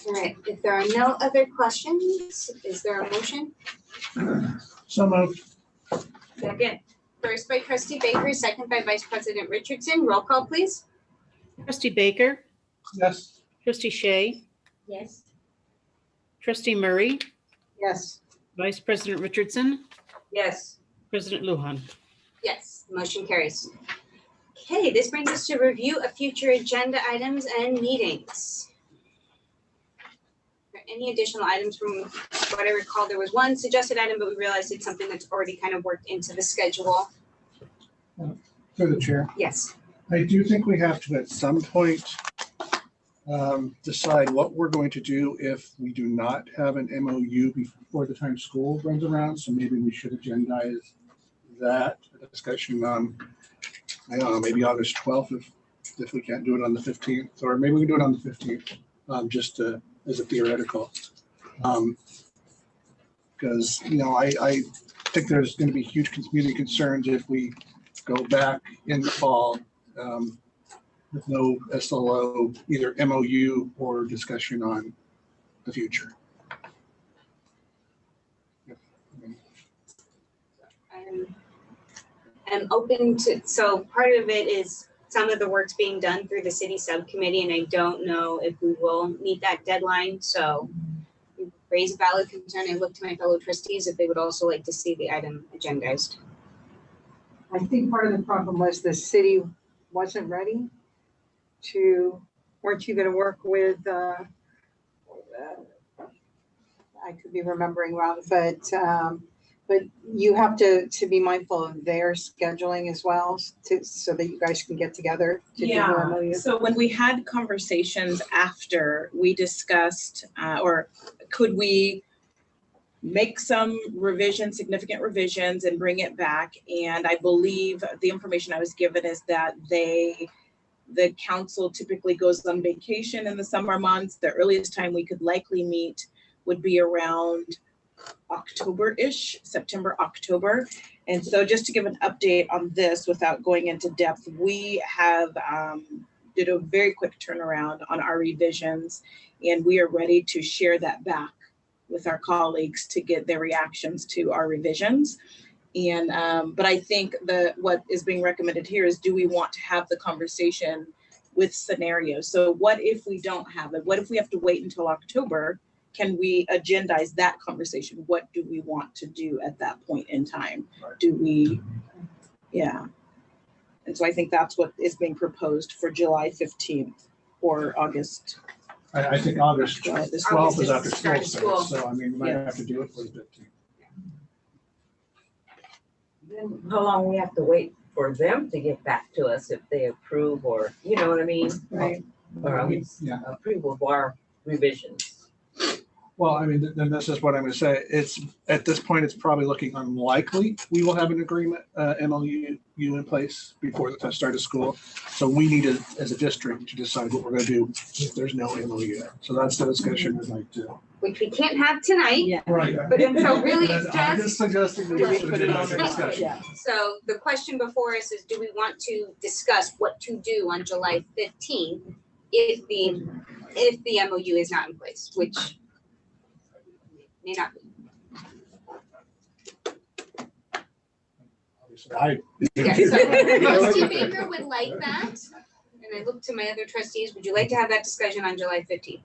All right, if there are no other questions, is there a motion? So moved. Second. First by Trustee Baker, second by Vice President Richardson. Roll call, please. Trustee Baker. Yes. Trustee Shea. Yes. Trustee Murray. Yes. Vice President Richardson. Yes. President Lujan. Yes, motion carries. Okay, this brings us to review of future agenda items and meetings. any additional items from what I recall? There was one suggested item, but we realized it's something that's already kind of worked into the schedule. Through the chair. Yes. I do think we have to at some point decide what we're going to do if we do not have an MOU before the time school runs around. So maybe we should agendize that discussion on, I don't know, maybe August 12th if we can't do it on the 15th, or maybe we can do it on the 15th, just as a theoretical. Because, you know, I think there's going to be huge community concerns if we go back in the fall with no SLO, either MOU or discussion on the future. I'm open to, so part of it is some of the work's being done through the city subcommittee, and I don't know if we will meet that deadline. So raise a valid concern. I look to my fellow trustees if they would also like to see the item agendized. I think part of the problem was the city wasn't ready to, weren't you going to work with, I could be remembering wrong, but you have to be mindful of their scheduling as well, so that you guys can get together. Yeah, so when we had conversations after, we discussed, or could we make some revisions, significant revisions, and bring it back. And I believe the information I was given is that the council typically goes on vacation in the summer months. The earliest time we could likely meet would be around October-ish, September, October. And so just to give an update on this without going into depth, we have did a very quick turnaround on our revisions, and we are ready to share that back with our colleagues to get their reactions to our revisions. And but I think what is being recommended here is, do we want to have the conversation with scenarios? So what if we don't have it? What if we have to wait until October? Can we agendize that conversation? What do we want to do at that point in time? Do we, yeah. And so I think that's what is being proposed for July 15th or August. I think August 12th is after school starts, so I mean, we might Yeah. have to do it for the 15th. Then how long we have to wait for them to get back to us if they approve, or, you know what I mean? Right. Or Yeah. approval of our revisions. Well, I mean, then this is what I'm going to say. It's at this point, it's probably looking unlikely we will have an agreement, MOU in place before the start of school. So we need to, as a district, to decide what we're going to do if there's no MOU. So that's the discussion we'd like to. Which we can't have tonight. Yeah. Right. But so really I'm just. just suggesting that we should put it on the discussion. Yeah. So the question before us is, do we want to discuss what to do on July 15th if the MOU is not in place, which may not be. Yeah, so Trustee Baker would like that. And I look to my other trustees, would you like to have that discussion on July 15th?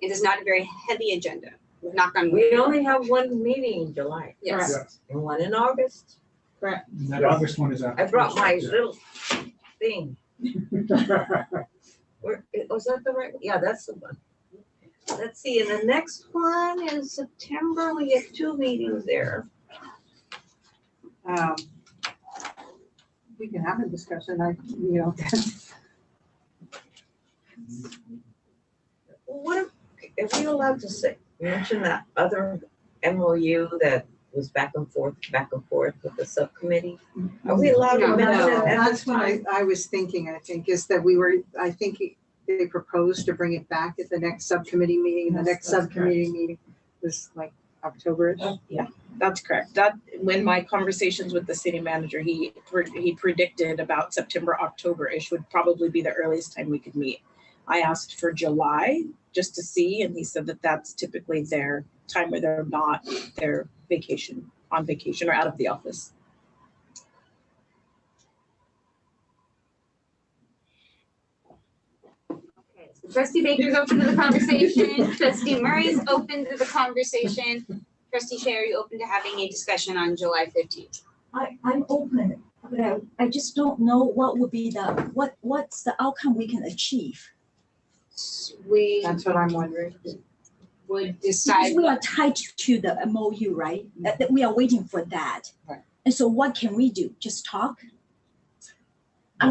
It is not a very heavy agenda. We've knocked on wood. We only have one meeting in July. Yes. Yes. And one in August. Correct. And that August one is after. I brought my school little thing. Was that the right one? Yeah, that's the one. Let's see, and the next one is September. We have 2 meetings there. We can have a discussion, What if we allowed to say, mention that other MOU that was back and forth with the subcommittee? Are we allowed to mention it? That's what I was thinking, I think, is that I think they proposed to bring it back at the next subcommittee meeting. The next subcommittee meeting was like October-ish. Yeah, that's correct. That, when my conversations with the city manager, he predicted about September, October-ish would probably be the earliest time we could meet. I asked for July just to see, and he said that that's typically their time where they're not on vacation or out of the office. Okay, so Trustee Baker's open to the conversation. Trustee Murray's open to the conversation. Trustee Shea, are you open to having a discussion on July 15th? I'm open, but I just don't know what would be what's the outcome we can achieve. That's what I'm wondering. would decide. Because we are tied to the MOU, right? That we are waiting for that. Right. And so what can we do? Just talk? I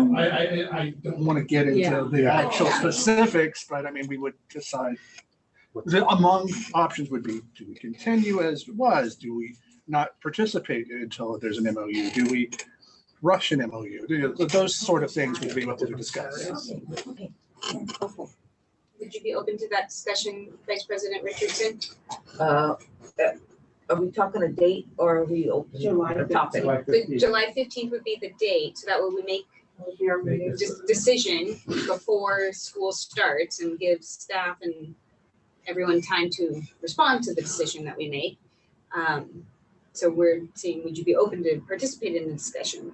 don't want to get into the actual Yeah. specifics, but I mean, we would decide. Among options would be, do we continue as was? Do we not participate until there's an MOU? Do we rush an MOU? Those sort of things would be what we would discuss. Okay. Would you be open to that discussion, Vice President Richardson? Are we talking a date or are we open July a topic? July 15th would be the date, so that way we make decision before school starts and give staff and everyone time to respond to the decision that we make. So we're seeing, would you be open to participate in the discussion?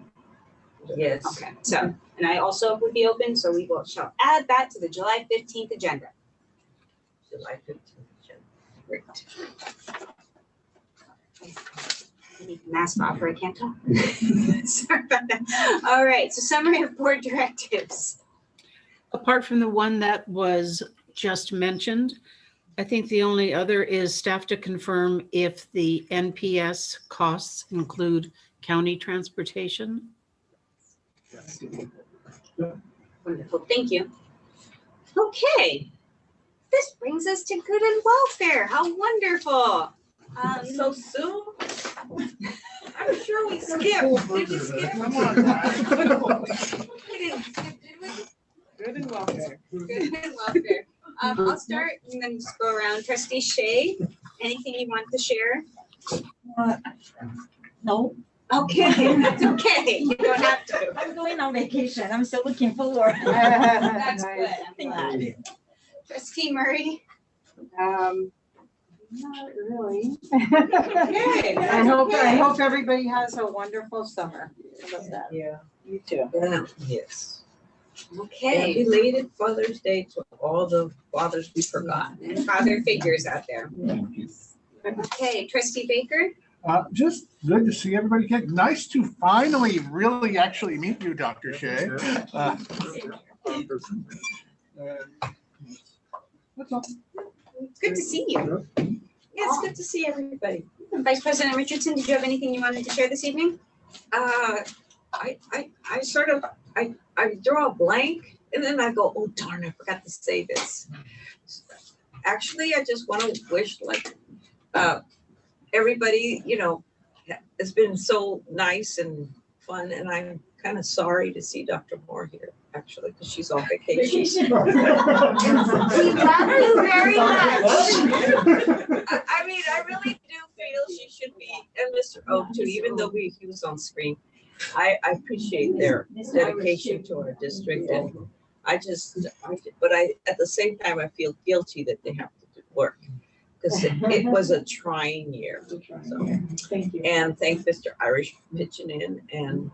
Yes. Okay, so, and I also would be open, so we shall add that to the July 15th agenda. July 15th agenda. Great. I need the mask off or I can't talk. Sorry about that. All right, so summary of board directives. Apart from the one that was just mentioned, I think the only other is staff to confirm if the NPS costs include county transportation. Wonderful, thank you. Okay, this brings us to good and welfare. How wonderful. So soon? I'm sure we skipped. Did we skip? Come on. Good and welfare. Good and welfare. I'll start and then just go around. Trustee Shay, anything you want to share? No. Okay, that's okay. You don't have to. I'm going on vacation. I'm still looking forward. That's good. I'm glad. Trustee Murray. Not really. Okay. I hope everybody has a wonderful summer. How about that? Yeah. You too. Yeah, yes. Okay. And belated Father's Day to all the fathers we forgot. And father figures out there. Okay, Trustee Baker. Just good to see everybody again. Nice to finally really actually meet you, Dr. Shea. That's all. It's good to see you. Yeah, it's good to see everybody. Vice President Richardson, did you have anything you wanted to share this evening? I sort of draw a blank and then I go, oh darn, I forgot to say this. Actually, I just want to wish everybody, it's been so nice and fun, and I'm kind of sorry to see Dr. Moore here, actually, because she's on vacation. We love you very much. I mean, I really do feel she should be, and Mr. O too, even though he was on screen. I appreciate their dedication to our district, and but at the same time, I feel guilty that they have to do work, because it was a trying year. So, Thank you. and thank Mr. Irish for pitching in, and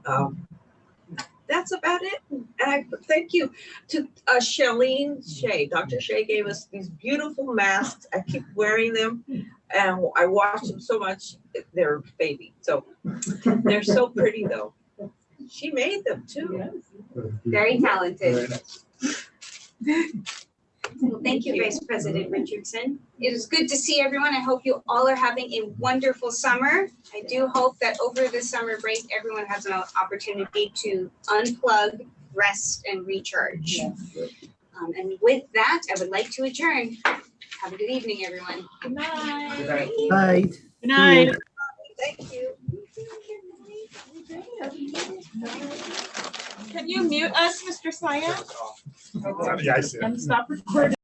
that's about it. And I thank you to Charlene Shea. Dr. Shea gave us these beautiful masks. I keep wearing them, and I wash them so much. They're baby, so they're so pretty though. She made them too. Very talented. Well, thank you, Vice President Richardson. It is good to see everyone. I hope you all are having a wonderful summer. I do hope that over the summer break, everyone has an opportunity to unplug, rest, and recharge. And with that, I would like to adjourn. Have a good evening, everyone. Good night. Good night. Good night. Thank you. Can you mute us, Mr. Saya? Yeah, I see. And stop recording.